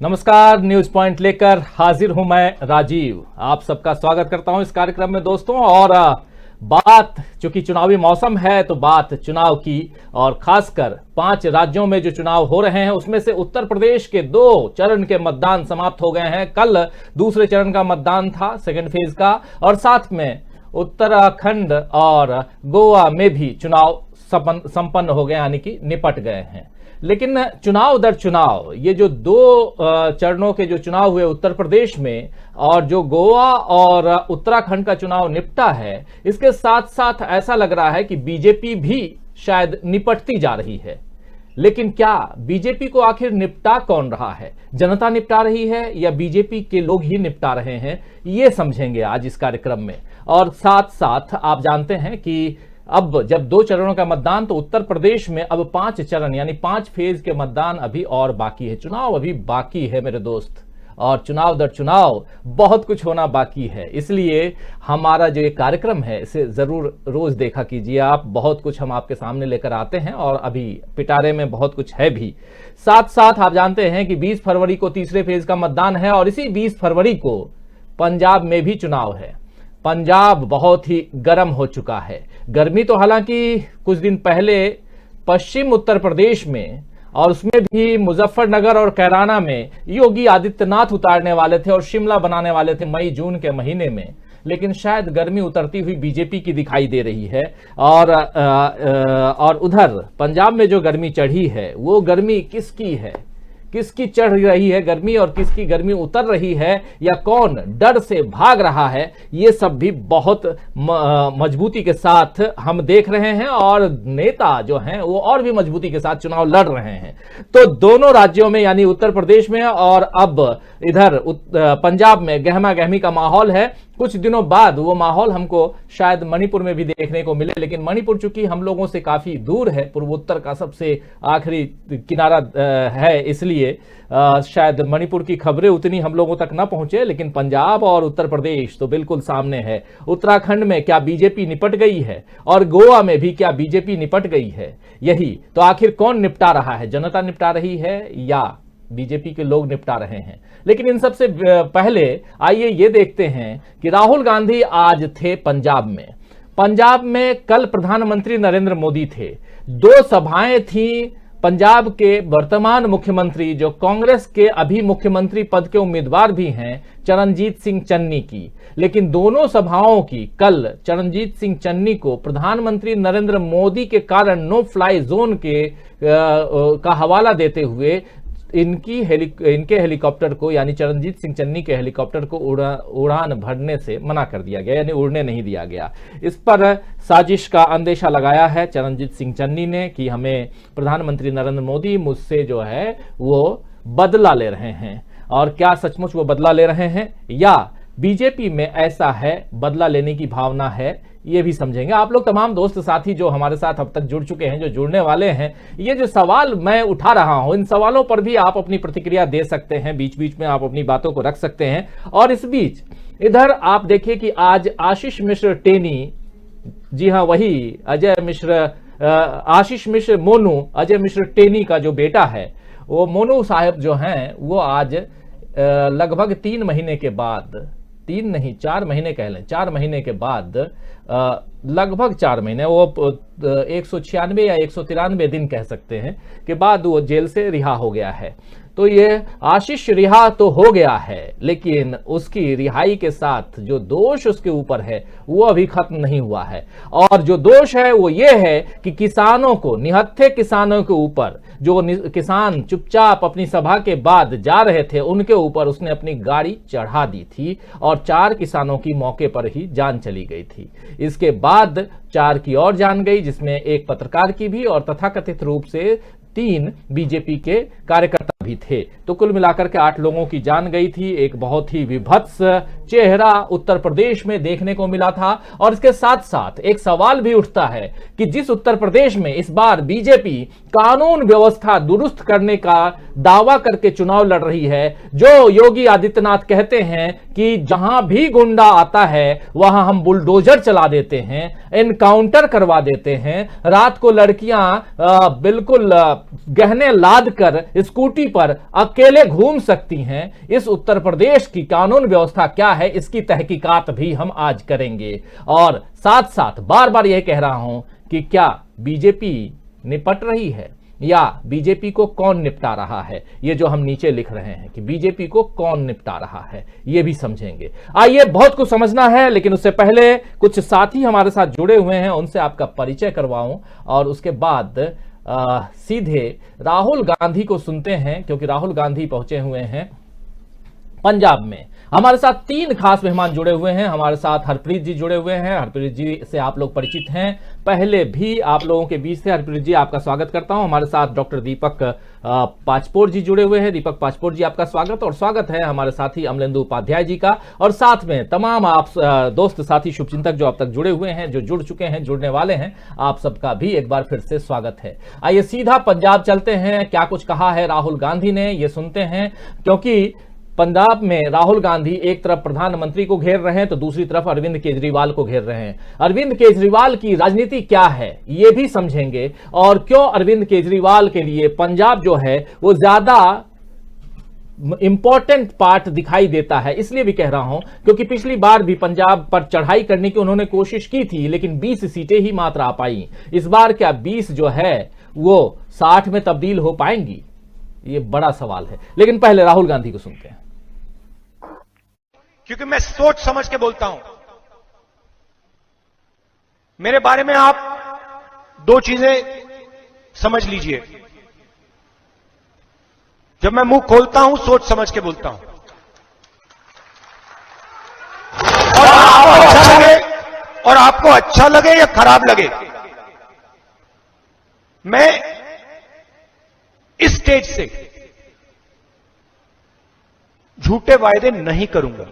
नमस्कार, news point लेकर हाजिर हूं मैं राजीव। आप सबका स्वागत करता हूं इस कार्यक्रम में दोस्तों। और बात चूंकि चुनावी मौसम है तो बात चुनाव की, और खासकर 5 राज्यों में जो चुनाव हो रहे हैं उसमें से उत्तर प्रदेश के 2 चरण के मतदान समाप्त हो गए हैं। कल दूसरे चरण का मतदान था, सेकेंड फेज का, और साथ में उत्तराखंड और गोवा में भी चुनाव संपन्न हो गए, यानी कि निपट गए हैं। लेकिन चुनाव दर चुनाव ये जो 2 चरणों के जो चुनाव हुए उत्तर प्रदेश में और जो गोवा और उत्तराखंड का चुनाव निपटा है, इसके साथ साथ ऐसा लग रहा है कि बीजेपी भी शायद निपटती जा रही है। लेकिन क्या बीजेपी को आखिर निपटा कौन रहा है? जनता निपटा रही है या बीजेपी के लोग ही निपटा रहे हैं? ये समझेंगे आज इस कार्यक्रम में। और साथ साथ आप जानते हैं कि अब जब 2 चरणों का मतदान, तो उत्तर प्रदेश में अब 5 चरण यानी 5 फेज के मतदान अभी और बाकी है। चुनाव अभी बाकी है मेरे दोस्त, और चुनाव दर चुनाव बहुत कुछ होना बाकी है। इसलिए हमारा जो ये कार्यक्रम है इसे जरूर रोज देखा कीजिए आप। बहुत कुछ हम आपके सामने लेकर आते हैं और अभी पिटारे में बहुत कुछ है भी। साथ साथ आप जानते हैं कि 20 फरवरी को तीसरे फेज का मतदान है, और इसी 20 फरवरी को पंजाब में भी चुनाव है। पंजाब बहुत ही गर्म हो चुका है। गर्मी तो हालांकि कुछ दिन पहले पश्चिम उत्तर प्रदेश में, और उसमें भी मुजफ्फरनगर और कैराना में योगी आदित्यनाथ उतारने वाले थे और शिमला बनाने वाले थे मई जून के महीने में। लेकिन शायद गर्मी उतरती हुई बीजेपी की दिखाई दे रही है। और उधर पंजाब में जो गर्मी चढ़ी है वो गर्मी किसकी है? किसकी चढ़ रही है गर्मी और किसकी गर्मी उतर रही है, या कौन डर से भाग रहा है, ये सब भी बहुत मजबूती के साथ हम देख रहे हैं। और नेता जो हैं वो और भी मजबूती के साथ चुनाव लड़ रहे हैं। तो दोनों राज्यों में यानी उत्तर प्रदेश में और अब इधर पंजाब में गहमा गहमी का माहौल है। कुछ दिनों बाद वो माहौल हमको शायद मणिपुर में भी देखने को मिले, लेकिन मणिपुर चूंकि हम लोगों से काफी दूर है, पूर्वोत्तर का सबसे आखिरी किनारा है, इसलिए शायद मणिपुर की खबरें उतनी हम लोगों तक न पहुंचे। लेकिन पंजाब और उत्तर प्रदेश तो बिल्कुल सामने है। उत्तराखंड में क्या बीजेपी निपट गई है, और गोवा में भी क्या बीजेपी निपट गई है? यही तो आखिर कौन निपटा रहा है? जनता निपटा रही है या बीजेपी के लोग निपटा रहे हैं? लेकिन इन सबसे पहले आइए ये देखते हैं कि राहुल गांधी आज थे पंजाब में। पंजाब में कल प्रधानमंत्री नरेंद्र मोदी थे। 2 सभाएं थी पंजाब के वर्तमान मुख्यमंत्री, जो कांग्रेस के अभी मुख्यमंत्री पद के उम्मीदवार भी हैं, चरणजीत सिंह चन्नी की। लेकिन दोनों सभाओं की कल चरणजीत सिंह चन्नी को प्रधानमंत्री नरेंद्र मोदी के कारण नो फ्लाई जोन का हवाला देते हुए इनके हेलीकॉप्टर को, यानी चरणजीत सिंह चन्नी के हेलीकॉप्टर को उड़ान भरने से मना कर दिया गया, यानी उड़ने नहीं दिया गया। इस पर साजिश का अंदेशा लगाया है चरणजीत सिंह चन्नी ने कि हमें प्रधानमंत्री नरेंद्र मोदी मुझसे जो है वो बदला ले रहे हैं। और क्या सचमुच वो बदला ले रहे हैं, या बीजेपी में ऐसा है बदला लेने की भावना है, ये भी समझेंगे। आप लोग तमाम दोस्त साथी जो हमारे साथ अब तक जुड़ चुके हैं, जो जुड़ने वाले हैं, ये जो सवाल मैं उठा रहा हूं, इन सवालों पर भी आप अपनी प्रतिक्रिया दे सकते हैं। बीच बीच में आप अपनी बातों को रख सकते हैं। और इस बीच इधर आप देखिए कि आज आशीष मिश्र टेनी, जी हां वही आशीष मिश्र मोनू, अजय मिश्र टेनी का जो बेटा है, वो मोनू साहब जो हैं, वो आज लगभग 3 महीने के बाद, 3 नहीं 4 महीने कह लें, 4 महीने के बाद, लगभग 4 महीने, वो 196 या 193 दिन कह सकते हैं के बाद वो जेल से रिहा हो गया है। तो ये आशीष रिहा तो हो गया है, लेकिन उसकी रिहाई के साथ जो दोष उसके ऊपर है वो अभी खत्म नहीं हुआ है। और जो दोष है वो ये है कि किसानों को, निहत्थे किसानों के ऊपर, जो किसान चुपचाप अपनी सभा के बाद जा रहे थे, उनके ऊपर उसने अपनी गाड़ी चढ़ा दी थी और 4 किसानों की मौके पर ही जान चली गई थी। इसके बाद 4 की और जान गई, जिसमें एक पत्रकार की भी, और तथाकथित रूप से 3 बीजेपी के कार्यकर्ता भी थे। तो कुल मिलाकर के 8 लोगों की जान गई थी। एक बहुत ही विभत्स चेहरा उत्तर प्रदेश में देखने को मिला था। और इसके साथ साथ एक सवाल भी उठता है कि जिस उत्तर प्रदेश में इस बार बीजेपी कानून व्यवस्था दुरुस्त करने का दावा करके चुनाव लड़ रही है, जो योगी आदित्यनाथ कहते हैं कि जहां भी गुंडा आता है वहां हम बुलडोजर चला देते हैं, एनकाउंटर करवा देते हैं, रात को लड़कियां बिल्कुल गहने लाद कर स्कूटी पर अकेले घूम सकती हैं। इस उत्तर प्रदेश की कानून व्यवस्था क्या है, इसकी तहकीकात भी हम आज करेंगे। और साथ साथ बार बार यह कह रहा हूं कि क्या बीजेपी निपट रही है या बीजेपी को कौन निपटा रहा है। ये जो हम नीचे लिख रहे हैं कि बीजेपी को कौन निपटा रहा है, ये भी समझेंगे। आइए, बहुत कुछ समझना है, लेकिन उससे पहले कुछ साथी हमारे साथ जुड़े हुए हैं, उनसे आपका परिचय करवाऊं और उसके बाद सीधे राहुल गांधी को सुनते हैं, क्योंकि राहुल गांधी पहुंचे हुए हैं पंजाब में। हमारे साथ 3 खास मेहमान जुड़े हुए हैं। हमारे साथ हरप्रीत जी जुड़े हुए हैं। हरप्रीत जी से आप लोग परिचित हैं, पहले भी आप लोगों के बीच से। हरप्रीत जी, आपका स्वागत करता हूं। हमारे साथ डॉक्टर दीपक पाचपोर जी जुड़े हुए हैं। दीपक पाचपोर जी, आपका स्वागत। और स्वागत है हमारे साथी अमलेंदु उपाध्याय जी का, और साथ में तमाम आप दोस्त साथी शुभचिंतक जो अब तक जुड़े हुए हैं, जो जुड़ चुके हैं, जुड़ने वाले हैं, आप सबका भी एक बार फिर से स्वागत है। आइए सीधा पंजाब चलते हैं। क्या कुछ कहा है राहुल गांधी ने, ये सुनते हैं। क्योंकि पंजाब में राहुल गांधी एक तरफ प्रधानमंत्री को घेर रहे हैं तो दूसरी तरफ अरविंद केजरीवाल को घेर रहे हैं। अरविंद केजरीवाल की राजनीति क्या है, ये भी समझेंगे, और क्यों अरविंद केजरीवाल के लिए पंजाब जो है वो ज्यादा इंपॉर्टेंट पार्ट दिखाई देता है। इसलिए भी कह रहा हूं क्योंकि पिछली बार भी पंजाब पर चढ़ाई करने की उन्होंने कोशिश की थी, लेकिन 20 सीटें ही मात्र आ पाई। इस बार क्या 20 जो है वो 60 में तब्दील हो पाएंगी, ये बड़ा सवाल है। लेकिन पहले राहुल गांधी को सुनते हैं। क्योंकि मैं सोच समझ के बोलता हूं। मेरे बारे में आप 2 चीजें समझ लीजिए। जब मैं मुंह खोलता हूं, सोच समझ के बोलता हूं। और आपको अच्छा लगे या खराब लगे, मैं इस स्टेज से झूठे वायदे नहीं करूंगा।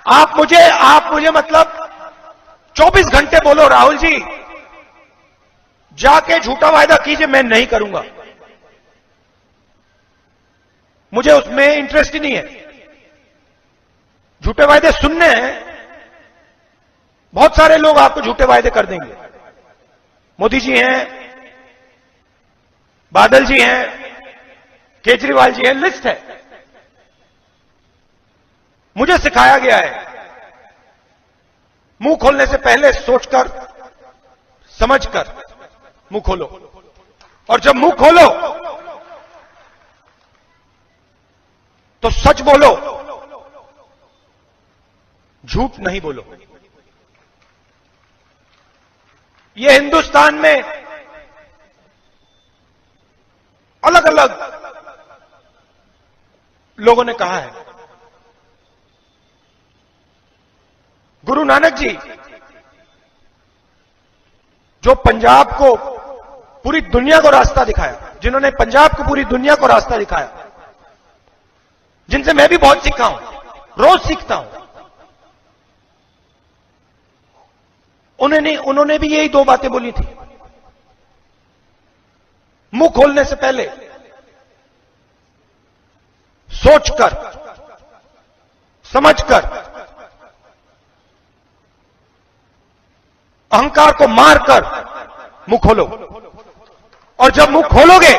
आप मुझे मतलब 24 घंटे बोलो राहुल जी जाके झूठा वायदा कीजिए, मैं नहीं करूंगा। मुझे उसमें इंटरेस्ट ही नहीं है। झूठे वायदे सुनने हैं, बहुत सारे लोग आपको झूठे वायदे कर देंगे। मोदी जी हैं, बादल जी हैं, केजरीवाल जी हैं, लिस्ट है। मुझे सिखाया गया है मुंह खोलने से पहले सोचकर समझकर मुंह खोलो, और जब मुंह खोलो तो सच बोलो, झूठ नहीं बोलो। ये हिंदुस्तान में अलग अलग लोगों ने कहा है। गुरु नानक जी जो पंजाब को पूरी दुनिया को रास्ता दिखाया, जिन्होंने पंजाब को पूरी दुनिया को रास्ता दिखाया, जिनसे मैं भी बहुत सीखा हूं, रोज सीखता हूं, उन्होंने भी यही 2 बातें बोली थी। मुंह खोलने से पहले सोचकर समझकर अहंकार को मारकर मुंह खोलो, और जब मुंह खोलोगे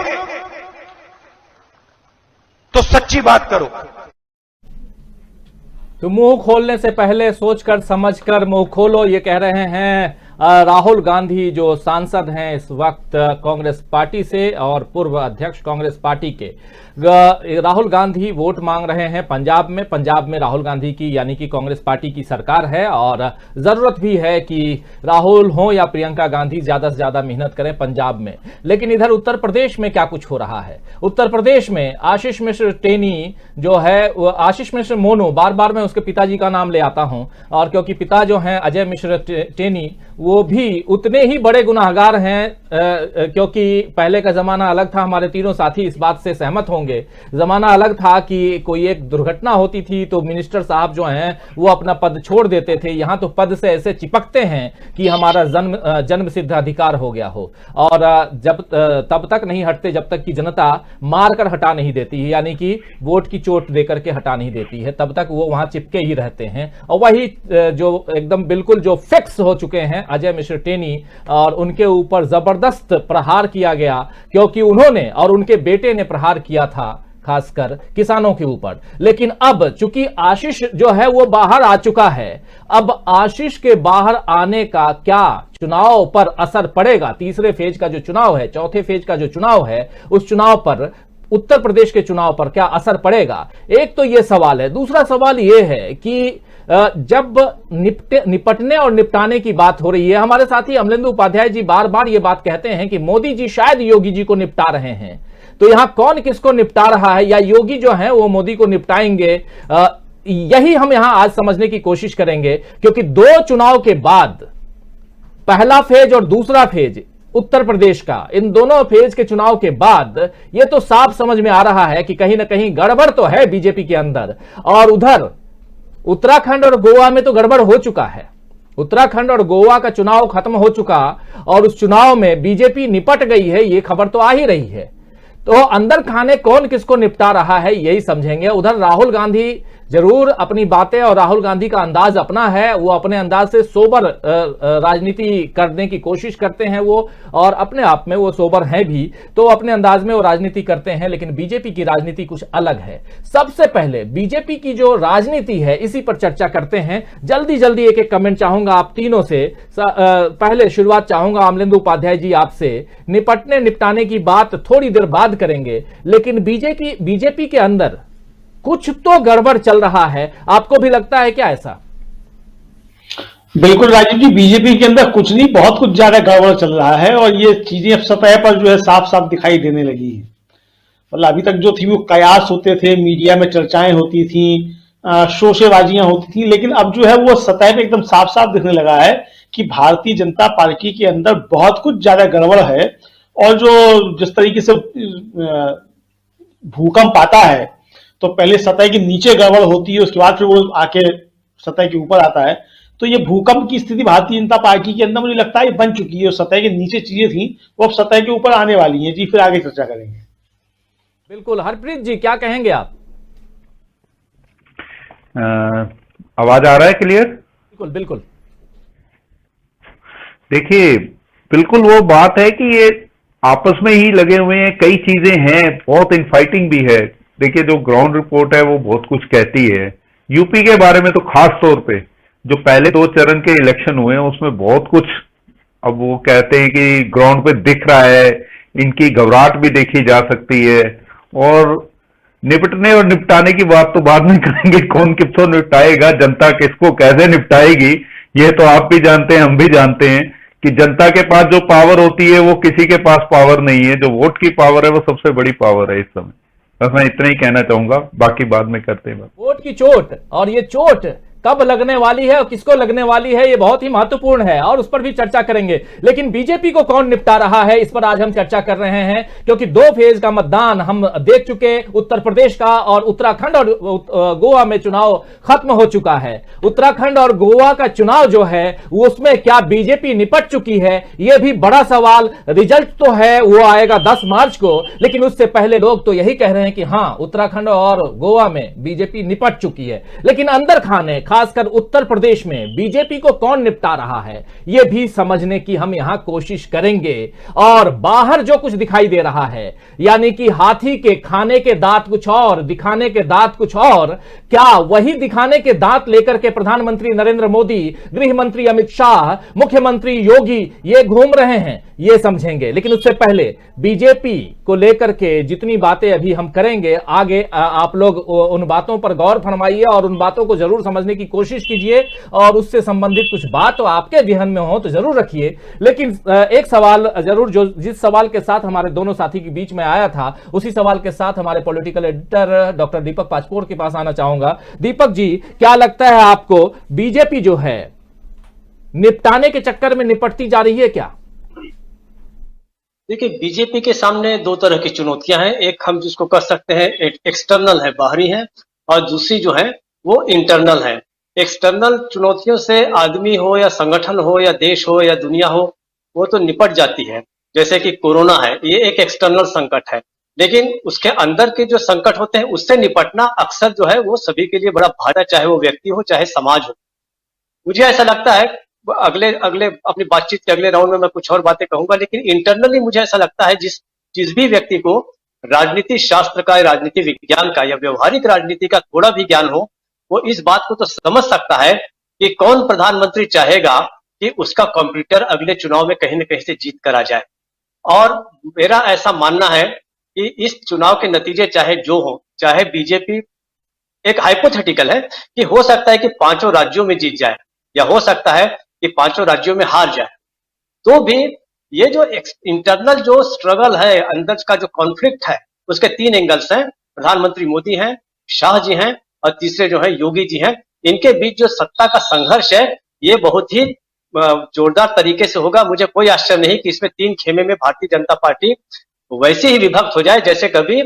तो सच्ची बात करो। तो मुंह खोलने से पहले सोचकर समझकर मुंह खोलो, ये कह रहे हैं राहुल गांधी, जो सांसद हैं इस वक्त कांग्रेस पार्टी से और पूर्व अध्यक्ष कांग्रेस पार्टी के। राहुल गांधी वोट मांग रहे हैं पंजाब में राहुल गांधी की यानी कि कांग्रेस पार्टी की सरकार है, और जरूरत भी है कि राहुल हो या प्रियंका गांधी ज्यादा से ज्यादा मेहनत करें पंजाब में। लेकिन इधर उत्तर प्रदेश में क्या कुछ हो रहा है। उत्तर प्रदेश में आशीष मिश्र टेनी जो है, आशीष मिश्र मोनू, बार बार मैं उसके पिताजी का नाम ले आता हूं, और क्योंकि पिता जो हैं अजय मिश्र टेनी, वो भी उतने ही बड़े गुनाहगार हैं, क्योंकि पहले का जमाना अलग था। हमारे तीनों साथी इस बात से सहमत होंगे। जमाना अलग था कि कोई एक दुर्घटना होती थी तो मिनिस्टर साहब जो हैं वो अपना पद छोड़ देते थे। यहां तो पद से ऐसे चिपकते हैं कि हमारा जन्म सिद्ध अधिकार हो गया हो, और जब तब तक नहीं हटते जब तक कि जनता मारकर हटा नहीं देती है, यानी कि वोट की चोट देकर के हटा नहीं देती है, तब तक वो वहां चिपके ही रहते हैं। और वही जो एकदम बिल्कुल जो फिक्स हो चुके हैं अजय मिश्र टेनी और उनके ऊपर जबरदस्त प्रहार किया गया, क्योंकि उन्होंने और उनके बेटे ने प्रहार किया था खासकर किसानों के ऊपर। लेकिन अब चूंकि आशीष जो है वो बाहर आ चुका है, अब आशीष के बाहर आने का क्या चुनाव पर असर पड़ेगा? तीसरे फेज का जो चुनाव है, चौथे फेज का जो चुनाव है, उस चुनाव पर, उत्तर प्रदेश के चुनाव पर क्या असर पड़ेगा? एक तो यह सवाल है। दूसरा सवाल यह है कि जब निपटने और निपटाने की बात हो रही है, हमारे साथी अमलेंदु उपाध्याय जी बार बार यह बात कहते हैं कि मोदी जी शायद योगी जी को निपटा रहे हैं। तो यहां कौन किसको निपटा रहा है, या योगी जो है वो मोदी को निपटाएंगे? यही हम यहां आज समझने की कोशिश करेंगे, क्योंकि दो चुनाव के बाद, पहला फेज और दूसरा फेज उत्तर प्रदेश का, इन दोनों फेज के चुनाव के बाद यह तो साफ समझ में आ रहा है कि कहीं ना कहीं गड़बड़ तो है बीजेपी के अंदर। और उधर उत्तराखंड और गोवा में तो गड़बड़ हो चुका है। उत्तराखंड और गोवा का चुनाव खत्म हो चुका और उस चुनाव में बीजेपी निपट गई है, यह खबर तो आ ही रही है। तो अंदर खाने कौन किसको निपटा रहा है, यही समझेंगे। उधर राहुल गांधी जरूर अपनी बातें, और राहुल गांधी का अंदाज अपना है, वो अपने अंदाज से सोबर राजनीति करने की कोशिश करते हैं वो, और अपने आप में वो सोबर हैं भी, तो अपने अंदाज में वो राजनीति करते हैं। लेकिन बीजेपी की राजनीति कुछ अलग है। सबसे पहले बीजेपी की जो राजनीति है, इसी पर चर्चा करते हैं। जल्दी जल्दी एक एक कमेंट चाहूंगा आप तीनों से। पहले शुरुआत चाहूंगा अमलेंदु उपाध्याय जी आपसे। निपटने निपटाने की बात थोड़ी देर बाद करेंगे, लेकिन बीजेपी के अंदर कुछ तो गड़बड़ चल रहा है, आपको भी लगता है क्या ऐसा? बिल्कुल राजीव जी, बीजेपी के अंदर कुछ नहीं, बहुत कुछ ज्यादा गड़बड़ चल रहा है, और ये चीजें अब सतह पर जो है साफ साफ दिखाई देने लगी है। मतलब अभी तक जो थी वो कयास होते थे, मीडिया में चर्चाएं होती थी, शोशेबाजियां होती थी, लेकिन अब जो है वो सतह पे एकदम साफ साफ दिखने लगा है कि भारतीय जनता पार्टी के अंदर बहुत कुछ ज्यादा गड़बड़ है। और जो जिस तरीके से भूकंप आता है, तो पहले सतह के नीचे गड़बड़ होती है, उसके बाद फिर वो आके सतह के ऊपर आता है। तो ये भूकंप की स्थिति भारतीय जनता पार्टी के अंदर मुझे लगता है ये बन चुकी है। सतह के नीचे चीजें थी वो अब सतह के ऊपर आने वाली हैं। जी, फिर आगे चर्चा करेंगे। बिल्कुल, हरप्रीत जी क्या कहेंगे आप? आवाज आ रहा है क्लियर? बिल्कुल बिल्कुल। देखिए, बिल्कुल वो बात है कि ये आपस में ही लगे हुए हैं, कई चीजें हैं, बहुत इनफाइटिंग भी है। देखिए, जो ग्राउंड रिपोर्ट है वो बहुत कुछ कहती है। यूपी के बारे में तो खास तौर पे जो पहले 2 चरण के इलेक्शन हुए हैं उसमें बहुत कुछ, अब वो कहते हैं कि ग्राउंड पे दिख रहा है, इनकी घबराहट भी देखी जा सकती है। और निपटने और निपटाने की बात तो बाद में करेंगे, कौन किसको निपटाएगा, जनता किसको कैसे निपटाएगी, ये तो आप भी जानते हैं, हम भी जानते हैं कि जनता के पास जो पावर होती है वो किसी के पास पावर नहीं है। जो वोट की पावर है वो सबसे बड़ी पावर है इस समय। बस मैं इतना ही कहना चाहूंगा, बाकी बाद में करते हैं। वोट की चोट, और ये चोट कब लगने वाली है और किसको लगने वाली है, ये बहुत ही महत्वपूर्ण है, और उस पर भी चर्चा करेंगे। लेकिन बीजेपी को कौन निपटा रहा है, इस पर आज हम चर्चा कर रहे हैं, क्योंकि 2 फेज का मतदान हम देख चुके। उत्तर प्रदेश का और उत्तराखंड और गोवा में चुनाव खत्म हो चुका है। उत्तराखंड और गोवा का चुनाव जो है उसमें क्या बीजेपी निपट चुकी है, यह भी बड़ा सवाल। रिजल्ट तो है वो आएगा 10 मार्च को, लेकिन उससे पहले लोग तो यही कह रहे हैं कि हां, उत्तराखंड और गोवा में बीजेपी निपट चुकी है। लेकिन अंदर खाने, खासकर उत्तर प्रदेश में बीजेपी को कौन निपटा रहा है, यह भी समझने की हम यहां कोशिश करेंगे। और बाहर जो कुछ दिखाई दे रहा है, यानी कि हाथी के खाने के दांत कुछ और, दिखाने के दांत कुछ और, क्या वही दिखाने के दांत लेकर के प्रधानमंत्री नरेंद्र मोदी, गृह मंत्री अमित शाह, मुख्यमंत्री योगी ये घूम रहे हैं, ये समझेंगे। लेकिन उससे पहले बीजेपी को लेकर के जितनी बातें अभी हम करेंगे आगे, आप लोग उन बातों पर गौर फरमाइए और उन बातों को जरूर समझने की कोशिश कीजिए, और उससे संबंधित कुछ बात तो आपके ध्यान में हो तो जरूर रखिए। लेकिन एक सवाल जरूर, जो जिस सवाल के साथ हमारे दोनों साथी के बीच में आया था, उसी सवाल के साथ हमारे पॉलिटिकल एडिटर डॉक्टर दीपक पाचपोर के पास आना चाहूंगा। दीपक जी, क्या लगता है आपको, बीजेपी जो है निपटाने के चक्कर में निपटती जा रही है क्या? देखिए, बीजेपी के सामने 2 तरह की चुनौतियां हैं। एक हम जिसको कह सकते हैं एक्सटर्नल है, बाहरी है, और दूसरी जो है वो इंटरनल है। एक्सटर्नल चुनौतियों से आदमी हो या संगठन हो या देश हो या दुनिया हो, वो तो निपट जाती है। जैसे कि कोरोना है, ये एक एक्सटर्नल संकट है, लेकिन उसके अंदर के जो संकट होते हैं उससे निपटना अक्सर जो है वो सभी के लिए बड़ा भारी, चाहे वो व्यक्ति हो चाहे समाज हो। मुझे ऐसा लगता है अगले अगले अपनी बातचीत के अगले राउंड में मैं कुछ और बातें कहूंगा, लेकिन इंटरनली मुझे ऐसा लगता है जिस भी व्यक्ति को राजनीति शास्त्र का, राजनीति विज्ञान का या व्यवहारिक राजनीति का थोड़ा भी ज्ञान हो, वो इस बात को तो समझ सकता है कि कौन प्रधानमंत्री चाहेगा कि उसका कंप्यूटर अगले चुनाव में कहीं न कहीं से जीत कर आ जाए। और मेरा ऐसा मानना है कि इस चुनाव के नतीजे चाहे जो हो, चाहे बीजेपी, एक हाइपोथेटिकल है कि हो सकता है कि 5 राज्यों में जीत जाए या हो सकता है कि 5 राज्यों में हार जाए, तो भी ये जो इंटरनल जो स्ट्रगल है, अंदर का जो कॉन्फ्लिक्ट है, उसके 3 एंगल्स हैं। प्रधानमंत्री मोदी हैं, शाह जी हैं और तीसरे जो है योगी जी हैं। इनके बीच जो सत्ता का संघर्ष है, ये बहुत ही जोरदार तरीके से होगा। मुझे कोई आश्चर्य नहीं कि इसमें 3 खेमे में भारतीय जनता पार्टी वैसे ही विभक्त हो जाए जैसे कभी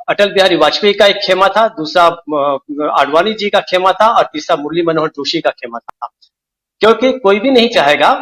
अटल बिहारी वाजपेयी का एक खेमा था, दूसरा आडवाणी जी का खेमा था और तीसरा मुरली मनोहर जोशी का खेमा था। क्योंकि कोई भी नहीं चाहेगा,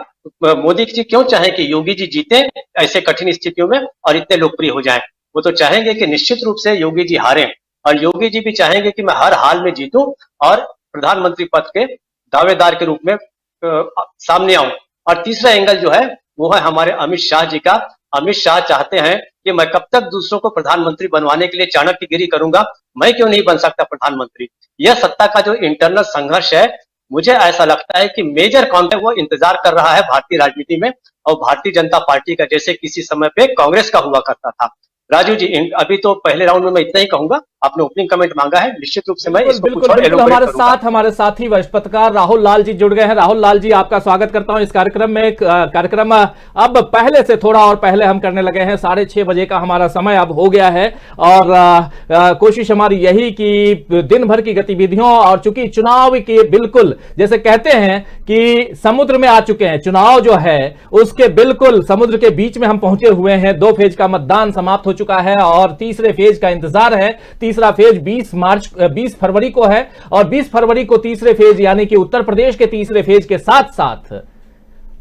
मोदी जी क्यों चाहे कि योगी जी जीते ऐसे कठिन स्थितियों में और इतने लोकप्रिय हो जाएं। वो तो चाहेंगे कि निश्चित रूप से योगी जी हारें और योगी जी भी चाहेंगे कि मैं हर हाल में जीतूं और प्रधानमंत्री पद के दावेदार के रूप में सामने आऊं। और तीसरा एंगल जो है वो है हमारे अमित शाह जी का। अमित शाह चाहते हैं कि मैं कब तक दूसरों को प्रधानमंत्री बनवाने के लिए चाणक्यगिरी करूंगा, मैं क्यों नहीं बन सकता प्रधानमंत्री। यह सत्ता का जो इंटरनल संघर्ष है, मुझे ऐसा लगता है कि मेजर कौन है वो इंतजार कर रहा है भारतीय राजनीति में, और भारतीय जनता पार्टी का जैसे किसी समय पे कांग्रेस का हुआ करता था। राजू जी, अभी तो पहले राउंड में मैं इतना ही कहूंगा, आपने ओपनिंग कमेंट मांगा है, निश्चित रूप से मैं इसको कुछ और एलोबरेट करूंगा। हमारे साथी वरिष्ठ पत्रकार राहुल लाल जी जुड़ गए हैं। राहुल लाल जी, आपका स्वागत करता हूं इस कार्यक्रम में। कार्यक्रम अब पहले से थोड़ा और पहले हम करने लगे हैं, 6:30 बजे का हमारा समय अब हो गया है और कोशिश हमारी यही कि दिन भर की गतिविधियों, और चूंकि चुनाव के बिल्कुल जैसे कहते हैं कि समुद्र में आ चुके हैं, चुनाव जो है उसके बिल्कुल समुद्र के बीच में हम पहुंचे हुए हैं। 2 फेज का मतदान समाप्त हो चुका है और तीसरे फेज का इंतजार है। तीसरा फेज 20 फरवरी को है और 20 फरवरी को तीसरे फेज यानी कि उत्तर प्रदेश के तीसरे फेज के साथ साथ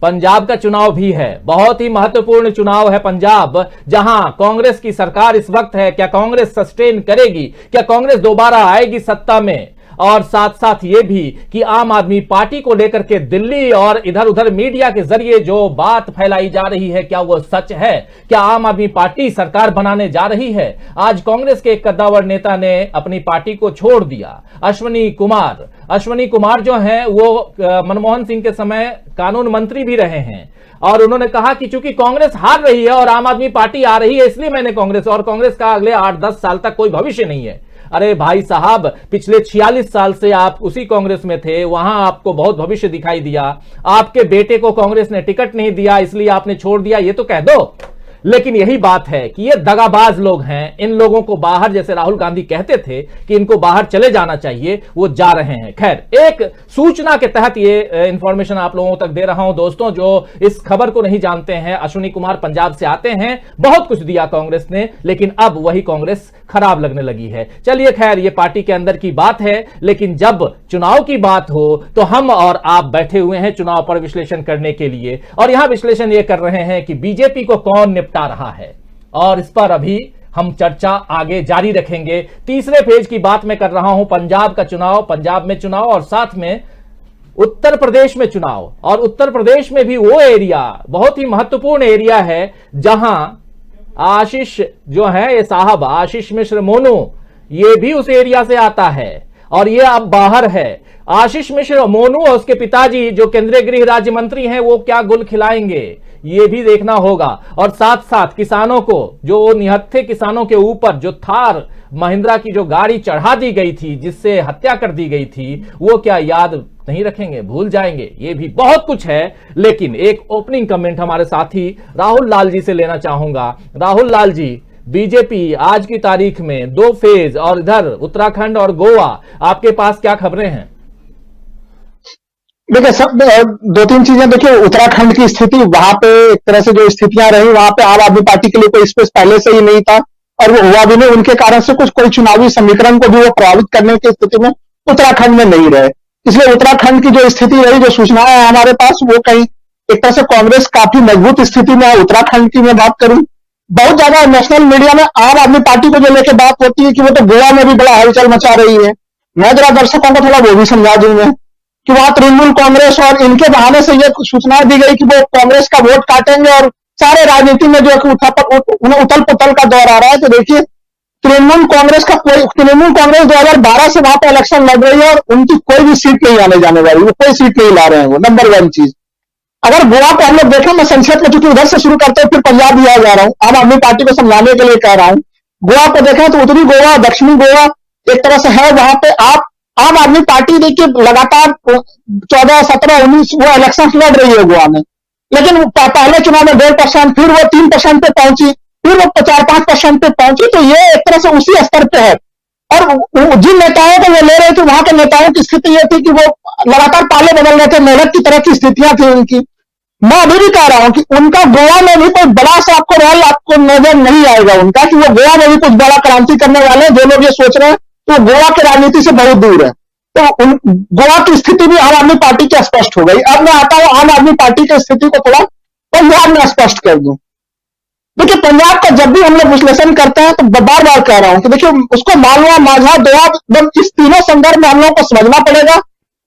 पंजाब का चुनाव भी है। बहुत ही महत्वपूर्ण चुनाव है पंजाब, जहां कांग्रेस की सरकार इस वक्त है। क्या कांग्रेस सस्टेन करेगी? क्या कांग्रेस दोबारा आएगी सत्ता में? और साथ साथ ये भी कि आम आदमी पार्टी को लेकर के दिल्ली और इधर उधर मीडिया के जरिए जो बात फैलाई जा रही है, क्या वो सच है? क्या आम आदमी पार्टी सरकार बनाने जा रही है? आज कांग्रेस के एक कद्दावर नेता ने अपनी पार्टी को छोड़ दिया। अश्विनी कुमार जो हैं वो मनमोहन सिंह के समय कानून मंत्री भी रहे हैं और उन्होंने कहा कि चूंकि कांग्रेस हार रही है और आम आदमी पार्टी आ रही है, इसलिए मैंने कांग्रेस का अगले 8-10 साल तक कोई भविष्य नहीं है। अरे भाई साहब, पिछले 46 साल से आप उसी कांग्रेस में थे, वहां आपको बहुत भविष्य दिखाई दिया। आपके बेटे को कांग्रेस ने टिकट नहीं दिया इसलिए आपने छोड़ दिया, ये तो कह दो। लेकिन यही बात है कि ये दगाबाज लोग हैं। इन लोगों को बाहर, जैसे राहुल गांधी कहते थे कि इनको बाहर चले जाना चाहिए, वो जा रहे हैं। खैर, एक सूचना के तहत ये इंफॉर्मेशन आप लोगों तक दे रहा हूं दोस्तों, जो इस खबर को नहीं जानते हैं। अश्विनी कुमार पंजाब से आते हैं, बहुत कुछ दिया कांग्रेस ने, लेकिन अब वही कांग्रेस खराब लगने लगी है। चलिए खैर, ये पार्टी के अंदर की बात है, लेकिन जब चुनाव की बात हो तो हम और आप बैठे हुए हैं चुनाव पर विश्लेषण करने के लिए, और यहां विश्लेषण ये कर रहे हैं कि बीजेपी को कौन निपटा रहा है, और इस पर अभी हम चर्चा आगे जारी रखेंगे। तीसरे फेज की बात मैं कर रहा हूं, पंजाब का चुनाव, पंजाब में चुनाव और साथ में उत्तर प्रदेश में चुनाव। और उत्तर प्रदेश में भी वो एरिया बहुत ही महत्वपूर्ण एरिया है जहां आशीष जो है, ये साहब आशीष मिश्र मोनू, ये भी उस एरिया से आता है और ये अब बाहर है। आशीष मिश्र मोनू और उसके पिताजी जो केंद्रीय गृह राज्य मंत्री हैं, वो क्या गुल खिलाएंगे ये भी देखना होगा। और साथ साथ किसानों को, जो निहत्थे किसानों के ऊपर जो थार महिंद्रा की जो गाड़ी चढ़ा दी गई थी, जिससे हत्या कर दी गई थी, वो क्या याद नहीं रखेंगे, भूल जाएंगे? ये भी बहुत कुछ है। लेकिन एक ओपनिंग कमेंट हमारे साथी राहुल लाल जी से लेना चाहूंगा। राहुल लाल जी, बीजेपी आज की तारीख में 2 फेज और इधर उत्तराखंड और गोवा, आपके पास क्या खबरें हैं? देखिए, सब 2-3 चीजें देखिए। उत्तराखंड की स्थिति, वहां पे एक तरह से जो स्थितियां रही, वहां पे आम आदमी पार्टी के लिए कोई स्पेस पहले से ही नहीं था और वो हुआ भी नहीं। उनके कारण से कोई चुनावी समीकरण को भी वो प्रभावित करने की स्थिति में उत्तराखंड में नहीं रहे। इसलिए उत्तराखंड की जो स्थिति रही, जो सूचनाएं है हमारे पास, वो कहीं एक तरह से कांग्रेस काफी मजबूत स्थिति में है। उत्तराखंड की मैं बात करूं, बहुत ज्यादा नेशनल मीडिया में आम आदमी पार्टी को जो लेकर बात होती है कि वो तो गोवा में भी बड़ा हलचल मचा रही है। मैं जरा दर्शकों को थोड़ा वो भी समझा दूं मैं कि वहां तृणमूल कांग्रेस और इनके बहाने से ये सूचना दी गई कि वो कांग्रेस का वोट काटेंगे और सारे राजनीति में जो है उथल पुथल का दौर आ रहा है। तो देखिए तृणमूल कांग्रेस 2012 से वहां पर इलेक्शन लड़ रही है और उनकी कोई भी सीट नहीं आने जाने वाली, वो कोई सीट नहीं ला रहे हैं। वो नंबर 1 चीज। अगर गोवा को हम लोग देखें, मैं संक्षेप में चूंकि उधर से शुरू करते हैं फिर पंजाब भी आ जा रहा हूं, आम आदमी पार्टी को समझाने के लिए कह रहा हूं। गोवा को देखें तो उत्तरी गोवा, दक्षिणी गोवा एक तरह से है, वहां पे आप आम आदमी पार्टी देखिए लगातार 14, 17, 19 वो इलेक्शन लड़ रही है गोवा में, लेकिन पहले चुनाव में 1.5%, फिर वो 3% पे पहुंची, फिर वो 4-5% पे पहुंची। तो ये एक तरह से उसी स्तर पे है। और जिन नेताओं को वो ले रहे थे, वहां के नेताओं की स्थिति ये थी कि वो लगातार पाले बदल रहे थे, मेहनत की तरह की स्थितियां थी उनकी। मैं अभी भी कह रहा हूं कि उनका गोवा में भी कोई बड़ा सा आपको रोल आपको नजर नहीं आएगा उनका, कि वो गोवा में भी कुछ बड़ा क्रांति करने वाले हैं। जो लोग ये सोच रहे हैं तो गोवा की राजनीति से बहुत दूर है। तो गोवा की स्थिति भी आम आदमी पार्टी की स्पष्ट हो गई। अब मैं आता हूं आम आदमी पार्टी की स्थिति को थोड़ा पंजाब में स्पष्ट कर दूं। देखिए पंजाब का जब भी हम लोग विश्लेषण करते हैं तो बार बार कह रहा हूं कि देखिए उसको मालवा, माझा, दोआब, इस तीनों संदर्भ में हम लोगों को समझना पड़ेगा।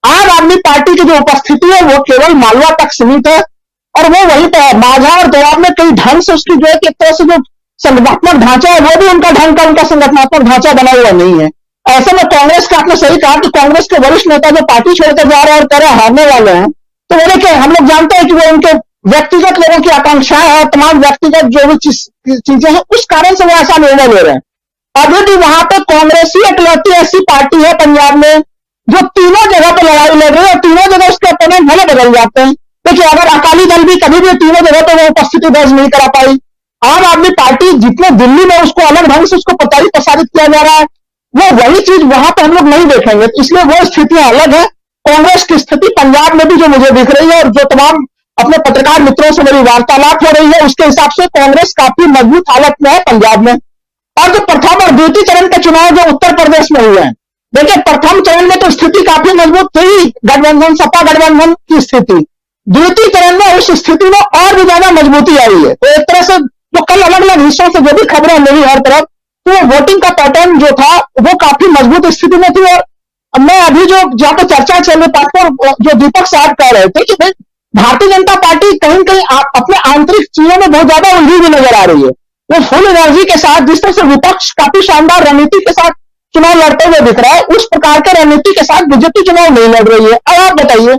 आम आदमी पार्टी की जो उपस्थिति है वो केवल मालवा तक सीमित है और वो वहीं पर है। माझा और दोआब में कई ढंग से उसकी जो है एक तरह से जो संगठनात्मक ढांचा है वो भी उनका ढंग का उनका संगठनात्मक ढांचा बना हुआ नहीं है। ऐसे में कांग्रेस का, आपने सही कहा कि कांग्रेस के वरिष्ठ नेता जो पार्टी छोड़कर जा रहे हैं और कह रहे हारने वाले हैं, तो वो देखिए हम लोग जानते हैं कि वो उनके व्यक्तिगत लोगों की आकांक्षाएं हैं, तमाम व्यक्तिगत जो भी चीजें हैं उस कारण से वो ऐसा निर्णय ले रहे हैं। अभी भी वहां पे कांग्रेस ही इकलौती ऐसी पार्टी है पंजाब में जो तीनों जगह पे लड़ाई लड़ रही है और तीनों जगह उसके अपोनेंट भले बदल जाते हैं। देखिए अगर अकाली दल भी कभी भी तीनों जगह पे वो उपस्थिति दर्ज नहीं करा पाई, आम आदमी पार्टी जितने दिल्ली में उसको अलग ढंग से उसको प्रसारित किया जा रहा है, वो वही चीज वहां पे हम लोग नहीं देखेंगे। इसलिए वो स्थितियां अलग है। कांग्रेस की स्थिति पंजाब में भी जो मुझे दिख रही है और जो तमाम अपने पत्रकार मित्रों से मेरी वार्तालाप हो रही है उसके हिसाब से कांग्रेस काफी मजबूत हालत में है पंजाब में। और जो प्रथम और द्वितीय चरण के चुनाव जो उत्तर प्रदेश में हुए हैं, देखिए प्रथम चरण में तो स्थिति काफी मजबूत थी, गठबंधन, सपा गठबंधन की स्थिति। द्वितीय चरण में उस स्थिति में और भी ज्यादा मजबूती आई है। तो एक तरह से जो कल अलग अलग हिस्सों से जो भी खबरें मिली हर तरफ, तो वोटिंग का पैटर्न जो था वो काफी मजबूत स्थिति में थी। और मैं अभी जो जहां पर चर्चा चल रही है, जो दीपक साहब कह रहे थे कि भाई भारतीय जनता पार्टी कहीं कहीं अपने आंतरिक चीजों में बहुत ज्यादा उलझी हुई नजर आ रही है। वो फुल एनर्जी के साथ जिस तरह से विपक्ष काफी शानदार रणनीति के साथ चुनाव लड़ते हुए दिख रहा है, उस प्रकार के रणनीति के साथ बीजेपी चुनाव नहीं लड़ रही है। अब आप बताइए,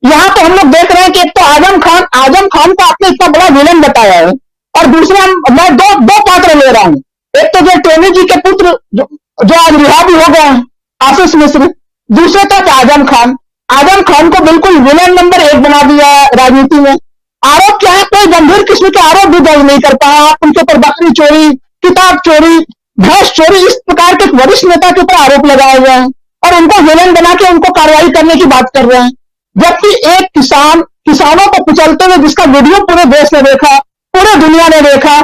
यहाँ पे हम लोग देख रहे हैं कि एक तो आजम खान को आपने इतना बड़ा विलन बताया है और दूसरा मैं दो पात्र ले रहा हूं। एक तो जो टेनी जी के पुत्र जो आज रिहा भी हो गए हैं, आशीष मिश्र, दूसरे तक आजम खान को बिल्कुल विलन नंबर 1 बना दिया है राजनीति में। आरोप क्या है? कोई गंभीर किस्म के आरोप भी दर्ज नहीं कर पाया। आप उनके ऊपर बकरी चोरी, किताब चोरी, भैंस चोरी, इस प्रकार के वरिष्ठ नेता के ऊपर आरोप लगाए गए हैं और उनको विलन बना के उनको कार्रवाई करने की बात कर रहे हैं। जबकि एक किसानों को कुचलते हुए जिसका वीडियो पूरे देश ने देखा, पूरे दुनिया ने देखा,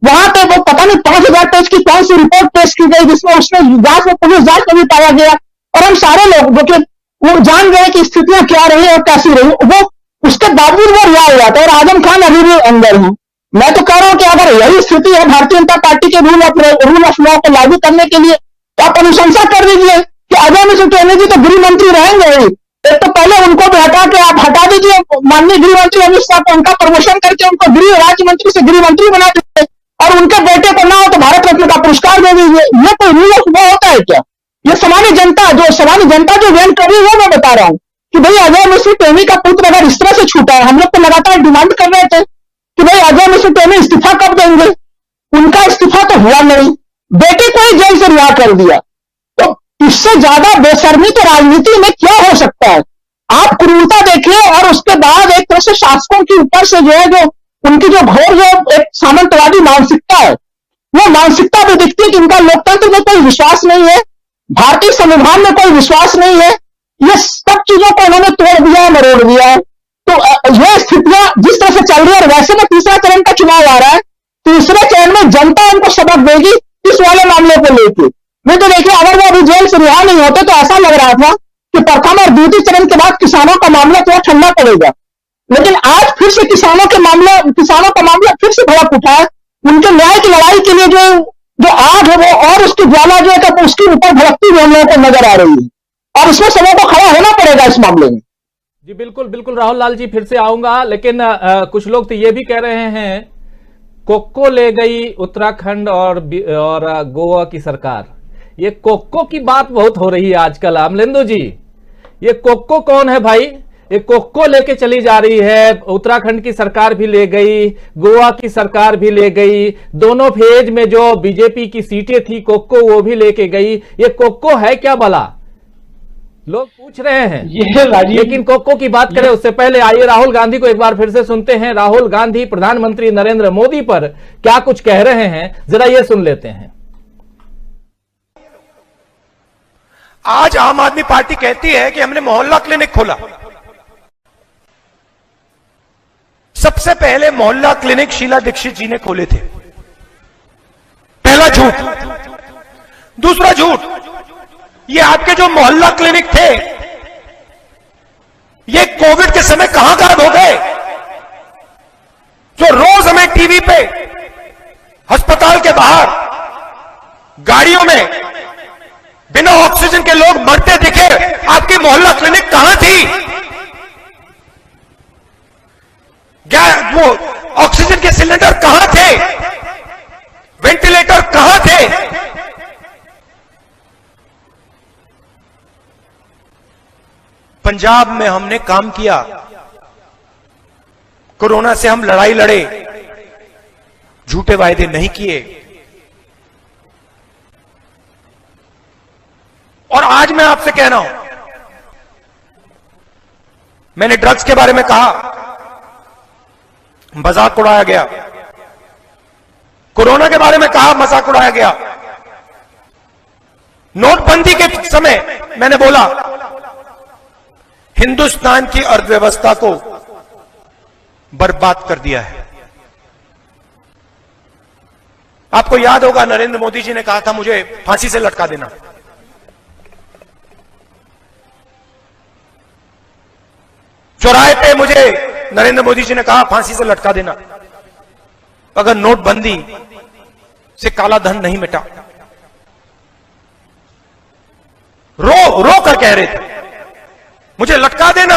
वहां पे वो पता नहीं 5000 पेज की कौन सी रिपोर्ट पेश की गई जिसमें उसने जांच में पुलिस जांच में भी पाया गया और हम सारे लोग जो कि वो जान गए कि स्थितियां क्या रही और कैसी रही, वो उसके बावजूद वो रिहा हुआ था और आजम खान अभी भी अंदर है। मैं तो कह रहा हूं कि अगर यही स्थिति है भारतीय जनता पार्टी के रूल ऑफ लॉ को लागू करने के लिए, तो आप अनुशंसा कर दीजिए कि अजय मिश्र टेनी जी तो गृह मंत्री रहेंगे ही। एक तो पहले उनको भी हटा दीजिए, माननीय गृह मंत्री अमित शाह को, उनका प्रमोशन करके उनको गृह राज्य मंत्री से गृह मंत्री बना दीजिए और उनके बेटे को ना हो तो भारत रत्न का पुरस्कार दे दीजिए। ये कोई रूल ऑफ लॉ होता है क्या? ये सामान्य जनता जो वेट कर रही है वो मैं बता रहा हूं कि भाई अजय मिश्र टेनी का पुत्र अगर इस तरह से छूटा है, हम लोग तो लगातार डिमांड कर रहे थे कि भाई अजय मिश्र टेनी इस्तीफा कब देंगे। उनका इस्तीफा तो हुआ नहीं, बेटे को ही जेल से रिहा कर दिया। तो इससे ज्यादा बेशर्मी तो राजनीति में क्या हो सकता है? आप क्रूरता देखिए और उसके बाद एक तरह से शासकों के ऊपर से जो है जो उनकी जो घोर जो एक सामंतवादी मानसिकता है, वो मानसिकता भी दिखती है कि उनका लोकतंत्र में कोई विश्वास नहीं है, भारतीय संविधान में कोई विश्वास नहीं है। ये सब चीजों को उन्होंने तोड़ दिया है, मरोड़ दिया है। तो ये स्थितियां जिस तरह से चल रही है, और वैसे में तीसरा चरण का चुनाव आ रहा है, तीसरे चरण में जनता उनको सबक देगी इस वाले मामले को लेकर। नहीं तो देखिए अगर वो अभी जेल से रिहा नहीं होते तो ऐसा लग रहा था कि प्रथम और द्वितीय चरण के बाद किसानों का मामला थोड़ा ठंडा पड़ेगा, लेकिन आज फिर से किसानों का मामला फिर से भड़क उठा है। उनके न्याय की लड़ाई के लिए जो आग है वो और उसकी ज्वाला जो है उसके ऊपर भड़कती हुई हम लोगों को नजर आ रही है। और इसमें सबों को खड़ा होना पड़ेगा इस मामले में। जी बिल्कुल बिल्कुल राहुल लाल जी, फिर से आऊंगा, लेकिन कुछ लोग तो ये भी कह रहे हैं कोको ले गई उत्तराखंड और गोवा की सरकार। ये कोको की बात बहुत हो रही है आजकल। अमलेंदु जी, ये कोको कौन है भाई? ये कोको लेके चली जा रही है, उत्तराखंड की सरकार भी ले गई, गोवा की सरकार भी ले गई, दोनों फेज में जो बीजेपी की सीटें थी कोको वो भी लेके गई। ये कोको है क्या भला, लोग पूछ रहे हैं। लेकिन कोको की बात करें उससे पहले आइए राहुल गांधी को एक बार फिर से सुनते हैं। राहुल गांधी प्रधानमंत्री नरेंद्र मोदी पर क्या कुछ कह रहे हैं, जरा ये सुन लेते हैं। आज आम आदमी पार्टी कहती है कि हमने मोहल्ला क्लिनिक खोला। सबसे पहले मोहल्ला क्लिनिक शीला दीक्षित जी ने खोले थे। पहला झूठ। दूसरा झूठ, ये आपके जो मोहल्ला क्लिनिक थे ये कोविड के समय कहां गायब हो गए? जो रोज हमें टीवी पे अस्पताल के बाहर गाड़ियों में बिना ऑक्सीजन के लोग मरते दिखे, आपकी मोहल्ला क्लिनिक कहां थी? वो ऑक्सीजन के सिलेंडर कहां थे? वेंटिलेटर कहां थे? पंजाब में हमने काम किया, कोरोना से हम लड़ाई लड़े, झूठे वायदे नहीं किए। और आज मैं आपसे कह रहा हूं, मैंने ड्रग्स के बारे में कहा, मजाक उड़ाया गया। कोरोना के बारे में कहा, मजाक उड़ाया गया। नोटबंदी के समय मैंने बोला हिंदुस्तान की अर्थव्यवस्था को बर्बाद कर दिया है। आपको याद होगा नरेंद्र मोदी जी ने कहा था मुझे फांसी से लटका देना। चौराहे पे मुझे नरेंद्र मोदी जी ने कहा फांसी से लटका देना अगर नोटबंदी से काला धन नहीं मिटा। रो कर कह रहे थे मुझे लटका देना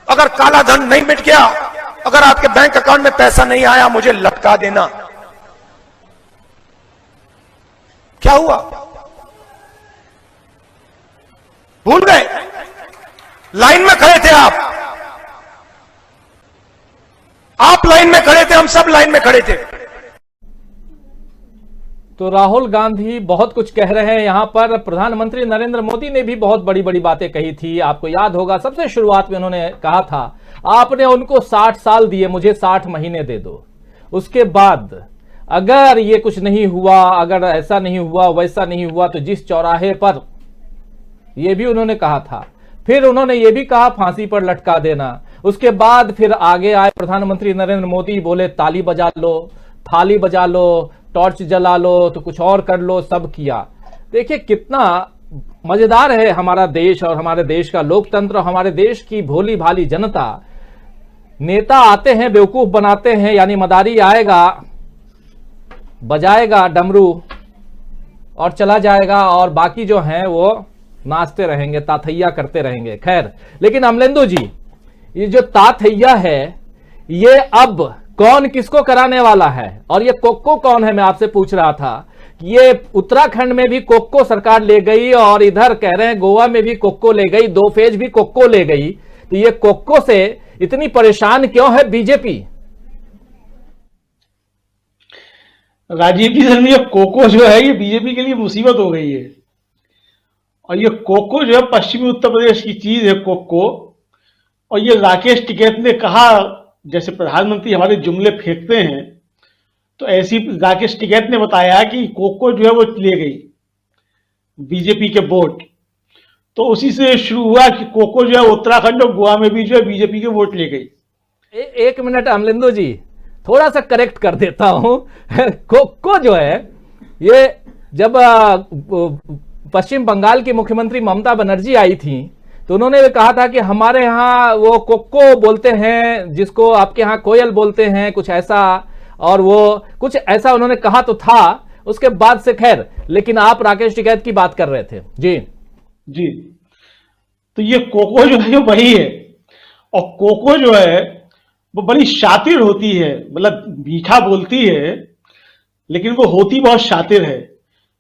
अगर काला धन नहीं मिट गया, अगर आपके बैंक अकाउंट में पैसा नहीं आया, मुझे लटका देना। क्या हुआ? भूल गए? लाइन में खड़े थे आप लाइन में खड़े थे, हम सब लाइन में खड़े थे। तो राहुल गांधी बहुत कुछ कह रहे हैं यहां पर। प्रधानमंत्री नरेंद्र मोदी ने भी बहुत बड़ी बड़ी बातें कही थी। आपको याद होगा सबसे शुरुआत में उन्होंने कहा था आपने उनको 60 साल दिए, मुझे 60 महीने दे दो। उसके बाद अगर ये कुछ नहीं हुआ, अगर ऐसा नहीं हुआ, वैसा नहीं हुआ, तो जिस चौराहे पर, ये भी उन्होंने कहा था। फिर उन्होंने ये भी कहा फांसी पर लटका देना। उसके बाद फिर आगे आए प्रधानमंत्री नरेंद्र मोदी, बोले ताली बजा लो, थाली बजा लो, टॉर्च जला लो, तो कुछ और कर लो, सब किया। देखिए कितना मजेदार है हमारा देश और हमारे देश का लोकतंत्र, हमारे देश की भोली भाली जनता। नेता आते हैं, बेवकूफ बनाते हैं, यानी मदारी आएगा, बजाएगा डमरू और चला जाएगा, और बाकी जो हैं वो नाचते रहेंगे, ताथैया करते रहेंगे। खैर, लेकिन अमलेंदु जी, ये जो ताथैया है ये अब कौन किसको कराने वाला है, और ये कोको कौन है, मैं आपसे पूछ रहा था। ये उत्तराखंड में भी कोको सरकार ले गई और इधर कह रहे हैं गोवा में भी कोको ले गई, 2 फेज भी कोको ले गई। तो ये कोको से इतनी परेशान क्यों है बीजेपी? राजीव जी, सर, ये कोको जो है ये बीजेपी के लिए मुसीबत हो गई है। और ये कोको जो है पश्चिमी उत्तर प्रदेश की चीज है कोको। और ये राकेश टिकैत ने कहा, जैसे प्रधानमंत्री हमारे जुमले फेंकते हैं, तो ऐसी राकेश टिकैत ने बताया कि कोको जो है वो ले गई बीजेपी के वोट। तो उसी से शुरू हुआ कि कोको जो है उत्तराखंड और गोवा में भी जो है बीजेपी के वोट ले गई। एक मिनट अमलेंदु जी, थोड़ा सा करेक्ट कर देता हूं। कोको जो है ये जब पश्चिम बंगाल की मुख्यमंत्री ममता बनर्जी आई थी तो उन्होंने कहा था कि हमारे यहाँ वो कोको बोलते हैं, जिसको आपके यहाँ कोयल बोलते हैं, कुछ ऐसा, और वो कुछ ऐसा उन्होंने कहा तो था। उसके बाद से खैर, लेकिन आप राकेश टिकैत की बात कर रहे थे। जी जी, तो ये कोको जो है वही है। और कोको जो है वो बड़ी शातिर होती है, मतलब मीठा बोलती है लेकिन वो होती बहुत शातिर है।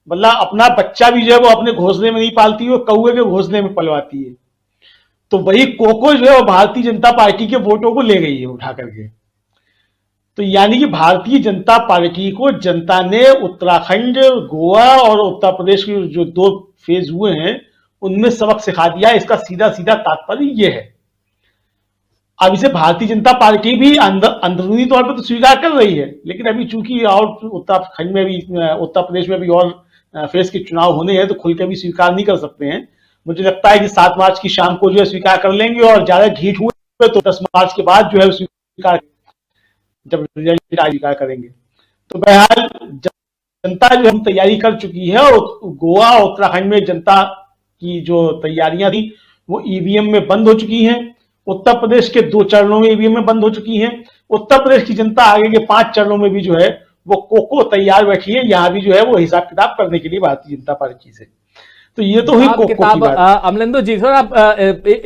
मतलब अपना बच्चा भी जो है वो अपने घोंसले में नहीं पालती, वो कौवे के घोंसले में पलवाती है। तो वही कोको जो है वो भारतीय जनता पार्टी के वोटों को ले गई है उठा करके। तो यानी कि भारतीय जनता पार्टी को जनता ने उत्तराखंड, गोवा और उत्तर प्रदेश के जो 2 फेज हुए हैं उनमें सबक सिखा दिया है। इसका सीधा सीधा तात्पर्य ये है। अब इसे भारतीय जनता पार्टी भी अंदरूनी तौर पर तो स्वीकार कर रही है, लेकिन अभी चूंकि और उत्तराखंड में भी, उत्तर प्रदेश में भी और फेज के चुनाव होने हैं तो खुल के भी स्वीकार नहीं कर सकते हैं। मुझे लगता है कि 7 मार्च की शाम को जो है स्वीकार कर लेंगे और ज्यादा ढीठ हुए तो 10 मार्च के बाद जो है स्वीकार, जब रिजल्ट स्वीकार करेंगे। तो बहरहाल जनता जो हम तैयारी कर चुकी है और गोवा और उत्तराखंड में जनता की जो तैयारियां थी वो ईवीएम में बंद हो चुकी हैं। उत्तर प्रदेश के 2 चरणों में ईवीएम में बंद हो चुकी हैं। उत्तर प्रदेश की जनता आगे के 5 चरणों में भी जो है वो कोको तैयार बैठी है, यहां भी जो है वो हिसाब किताब करने के लिए भारतीय जनता पार्टी से। तो ये तो हुई कोको की बात। अमलेंदु जी, थोड़ा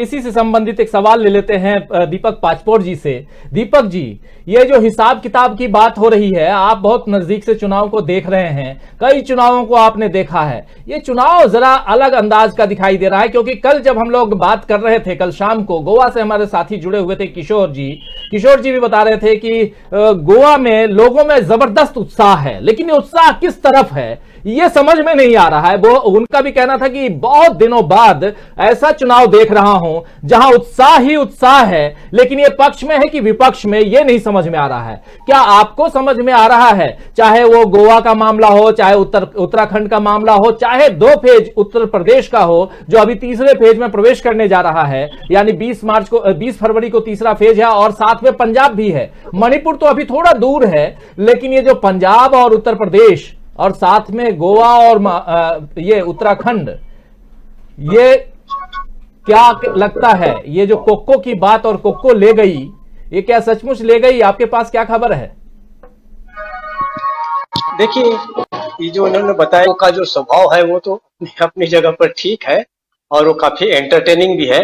इसी से संबंधित एक सवाल ले लेते हैं दीपक पाचपोर जी से। दीपक जी, ये जो हिसाब किताब की बात हो रही है, आप बहुत नजदीक से चुनाव को देख रहे हैं, कई चुनावों को आपने देखा है, ये चुनाव जरा अलग अंदाज का दिखाई दे रहा है। क्योंकि कल जब हम लोग बात कर रहे थे, कल शाम को गोवा से हमारे साथी जुड़े हुए थे किशोर जी भी बता रहे थे कि गोवा में लोगों में जबरदस्त उत्साह है, लेकिन ये उत्साह किस तरफ है ये समझ में नहीं आ रहा है। वो उनका भी कहना था कि बहुत दिनों बाद ऐसा चुनाव देख रहा हूं जहां उत्साह ही उत्साह है, लेकिन ये पक्ष में है कि विपक्ष में, ये नहीं समझ में आ रहा है। क्या आपको समझ में आ रहा है, चाहे वो गोवा का मामला हो, चाहे उत्तराखंड का मामला हो, चाहे 2 फेज उत्तर प्रदेश का हो जो अभी तीसरे फेज में प्रवेश करने जा रहा है, यानी 20 फरवरी को तीसरा फेज है और साथ में पंजाब भी है। मणिपुर तो अभी थोड़ा दूर है, लेकिन ये जो पंजाब और उत्तर प्रदेश और साथ में गोवा और ये उत्तराखंड, ये क्या लगता है, ये जो कोको की बात और कोको ले गई, ये क्या सचमुच ले गई? आपके पास क्या खबर है? देखिए, ये जो उन्होंने बताया का जो स्वभाव है वो तो अपनी जगह पर ठीक है और वो काफी एंटरटेनिंग भी है,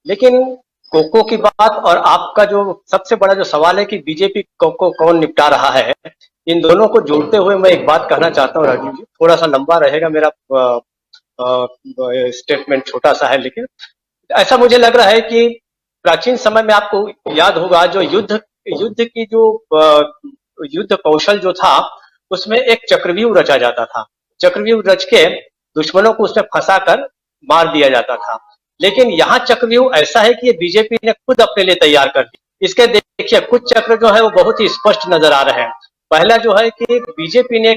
लेकिन कोको की बात और आपका जो सबसे बड़ा जो सवाल है कि बीजेपी को कौन निपटा रहा है, इन दोनों को जोड़ते हुए मैं एक बात कहना चाहता हूँ राजीव जी। थोड़ा सा लंबा रहेगा मेरा स्टेटमेंट, छोटा सा है, लेकिन ऐसा मुझे लग रहा है कि प्राचीन समय में आपको याद होगा जो युद्ध की जो युद्ध कौशल जो था उसमें एक चक्रव्यूह रचा जाता था। चक्रव्यूह रच के दुश्मनों को उसमें फंसा कर मार दिया जाता था। लेकिन यहाँ चक्रव्यूह ऐसा है कि ये बीजेपी ने खुद अपने लिए तैयार कर दी। इसके देखिए कुछ चक्र जो है वो बहुत ही स्पष्ट नजर आ रहे हैं। पहला जो है कि बीजेपी ने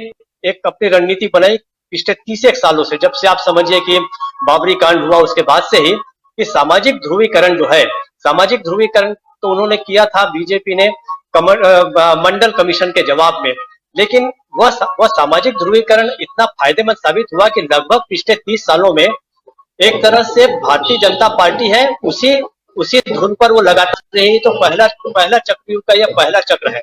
एक अपनी रणनीति बनाई पिछले 31 सालों से, जब से आप समझिए कि बाबरी कांड हुआ उसके बाद से ही, कि सामाजिक ध्रुवीकरण जो है, सामाजिक ध्रुवीकरण तो उन्होंने किया था बीजेपी ने मंडल कमीशन के जवाब में, लेकिन वह सामाजिक ध्रुवीकरण इतना फायदेमंद साबित हुआ कि लगभग पिछले 30 सालों में एक तरह से भारतीय जनता पार्टी है उसी धुन पर वो लगातार रही। तो पहला चक्रव्यूह का यह पहला चक्र है।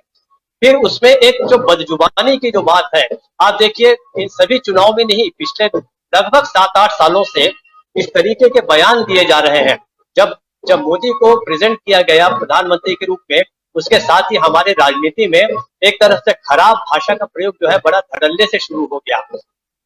फिर उसमें एक जो बदजुबानी की जो बात है, आप देखिए इन सभी चुनाव में नहीं, पिछले लगभग 7-8 सालों से इस तरीके के बयान दिए जा रहे हैं। जब मोदी को प्रेजेंट किया गया प्रधानमंत्री के रूप में, उसके साथ ही हमारे राजनीति में एक तरह से खराब भाषा का प्रयोग जो है बड़ा धड़ल्ले से शुरू हो गया।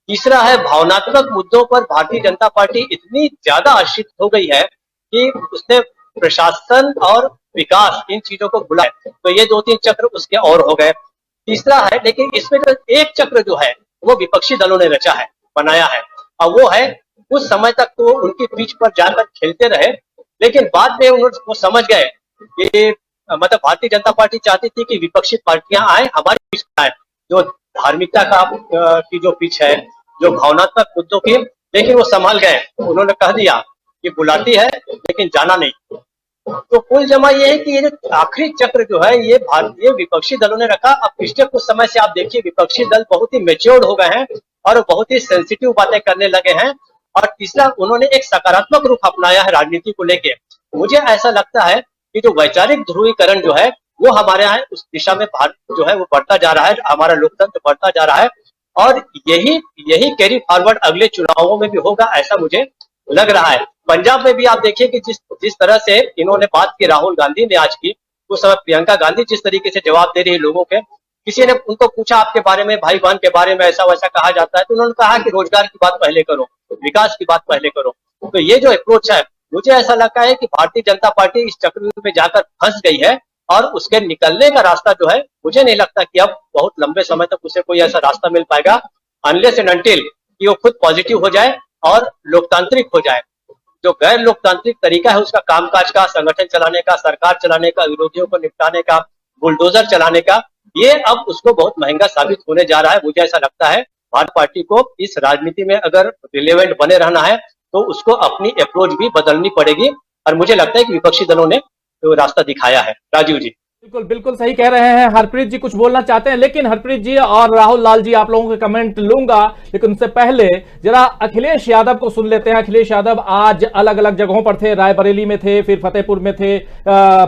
तीसरा है भावनात्मक मुद्दों पर भारतीय जनता पार्टी इतनी ज्यादा आश्रित हो गई है कि उसने प्रशासन और विकास इन चीजों को भुला, तो ये 2-3 चक्र उसके और हो गए। तीसरा है, लेकिन इसमें जो एक चक्र जो है वो विपक्षी दलों ने रचा है, बनाया है, और वो है कुछ समय तक तो उनकी पिच पर जाकर खेलते रहे, लेकिन बाद में वो समझ गए कि मतलब भारतीय जनता पार्टी चाहती थी कि विपक्षी पार्टियां आए, हमारी पिच पर आए, जो धार्मिकता की जो पिच है, जो भावनात्मक मुद्दों की, लेकिन वो संभाल गए। उन्होंने कह दिया कि बुलाती है लेकिन जाना नहीं। तो कुल जमा ये है कि ये जो आखिरी चक्र जो है ये भारतीय विपक्षी दलों ने रखा। अब पिछले कुछ समय से आप देखिए विपक्षी दल बहुत ही मैच्योर्ड हो गए हैं और बहुत ही सेंसिटिव बातें करने लगे हैं। और तीसरा, उन्होंने एक सकारात्मक रूप अपनाया है राजनीति को लेके। मुझे ऐसा लगता है कि जो वैचारिक ध्रुवीकरण जो है वो हमारे यहाँ उस दिशा में भारत जो है वो बढ़ता जा रहा है, हमारा लोकतंत्र बढ़ता जा रहा है, और यही कैरी फॉरवर्ड अगले चुनावों में भी होगा, ऐसा मुझे लग रहा है। पंजाब में भी आप देखिए कि जिस तरह से इन्होंने बात की राहुल गांधी ने आज की, उस समय प्रियंका गांधी जिस तरीके से जवाब दे रही है लोगों के, किसी ने उनको पूछा आपके बारे में, भाई बहन के बारे में ऐसा वैसा कहा जाता है, तो उन्होंने कहा कि रोजगार की बात पहले करो, विकास की बात पहले करो। तो ये जो अप्रोच है, मुझे ऐसा लगता है कि भारतीय जनता पार्टी इस चक्रव्यूह में जाकर फंस गई है और उसके निकलने का रास्ता जो है, मुझे नहीं लगता कि अब बहुत लंबे समय तक उसे कोई ऐसा रास्ता मिल पाएगा, अनलेस एंड अनटिल कि वो खुद पॉजिटिव हो जाए और लोकतांत्रिक हो जाए। जो गैर लोकतांत्रिक तरीका है उसका कामकाज का, संगठन चलाने का, सरकार चलाने का, विरोधियों को निपटाने का, बुलडोजर चलाने का, ये अब उसको बहुत महंगा साबित होने जा रहा है। मुझे ऐसा लगता है भारतीय पार्टी को इस राजनीति में अगर रिलेवेंट बने रहना है तो उसको अपनी अप्रोच भी बदलनी पड़ेगी, और मुझे लगता है कि विपक्षी दलों ने तो रास्ता दिखाया है। राजीव जी बिल्कुल बिल्कुल सही कह रहे हैं। हरप्रीत जी कुछ बोलना चाहते हैं, लेकिन हरप्रीत जी और राहुल लाल जी आप लोगों के कमेंट लूंगा, लेकिन उनसे पहले जरा अखिलेश यादव को सुन लेते हैं। अखिलेश यादव आज अलग अलग जगहों पर थे, रायबरेली में थे, फिर फतेहपुर में थे,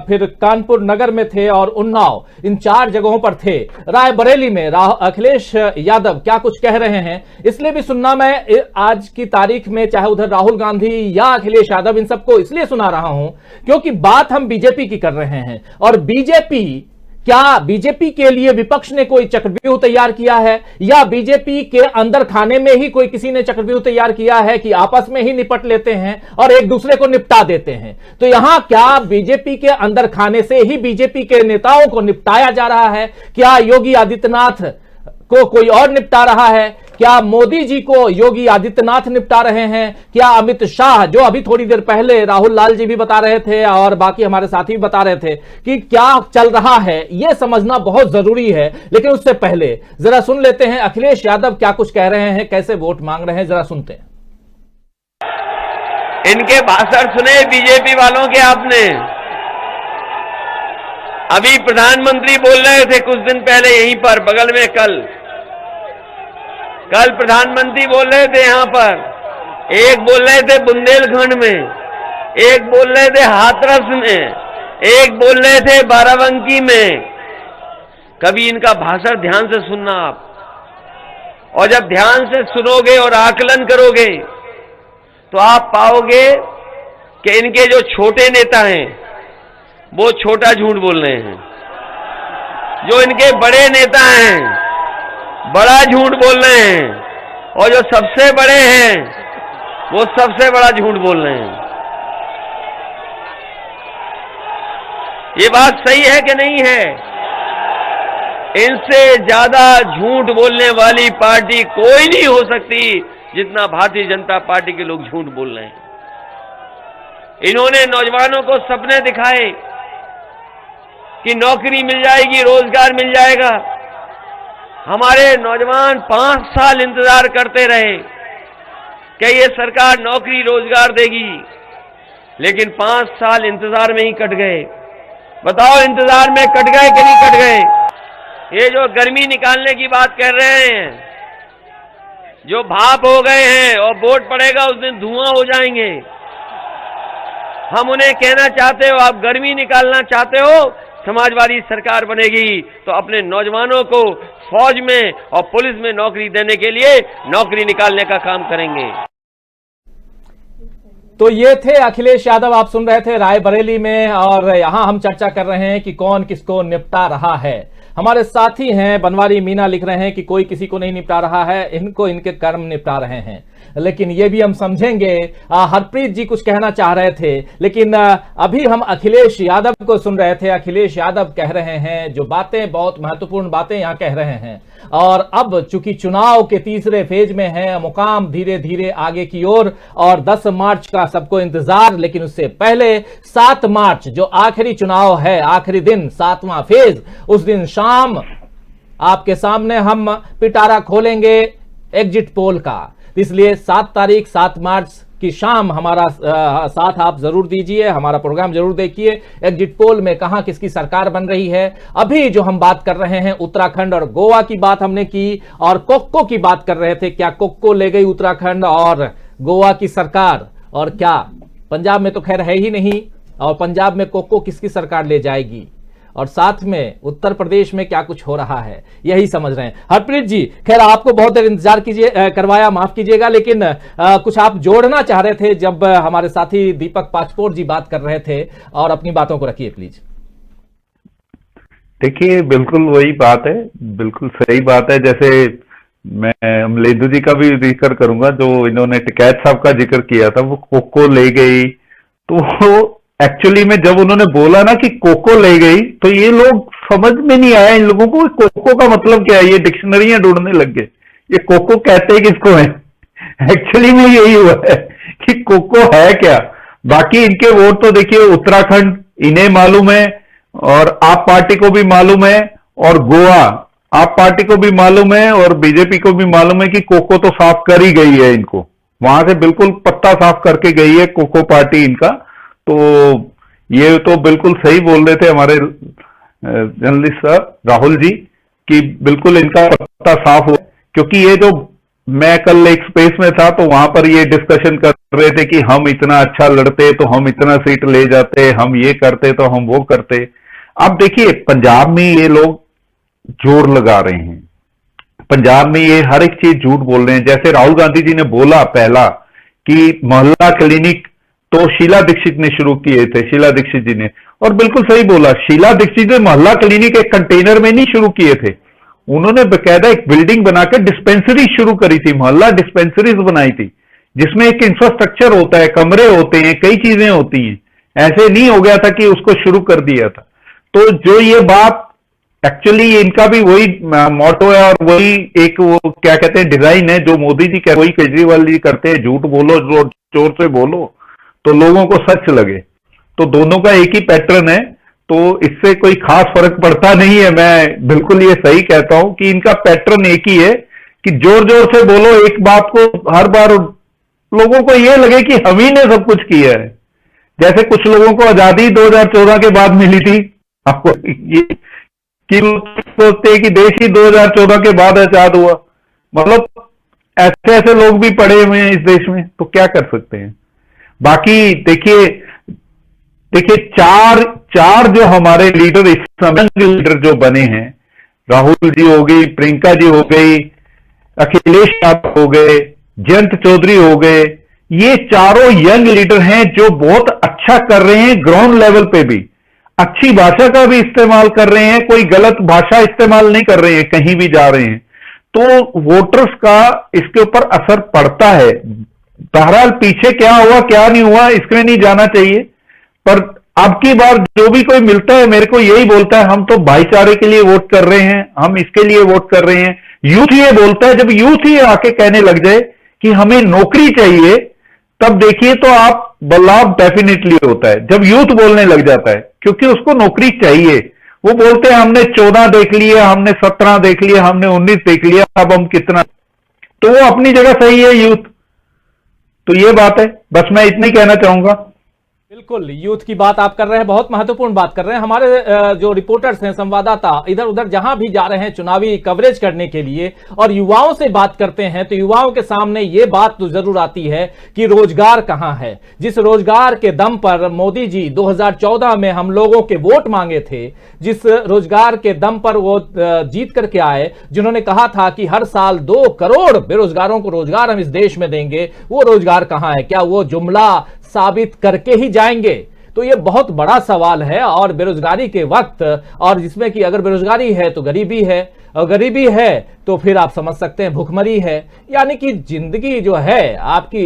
फिर कानपुर नगर में थे और उन्नाव, इन 4 जगहों पर थे। रायबरेली में अखिलेश यादव क्या कुछ कह रहे हैं, इसलिए भी सुनना मैं आज की तारीख में, चाहे उधर राहुल गांधी या अखिलेश यादव, इन सबको इसलिए सुना रहा हूं क्योंकि बात हम बीजेपी की कर रहे हैं। और बीजेपी के लिए विपक्ष ने कोई चक्रव्यूह तैयार किया है, या बीजेपी के अंदर खाने में ही कोई किसी ने चक्रव्यूह तैयार किया है कि आपस में ही निपट लेते हैं और एक दूसरे को निपटा देते हैं? तो यहां क्या बीजेपी के अंदर खाने से ही बीजेपी के नेताओं को निपटाया जा रहा है? क्या योगी आदित्यनाथ को कोई और निपटा रहा है? क्या मोदी जी को योगी आदित्यनाथ निपटा रहे हैं? क्या अमित शाह, जो अभी थोड़ी देर पहले राहुल लाल जी भी बता रहे थे और बाकी हमारे साथी भी बता रहे थे कि क्या चल रहा है, यह समझना बहुत जरूरी है। लेकिन उससे पहले जरा सुन लेते हैं अखिलेश यादव क्या कुछ कह रहे हैं, कैसे वोट मांग रहे हैं, जरा सुनते हैं। इनके भाषण सुने बीजेपी वालों के आपने? अभी प्रधानमंत्री बोल रहे थे कुछ दिन पहले यहीं पर बगल में, कल प्रधानमंत्री बोल रहे थे यहां पर, एक बोल रहे थे बुंदेलखंड में, एक बोल रहे थे हाथरस में, एक बोल रहे थे बाराबंकी में। कभी इनका भाषण ध्यान से सुनना आप, और जब ध्यान से सुनोगे और आकलन करोगे तो आप पाओगे कि इनके जो छोटे नेता हैं वो छोटा झूठ बोल रहे हैं, जो इनके बड़े नेता हैं बड़ा झूठ बोल रहे हैं, और जो सबसे बड़े हैं वो सबसे बड़ा झूठ बोल रहे हैं। ये बात सही है कि नहीं है? इनसे ज्यादा झूठ बोलने वाली पार्टी कोई नहीं हो सकती जितना भारतीय जनता पार्टी के लोग झूठ बोल रहे हैं। इन्होंने नौजवानों को सपने दिखाए कि नौकरी मिल जाएगी, रोजगार मिल जाएगा। हमारे नौजवान 5 साल इंतजार करते रहे कि ये सरकार नौकरी रोजगार देगी, लेकिन 5 साल इंतजार में ही कट गए। बताओ इंतजार में कट गए कि नहीं कट गए? ये जो गर्मी निकालने की बात कर रहे हैं, जो भाप हो गए हैं और वोट पड़ेगा उस दिन धुआं हो जाएंगे। हम उन्हें कहना चाहते हो, आप गर्मी निकालना चाहते हो, समाजवादी सरकार बनेगी तो अपने नौजवानों को फौज में और पुलिस में नौकरी देने के लिए नौकरी निकालने का काम करेंगे। तो ये थे अखिलेश यादव, आप सुन रहे थे रायबरेली में, और यहां हम चर्चा कर रहे हैं कि कौन किसको निपटा रहा है। हमारे साथी हैं बनवारी मीना, लिख रहे हैं कि कोई किसी को नहीं निपटा रहा है, इनको इनके कर्म निपटा रहे हैं। लेकिन ये भी हम समझेंगे। हरप्रीत जी कुछ कहना चाह रहे थे, लेकिन अभी हम अखिलेश यादव को सुन रहे थे। अखिलेश यादव कह रहे हैं जो बातें, बहुत महत्वपूर्ण बातें यहां कह रहे हैं। और अब चूंकि चुनाव के तीसरे फेज में है, मुकाम धीरे धीरे आगे की ओर, और 10 मार्च का सबको इंतजार, लेकिन उससे पहले 7 मार्च जो आखिरी चुनाव है, आखिरी दिन, 7वां फेज, उस दिन शाम आपके सामने हम पिटारा खोलेंगे एग्जिट पोल का। इसलिए 7 तारीख 7 मार्च की शाम हमारा साथ आप जरूर दीजिए, हमारा प्रोग्राम जरूर देखिए। एग्जिट पोल में कहां किसकी सरकार बन रही है। अभी जो हम बात कर रहे हैं उत्तराखंड और गोवा की बात हमने की, और कोक्को की बात कर रहे थे, क्या कोक्को ले गई उत्तराखंड और गोवा की सरकार, और क्या पंजाब में तो खैर है ही नहीं, और पंजाब में कोक्को किसकी सरकार ले जाएगी। और साथ में उत्तर प्रदेश में क्या कुछ हो रहा है, यही समझ रहे हैं। हरप्रीत जी, खैर आपको बहुत देर इंतजार करवाया, माफ कीजिएगा, लेकिन कुछ आप जोड़ना चाह रहे थे जब हमारे साथी दीपक पाचपोर जी बात कर रहे थे, और अपनी बातों को रखिए प्लीज। देखिए, बिल्कुल वही बात है, बिल्कुल सही बात है। जैसे मैं अमलेंदु जी का भी जिक्र करूंगा, जो इन्होंने टिकैत साहब का जिक्र किया था, वो कोको ले गई, तो वो एक्चुअली में जब उन्होंने बोला ना कि कोको ले गई, तो ये लोग समझ में नहीं आया इन लोगों को कोको का मतलब क्या है। ये डिक्शनरियां ढूंढने लग गए, ये कोको कहते हैं किसको है। एक्चुअली में यही हुआ है कि कोको है क्या। बाकी इनके वोट तो देखिए, उत्तराखंड इन्हें मालूम है और आप पार्टी को भी मालूम है, और गोवा आप पार्टी को भी मालूम है और बीजेपी को भी मालूम है कि कोको तो साफ कर ही गई है इनको, वहां से बिल्कुल पत्ता साफ करके गई है कोको पार्टी इनका। तो ये तो बिल्कुल सही बोल रहे थे हमारे जर्नलिस्ट साहब राहुल जी कि बिल्कुल इनका पत्ता साफ हो, क्योंकि ये जो मैं कल एक स्पेस में था तो वहां पर ये डिस्कशन कर रहे थे कि हम इतना अच्छा लड़ते तो हम इतना सीट ले जाते, हम ये करते तो हम वो करते। अब देखिए, पंजाब में ये लोग जोर लगा रहे हैं, पंजाब में ये हर एक चीज झूठ बोल रहे हैं। जैसे राहुल गांधी जी ने बोला पहला कि मोहल्ला क्लिनिक तो शीला दीक्षित ने शुरू किए थे, शीला दीक्षित जी ने, और बिल्कुल सही बोला। शीला दीक्षित ने मोहल्ला क्लिनिक एक कंटेनर में नहीं शुरू किए थे, उन्होंने बेकायदा एक बिल्डिंग बनाकर डिस्पेंसरी शुरू करी थी, मोहल्ला डिस्पेंसरीज बनाई थी, जिसमें एक इंफ्रास्ट्रक्चर होता है, कमरे होते हैं, कई चीजें होती हैं। ऐसे नहीं हो गया था कि उसको शुरू कर दिया था। तो जो ये बात एक्चुअली इनका भी वही मोटो है और वही एक वो क्या कहते हैं डिजाइन है जो मोदी जी वही केजरीवाल जी करते हैं, झूठ बोलो, जोर से बोलो तो लोगों को सच लगे। तो दोनों का एक ही पैटर्न है, तो इससे कोई खास फर्क पड़ता नहीं है। मैं बिल्कुल ये सही कहता हूं कि इनका पैटर्न एक ही है कि जोर जोर से बोलो एक बात को, हर बार लोगों को ये लगे कि हम ही ने सब कुछ किया है। जैसे कुछ लोगों को आजादी 2014 के बाद मिली थी, आपको ये कि सोचते हैं कि देश ही 2014 के बाद आजाद हुआ, मतलब ऐसे ऐसे लोग भी पड़े हुए हैं इस देश में, तो क्या कर सकते हैं। बाकी देखिए चार जो हमारे लीडर इस समय लीडर जो बने हैं, राहुल जी हो गई, प्रियंका जी हो गई, अखिलेश यादव हो गए, जयंत चौधरी हो गए, ये चारों यंग लीडर हैं जो बहुत अच्छा कर रहे हैं, ग्राउंड लेवल पे भी अच्छी भाषा का भी इस्तेमाल कर रहे हैं, कोई गलत भाषा इस्तेमाल नहीं कर रहे हैं कहीं भी जा रहे हैं। तो वोटर्स का इसके ऊपर असर पड़ता है। बहरहाल पीछे क्या हुआ क्या नहीं हुआ इसमें नहीं जाना चाहिए, पर अब की बार जो भी कोई मिलता है मेरे को यही बोलता है हम तो भाईचारे के लिए वोट कर रहे हैं, हम इसके लिए वोट कर रहे हैं। यूथ ये बोलता है, जब यूथ ही आके कहने लग जाए कि हमें नौकरी चाहिए, तब देखिए तो आप बदलाव डेफिनेटली होता है जब यूथ बोलने लग जाता है, क्योंकि उसको नौकरी चाहिए। वो बोलते हैं हमने 14 देख लिया, हमने 17 देख लिया, हमने 19 देख लिया, अब हम कितना, तो वो अपनी जगह सही है यूथ। तो ये बात है, बस मैं इतना ही कहना चाहूंगा। बिल्कुल, यूथ की बात आप कर रहे हैं, बहुत महत्वपूर्ण बात कर रहे हैं। हमारे जो रिपोर्टर्स हैं, संवाददाता इधर उधर जहां भी जा रहे हैं चुनावी कवरेज करने के लिए और युवाओं से बात करते हैं, तो युवाओं के सामने ये बात तो जरूर आती है कि रोजगार कहां है। जिस रोजगार के दम पर मोदी जी 2014 में हम लोगों के वोट मांगे थे, जिस रोजगार के दम पर वो जीत करके आए, जिन्होंने कहा था कि हर साल 2 करोड़ बेरोजगारों को रोजगार हम इस देश में देंगे, वो रोजगार कहां है? क्या वो जुमला साबित करके ही जाएंगे? तो ये बहुत बड़ा सवाल है। और बेरोजगारी के वक्त, और जिसमें कि अगर बेरोजगारी है तो गरीबी है, और गरीबी है तो फिर आप समझ सकते हैं भुखमरी है, यानी कि जिंदगी जो है आपकी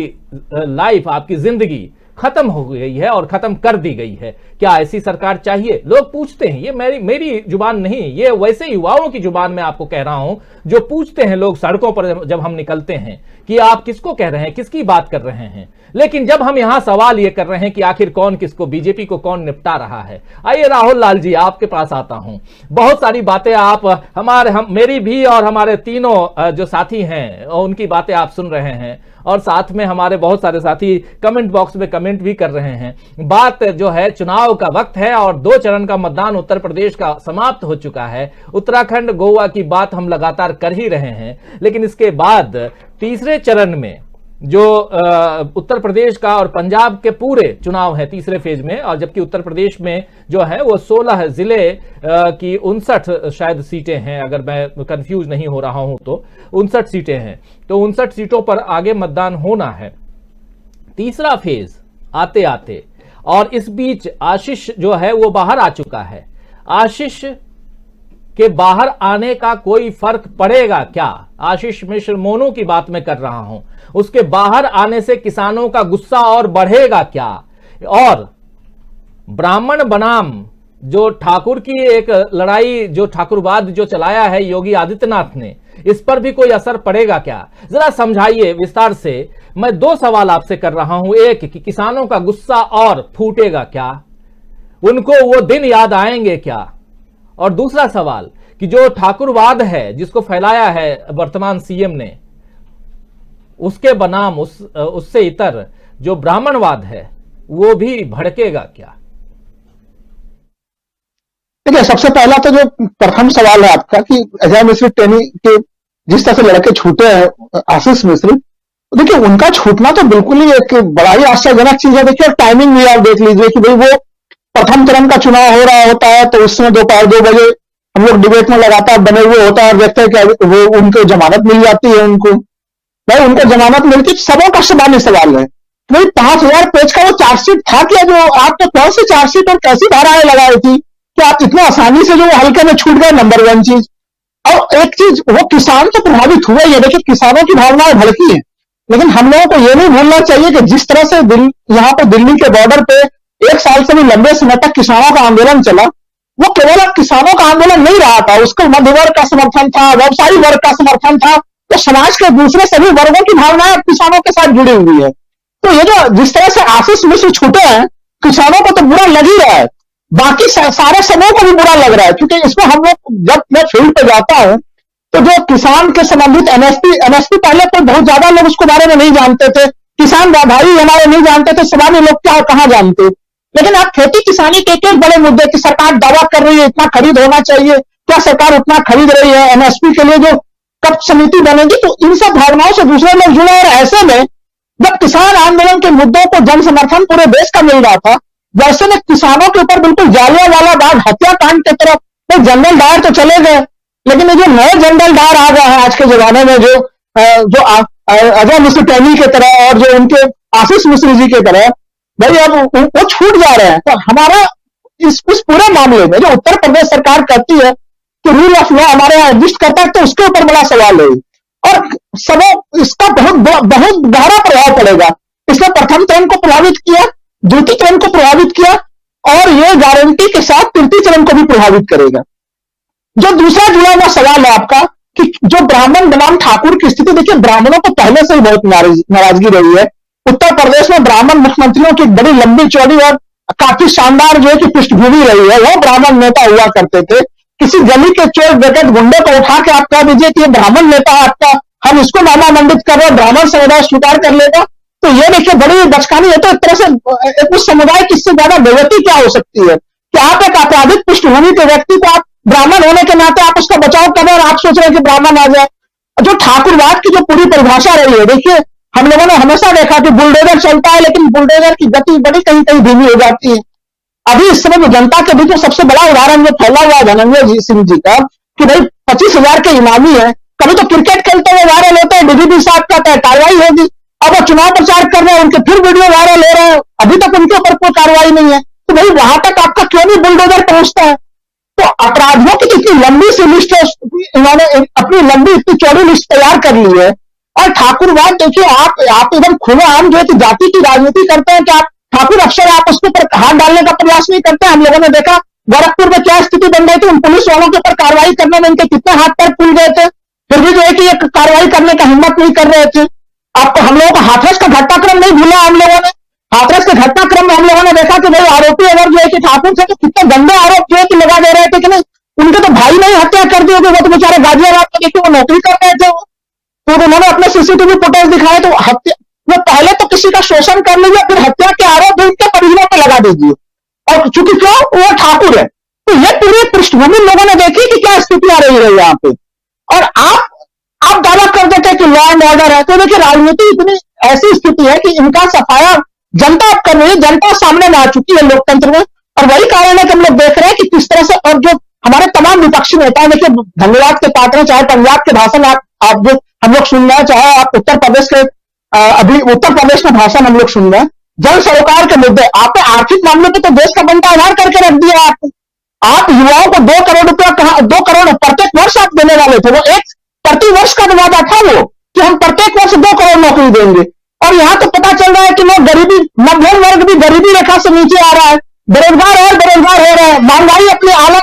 लाइफ, आपकी जिंदगी खत्म हो गई है और खत्म कर दी गई है। क्या ऐसी सरकार चाहिए? लोग पूछते हैं, ये मेरी जुबान नहीं, ये वैसे युवाओं की जुबान में आपको कह रहा हूं जो पूछते हैं लोग सड़कों पर जब हम निकलते हैं कि आप किसको कह रहे हैं, किसकी बात कर रहे हैं। लेकिन जब हम यहां सवाल ये कर रहे हैं कि आखिर कौन किसको, बीजेपी को कौन निपटा रहा है, आइए राहुल लाल जी आपके पास आता हूं। बहुत सारी बातें आप मेरी भी और हमारे तीनों जो साथी हैं उनकी बातें आप सुन रहे हैं, और साथ में हमारे बहुत सारे साथी कमेंट बॉक्स में कमेंट भी कर रहे हैं। बात जो है, चुनाव का वक्त है और 2 चरण का मतदान उत्तर प्रदेश का समाप्त हो चुका है। उत्तराखंड, गोवा की बात हम लगातार कर ही रहे हैं, लेकिन इसके बाद तीसरे चरण में जो उत्तर प्रदेश का और पंजाब के पूरे चुनाव है तीसरे फेज में, और जबकि उत्तर प्रदेश में जो है वो 16 जिले की 59 शायद सीटें हैं, अगर मैं कंफ्यूज नहीं हो रहा हूं तो 59 सीटें हैं। तो 59 सीटों पर आगे मतदान होना है तीसरा फेज आते आते। और इस बीच आशीष जो है वो बाहर आ चुका है। आशीष के बाहर आने का कोई फर्क पड़ेगा क्या? आशीष मिश्र मोनू की बात मैं कर रहा हूं, उसके बाहर आने से किसानों का गुस्सा और बढ़ेगा क्या? और ब्राह्मण बनाम जो ठाकुर की एक लड़ाई, जो ठाकुरवाद जो चलाया है योगी आदित्यनाथ ने, इस पर भी कोई असर पड़ेगा क्या? जरा समझाइए विस्तार से। मैं दो सवाल आपसे कर रहा हूं, एक कि किसानों का गुस्सा और फूटेगा क्या, उनको वो दिन याद आएंगे क्या? और दूसरा सवाल कि जो ठाकुरवाद है जिसको फैलाया है वर्तमान सीएम ने, उसके बनाम उससे इतर जो ब्राह्मणवाद है वो भी भड़केगा क्या? देखिए, सबसे पहला तो जो प्रथम सवाल है आपका कि अजय मिश्र टेनी के जिस तरह से लड़के छूटे हैं आशीष मिश्र, देखिए उनका छूटना तो बिल्कुल ही एक बड़ा ही आश्चर्यजनक चीज है। देखिए टाइमिंग भी आप देख लीजिए कि भाई वो प्रथम चरण का चुनाव हो रहा होता है तो उस समय दोपहर 2 बजे हम लोग डिबेट में लगातार बने हुए होता है और देखते हैं कि वो उनको जमानत मिल जाती है। उनको भाई उनको जमानत मिलती, सबों का सामान्य सवाल है भाई 5000 पेज का वो चार्जशीट था क्या, जो आपने कौन सी चार्जशीट और कैसी धाराएं लगाई थी कि आप इतना आसानी से जो हल्के में छूट गए? नंबर 1 चीज। और एक चीज, वो किसान तो प्रभावित हुए ही है। देखिए किसानों की भावनाएं भड़की है, लेकिन हम लोगों को यह नहीं भूलना चाहिए कि जिस तरह से यहाँ पे दिल्ली के बॉर्डर पे 1 साल से भी लंबे समय तक किसानों का आंदोलन चला, वो केवल अब किसानों का आंदोलन नहीं रहा था, उसको मध्य वर्ग का समर्थन था, व्यवसायी वर्ग का समर्थन था, तो समाज के दूसरे सभी वर्गों की भावनाएं किसानों के साथ जुड़ी हुई है। तो ये जो जिस तरह से आशीष मिश्र छूटे हैं, किसानों को तो बुरा लग ही रहा है, बाकी सारे समूह को भी बुरा लग रहा है। क्योंकि इसमें हम लोग, जब मैं फील्ड पे जाता हूं तो जो किसान के संबंधित एमएसपी पहले तो बहुत ज्यादा लोग उसके बारे में नहीं जानते थे, किसान भाई हमारे नहीं जानते थे, सामान्य लोग क्या कहां जानते। लेकिन आप खेती किसानी के एक बड़े मुद्दे की सरकार दावा कर रही है इतना खरीद होना चाहिए, क्या सरकार उतना खरीद रही है? एमएसपी के लिए जो कब समिति बनेगी? तो इन सब भावनाओं से दूसरे लोग जुड़े। और ऐसे में जब किसान आंदोलन के मुद्दों को जन समर्थन पूरे देश का मिल रहा था, वैसे में किसानों के ऊपर बिल्कुल जालियांवाला बाग हत्याकांड की तरफ जनरल डायर तो चले गए, लेकिन ये जो नए जनरल डायर आ गए हैं आज के जमाने में, जो अजय मिश्र टेनी की तरह और जो उनके आशीष मिश्र जी की तरह, भाई अब वो छूट जा रहे हैं। तो हमारा इस पूरे मामले में जो उत्तर प्रदेश सरकार कहती है कि रूल ऑफ लॉ हमारे यहाँ एग्जिस्ट करता है, तो उसके ऊपर बड़ा सवाल है और सब इसका बहुत गहरा प्रभाव पड़ेगा। इसने प्रथम चरण को प्रभावित किया, द्वितीय चरण को प्रभावित किया और ये गारंटी के साथ तृतीय चरण को भी प्रभावित करेगा। जो दूसरा जुड़ा हुआ सवाल है आपका कि जो ब्राह्मण बनाम ठाकुर की स्थिति, देखिए ब्राह्मणों को पहले से ही बहुत नाराजगी रही है। उत्तर प्रदेश में ब्राह्मण मुख्यमंत्रियों की बड़ी लंबी चौड़ी और काफी शानदार जो है कि पृष्ठभूमि रही है। वो ब्राह्मण नेता हुआ करते थे। किसी गली के चोर डकैत गुंडे को उठा के आप कह दीजिए कि ये ब्राह्मण नेता है आपका, हम इसको नामामंडित कर रहे हैं, ब्राह्मण समुदाय स्वीकार कर लेगा, तो ये देखिए बड़ी बचकानी है। तो एक तरह से उस समुदाय की इससे ज्यादा बेइज्जती क्या हो सकती है कि आप एक आपराधिक पृष्ठभूमि के व्यक्ति को आप ब्राह्मण होने के नाते आप उसका बचाव कर रहे हैं और आप सोच रहे हैं कि ब्राह्मण आ जाए। जो ठाकुरवाद की जो पूरी परिभाषा रही है, देखिए हम लोगों ने हमेशा देखा कि बुलडोजर चलता है, लेकिन बुलडोजर की गति बड़ी कहीं कहीं धीमी हो जाती है। अभी इस समय जनता के बीच में सबसे बड़ा उदाहरण जो फैला हुआ है धनंजय सिंह जी का कि भाई 25,000 के इनामी है। कभी तो क्रिकेट खेलते हुए वायरल होते हैं, डीजीपी साहब कहते हैं कार्रवाई होगी, अब वो चुनाव प्रचार कर रहे हैं, उनके फिर वीडियो वायरल हो रहे हैं, अभी तक उनके ऊपर कोई कार्रवाई नहीं है। तो भाई वहां तक आपका क्यों नहीं बुलडोजर पहुंचता है? तो अपराधियों की इतनी लंबी सी लिस्ट है, इन्होंने अपनी लंबी इतनी चौड़ी लिस्ट तैयार कर ली है। और ठाकुरवाद देखिए आप एकदम खुले आम जो है कि जाति की राजनीति करते हैं कि आप ठाकुर अफसर आप उसके ऊपर हाथ डालने का प्रयास नहीं करते। हम लोगों ने देखा गोरखपुर में क्या स्थिति बन गई थी, उन पुलिस वालों के ऊपर कार्रवाई करने में इनके कितने हाथ पैर खुल गए थे, फिर भी जो है कि एक कार्रवाई करने का हिम्मत नहीं कर रहे थे। आपको हम लोगों को हाथरस का घटनाक्रम नहीं भूला। हम लोगों ने हाथरस के घटनाक्रम में हम लोगों ने देखा कि भाई आरोपी अगर जो है कि ठाकुर से तो कितने गंदे आरोप जो है कि लगा दे रहे थे कि नहीं, उनके तो भाई ने हत्या कर दी होगी, वो तो बेचारे गाजियाबाद में देखिए वो नौकरी कर रहे थे, तो उन्होंने अपने सीसीटीवी फुटेज दिखाए। तो हत्या वो पहले तो किसी का शोषण कर लीजिए, फिर हत्या के आरोप उनके परिजनों पर लगा दीजिए, और चूंकि क्यों वो ठाकुर है। तो ये पूरी पृष्ठभूमि लोगों ने देखी कि क्या स्थिति आ रही है यहाँ पे। और आप दावा कर देते हैं कि लॉ एंड ऑर्डर है। तो देखिए राजनीति इतनी ऐसी स्थिति है कि इनका सफाया जनता अब कर रही है, जनता सामने में आ चुकी है लोकतंत्र में। और वही कारण है कि हम लोग देख रहे हैं कि किस तरह से, और जो हमारे तमाम विपक्षी नेता हैं, देखिए धन्यवाद के पात्र हैं, चाहे पंजाब के भाषण आप जो हम लोग सुन रहे हैं, चाहे आप उत्तर प्रदेश के अभी उत्तर प्रदेश में भाषण हम लोग सुन रहे हैं, जन सरोकार के मुद्दे, आपने आर्थिक मामले पे तो देश का बनता आधार करके रख दिया। आप युवाओं को 2 करोड़ रुपया, 2 करोड़ प्रत्येक वर्ष आप देने वाले थे, वो एक प्रति वर्ष का वादा था वो, कि हम प्रत्येक वर्ष 2 करोड़ नौकरी देंगे। और यहां तो पता चल रहा है कि लोग गरीबी, मध्यम वर्ग भी गरीबी रेखा से नीचे आ रहा है, बेरोजगार और बेरोजगार हो रहा है, महंगाई अपने आलम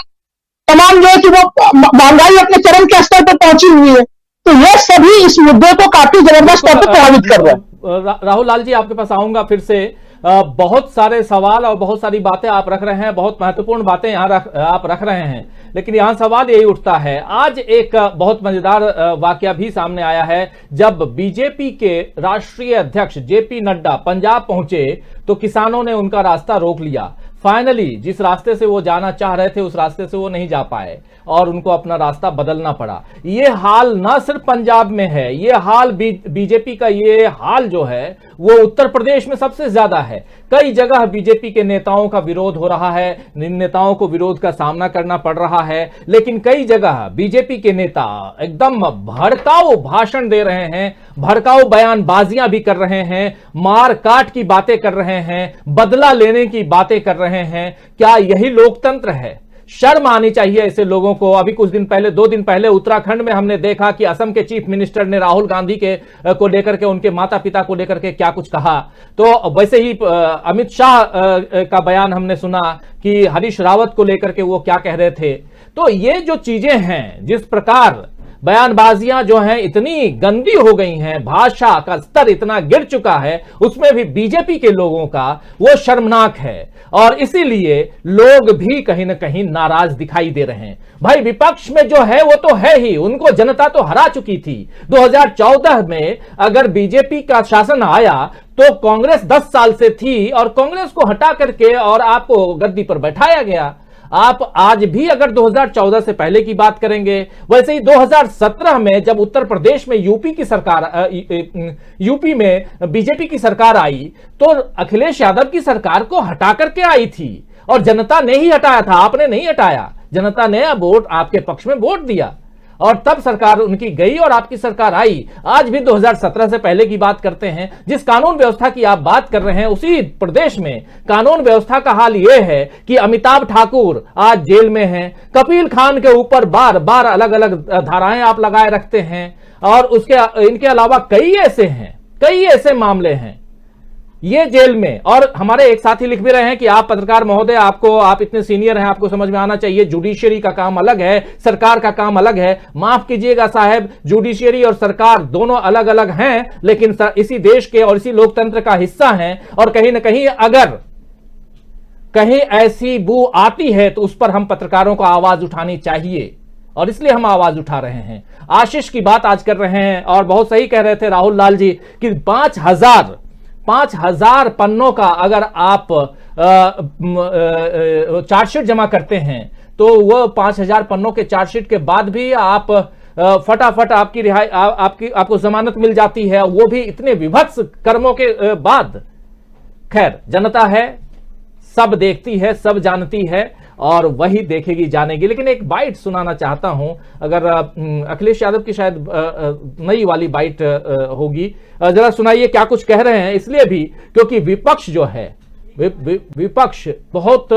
तमाम जो है कि वो महंगाई अपने चरम के स्तर पर पहुंची हुई है। तो ये सभी इस मुद्दे को काफी जबरदस्त तौर पर प्रभावित कर रहे हैं। राहुल लाल जी, आपके पास आऊंगा फिर से। बहुत सारे सवाल और बहुत सारी बातें आप रख रहे हैं, बहुत महत्वपूर्ण बातें यहाँ आप रख रहे हैं, लेकिन यहाँ सवाल यही उठता है, आज एक बहुत मजेदार वाकया भी सामने आया है। जब बीजेपी के राष्ट्रीय अध्यक्ष जेपी नड्डा पंजाब पहुंचे तो किसानों ने उनका रास्ता रोक लिया। फाइनली जिस रास्ते से वो जाना चाह रहे थे उस रास्ते से वो नहीं जा पाए और उनको अपना रास्ता बदलना पड़ा। ये हाल ना सिर्फ पंजाब में है, ये हाल बीजेपी का ये हाल जो है वो उत्तर प्रदेश में सबसे ज्यादा है। कई जगह बीजेपी के नेताओं का विरोध हो रहा है, नेताओं को विरोध का सामना करना पड़ रहा है, लेकिन कई जगह बीजेपी के नेता एकदम भड़काऊ भाषण दे रहे हैं, भड़काऊ बयानबाजियां भी कर रहे हैं, मार काट की बातें कर रहे हैं, बदला लेने की बातें कर रहे हैं। क्या यही लोकतंत्र है? शर्म आनी चाहिए ऐसे लोगों को। अभी कुछ दिन पहले, 2 दिन पहले उत्तराखंड में हमने देखा कि असम के चीफ मिनिस्टर ने राहुल गांधी को लेकर के, उनके माता पिता को लेकर के क्या कुछ कहा। तो वैसे ही अमित शाह का बयान हमने सुना कि हरीश रावत को लेकर के वो क्या कह रहे थे। तो ये जो चीजें हैं, जिस प्रकार बयानबाजियां जो हैं इतनी गंदी हो गई हैं, भाषा का स्तर इतना गिर चुका है, उसमें भी बीजेपी के लोगों का, वो शर्मनाक है। और इसीलिए लोग भी कहीं ना कहीं नाराज दिखाई दे रहे हैं। भाई विपक्ष में जो है वो तो है ही, उनको जनता तो हरा चुकी थी। 2014 में अगर बीजेपी का शासन आया तो कांग्रेस 10 साल से थी और कांग्रेस को हटा करके और आपको गद्दी पर बैठाया गया। आप आज भी अगर 2014 से पहले की बात करेंगे, वैसे ही 2017 में जब उत्तर प्रदेश में यूपी में बीजेपी की सरकार आई तो अखिलेश यादव की सरकार को हटा करके आई थी और जनता ने ही हटाया था, आपने नहीं हटाया। जनता ने वोट आपके पक्ष में वोट दिया और तब सरकार उनकी गई और आपकी सरकार आई। आज भी 2017 से पहले की बात करते हैं। जिस कानून व्यवस्था की आप बात कर रहे हैं उसी प्रदेश में कानून व्यवस्था का हाल यह है कि अमिताभ ठाकुर आज जेल में हैं, कपिल खान के ऊपर बार बार अलग अलग धाराएं आप लगाए रखते हैं और इनके अलावा कई ऐसे मामले हैं ये जेल में। और हमारे एक साथी लिख भी रहे हैं कि आप पत्रकार महोदय, आप इतने सीनियर हैं, आपको समझ में आना चाहिए, जुडिशियरी का काम अलग है, सरकार का काम अलग है। माफ कीजिएगा साहब, जुडिशियरी और सरकार दोनों अलग अलग हैं, लेकिन इसी देश के और इसी लोकतंत्र का हिस्सा हैं। और कहीं ना कहीं अगर कहीं ऐसी बू आती है तो उस पर हम पत्रकारों को आवाज उठानी चाहिए और इसलिए हम आवाज उठा रहे हैं। आशीष की बात आज कर रहे हैं और बहुत सही कह रहे थे राहुल लाल जी कि 5,000 पन्नों का अगर आप चार्जशीट जमा करते हैं तो वह 5,000 पन्नों के चार्जशीट के बाद भी आप फटाफट आपकी रिहाई आपको जमानत मिल जाती है, वो भी इतने विभत्स कर्मों के बाद। खैर, जनता है, सब देखती है, सब जानती है और वही देखेगी जानेगी। लेकिन एक बाइट सुनाना चाहता हूं, अगर अखिलेश यादव की शायद नई वाली बाइट होगी, जरा सुनाइए क्या कुछ कह रहे हैं। इसलिए भी क्योंकि विपक्ष जो है, विपक्ष बहुत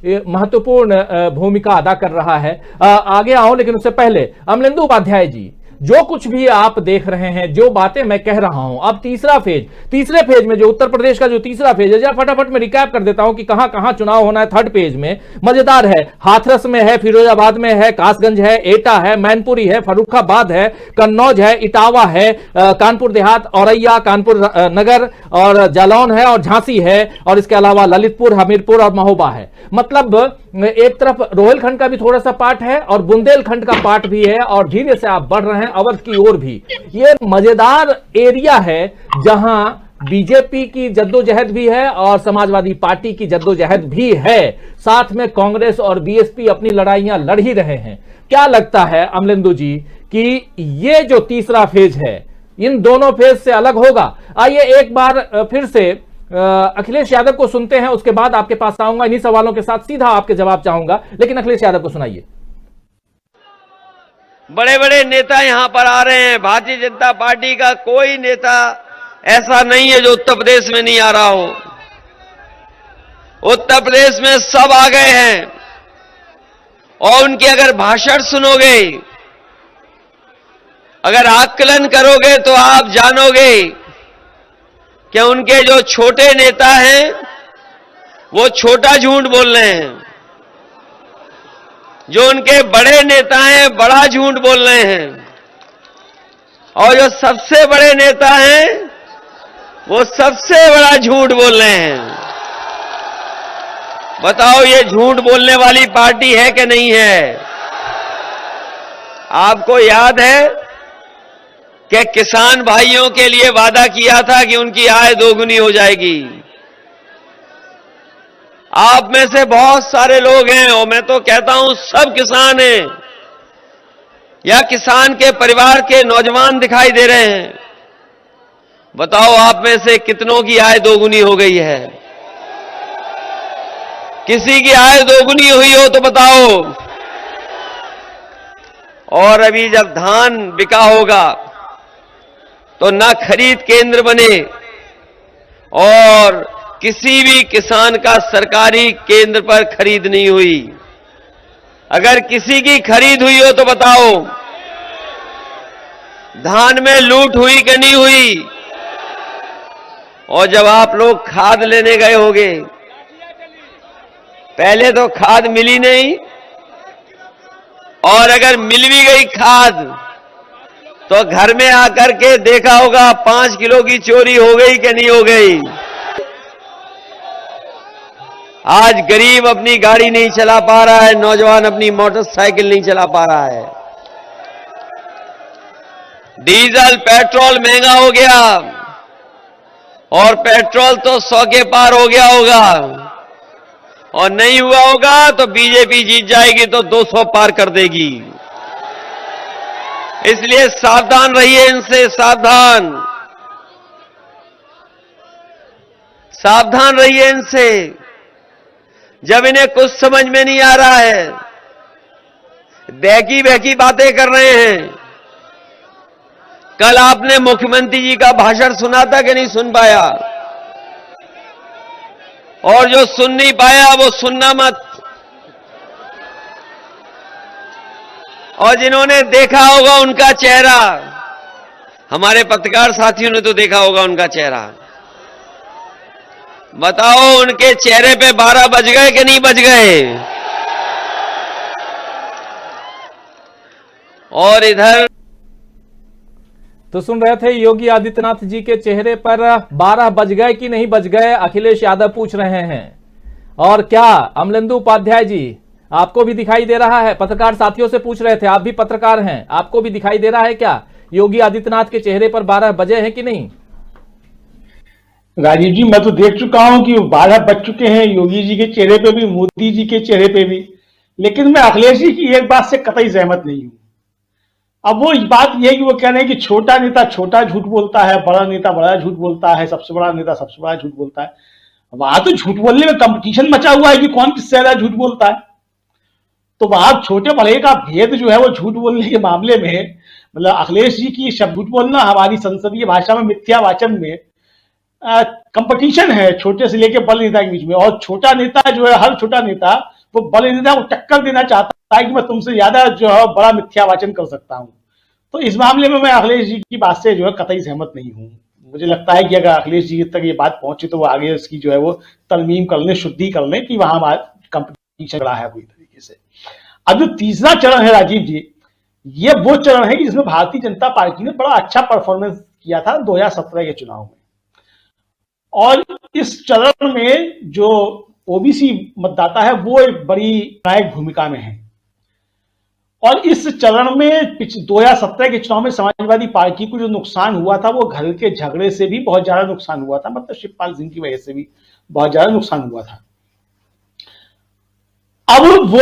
महत्वपूर्ण भूमिका अदा कर रहा है। आगे आओ, लेकिन उससे पहले अमलेंदु उपाध्याय जी, जो कुछ भी आप देख रहे हैं, जो बातें मैं कह रहा हूं, अब तीसरे फेज में जो उत्तर प्रदेश का जो तीसरा फेज है, जरा फटाफट में रिकैप कर देता हूं कि कहां कहां चुनाव होना है। 3rd पेज में मजेदार है, हाथरस में है, फिरोजाबाद में है, कासगंज है, एटा है, मैनपुरी है, फर्रुखाबाद है, कन्नौज है, इटावा है, कानपुर देहात, औरैया, कानपुर नगर और जालौन है और झांसी है और इसके अलावा ललितपुर, हमीरपुर और महोबा है। मतलब एक तरफ रोहिलखंड का भी थोड़ा सा पार्ट है और बुंदेलखंड का पार्ट भी है और धीरे से आप बढ़ रहे हैं अवध की ओर भी। ये मजेदार एरिया है जहां बीजेपी की जद्दोजहद भी है और समाजवादी पार्टी की जद्दोजहद भी है, साथ में कांग्रेस और बीएसपी अपनी लड़ाइयां लड़ ही रहे हैं। क्या लगता है अमलेंदु जी कि ये जो तीसरा फेज है, इन दोनों फेज से अलग होगा? आइए एक बार फिर से अखिलेश यादव को सुनते हैं, उसके बाद आपके पास आऊंगा इन्हीं सवालों के साथ, सीधा आपके जवाब चाहूंगा, लेकिन अखिलेश यादव को सुनाइए। बड़े बड़े नेता यहां पर आ रहे हैं, भारतीय जनता पार्टी का कोई नेता ऐसा नहीं है जो उत्तर प्रदेश में नहीं आ रहा हो। उत्तर प्रदेश में सब आ गए हैं और उनके अगर भाषण सुनोगे, अगर आकलन करोगे तो आप जानोगे कि उनके जो छोटे नेता हैं वो छोटा झूठ बोल रहे हैं, जो उनके बड़े नेता हैं बड़ा झूठ बोल रहे हैं, और जो सबसे बड़े नेता हैं वो सबसे बड़ा झूठ बोल रहे हैं। बताओ ये झूठ बोलने वाली पार्टी है कि नहीं है? आपको याद है कि किसान भाइयों के लिए वादा किया था कि उनकी आय दोगुनी हो जाएगी। आप में से बहुत सारे लोग हैं, और मैं तो कहता हूं सब किसान हैं या किसान के परिवार के नौजवान दिखाई दे रहे हैं। बताओ आप में से कितनों की आय दोगुनी हो गई है? किसी की आय दोगुनी हुई हो तो बताओ। और अभी जब धान बिका होगा तो ना खरीद केंद्र बने और किसी भी किसान का सरकारी केंद्र पर खरीद नहीं हुई। अगर किसी की खरीद हुई हो तो बताओ। धान में लूट हुई कि नहीं हुई? और जब आप लोग खाद लेने गए होंगे, पहले तो खाद मिली नहीं, और अगर मिल भी गई खाद तो घर में आकर के देखा होगा 5 किलो की चोरी हो गई कि नहीं हो गई। आज गरीब अपनी गाड़ी नहीं चला पा रहा है, नौजवान अपनी मोटरसाइकिल नहीं चला पा रहा है। डीजल पेट्रोल महंगा हो गया, और पेट्रोल तो 100 के पार हो गया होगा, और नहीं हुआ होगा तो बीजेपी जीत जाएगी तो 200 पार कर देगी। इसलिए सावधान रहिए इनसे, सावधान सावधान रहिए इनसे। जब इन्हें कुछ समझ में नहीं आ रहा है, बहकी बहकी बातें कर रहे हैं। कल आपने मुख्यमंत्री जी का भाषण सुना था कि नहीं सुन पाया? और जो सुन नहीं पाया वो सुनना मत। और जिन्होंने देखा होगा उनका चेहरा, हमारे पत्रकार साथियों ने तो देखा होगा उनका चेहरा, बताओ उनके चेहरे पे 12 बज गए कि नहीं बज गए? और इधर तो सुन रहे थे योगी आदित्यनाथ जी के चेहरे पर 12 बज गए कि नहीं बज गए, अखिलेश यादव पूछ रहे हैं। और क्या अमलेंदु उपाध्याय जी आपको भी दिखाई दे रहा है? पत्रकार साथियों से पूछ रहे थे, आप भी पत्रकार हैं, आपको भी दिखाई दे रहा है क्या योगी आदित्यनाथ के चेहरे पर 12 बजे हैं कि नहीं? राजीव जी, मैं तो देख चुका हूं कि 12 बज चुके हैं योगी जी के चेहरे पे भी, मोदी जी के चेहरे पे भी। लेकिन मैं अखिलेश जी की एक बात से कतई सहमत नहीं हूं। अब वो बात यह है कि वो कह रहे हैं कि छोटा नेता छोटा झूठ बोलता है, बड़ा नेता बड़ा झूठ बोलता है, सबसे बड़ा नेता सबसे बड़ा झूठ बोलता है। वहां तो झूठ बोलने में कंपटीशन मचा हुआ है कि कौन किससे ज्यादा झूठ बोलता है। तो वहां छोटे बड़े का भेद जो है वो झूठ बोलने के मामले में, मतलब अखिलेश जी की शब्द झूठ बोलना हमारी संसदीय भाषा में मिथ्या वाचन में कंपटीशन है छोटे से लेकर बड़े नेता के बीच में। और छोटा नेता जो है, हर छोटा नेता वो बड़े नेता को टक्कर देना चाहता है कि मैं तुमसे ज्यादा जो है बड़ा मिथ्या वाचन कर सकता हूं। तो इस मामले में मैं अखिलेश जी की बात से जो है कतई सहमत नहीं हूं। मुझे लगता है कि अगर अखिलेश जी तक ये बात पहुंची तो वो आगे इसकी जो है वो तरमीम कर लें, शुद्धि कर लें कि वहां कंपटीशन रहा है पूरी तरीके से। अब जो तीसरा चरण है राजीव जी, ये वो चरण है कि जिसमें भारतीय जनता पार्टी ने बड़ा अच्छा परफॉर्मेंस किया था 2017 के चुनाव में। और इस चरण में जो ओबीसी मतदाता है वो एक बड़ी निर्णायक भूमिका में है। और इस चरण में 2017 के चुनाव में समाजवादी पार्टी को जो नुकसान हुआ था वो घर के झगड़े से भी बहुत ज्यादा नुकसान हुआ था, मतलब शिवपाल सिंह की वजह से भी बहुत ज्यादा नुकसान हुआ था। अब वो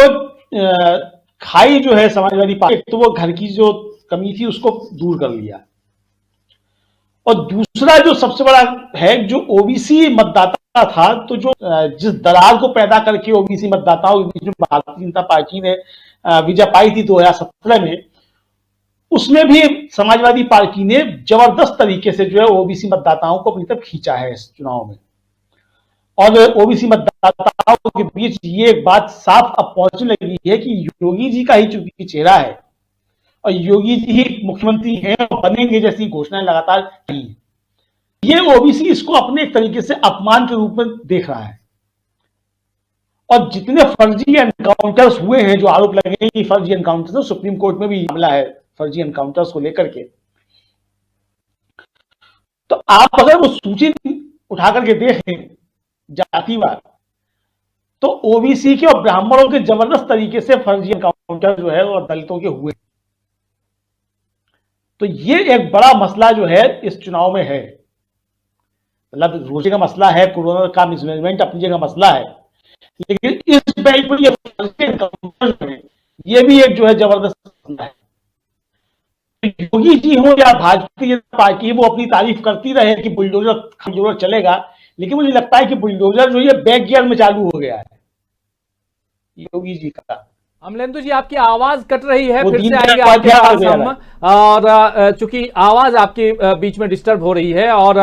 खाई जो है समाजवादी पार्टी, तो वो घर की जो कमी थी उसको दूर कर लिया। और दूसरा जो सबसे बड़ा है, जो ओबीसी मतदाता था, तो जो जिस दरार को पैदा करके ओबीसी मतदाताओं के बीच में भारतीय जनता पार्टी ने विजय पाई थी 2017 में, उसमें भी समाजवादी पार्टी ने जबरदस्त तरीके से जो है ओबीसी मतदाताओं को अपनी तरफ खींचा है इस चुनाव में। और ओबीसी मतदाताओं के बीच ये बात साफ अब पहुंचने लगी है कि योगी जी का ही चूंकि चेहरा है और योगी जी ही मुख्यमंत्री हैं और बनेंगे जैसी घोषणाएं लगातार की हैं, ये ओबीसी इसको अपने एक तरीके से अपमान के रूप में देख रहा है। और जितने फर्जी एनकाउंटर्स हुए हैं, जो आरोप लगे हैं कि फर्जी एनकाउंटर्स, तो सुप्रीम कोर्ट में भी मामला है फर्जी एनकाउंटर्स को लेकर के, तो आप अगर वो सूची उठा करके देखें जातिवार, तो ओबीसी के और ब्राह्मणों के जबरदस्त तरीके से फर्जी एनकाउंटर जो है और दलितों के हुए। तो ये एक बड़ा मसला जो है इस चुनाव में है। मतलब रोजे का मसला है, कोरोना का मिसमैनेजमेंट अपनी जगह मसला है, लेकिन इस बैंक पर ये भी एक जो है जबरदस्त मसला है। योगी जी हो या भारतीय जनता पार्टी, वो अपनी तारीफ करती रहे कि बुलडोजर चलेगा, लेकिन मुझे लगता है कि बुलडोजर जो है बैक गियर में चालू हो गया है योगी जी का। अमलेंदु जी, आपकी आवाज कट रही है, वो फिर से दीन आएंगे दयाल आपके पास उपाध्याय हम। और चूंकि आवाज आपके बीच में डिस्टर्ब हो रही है, और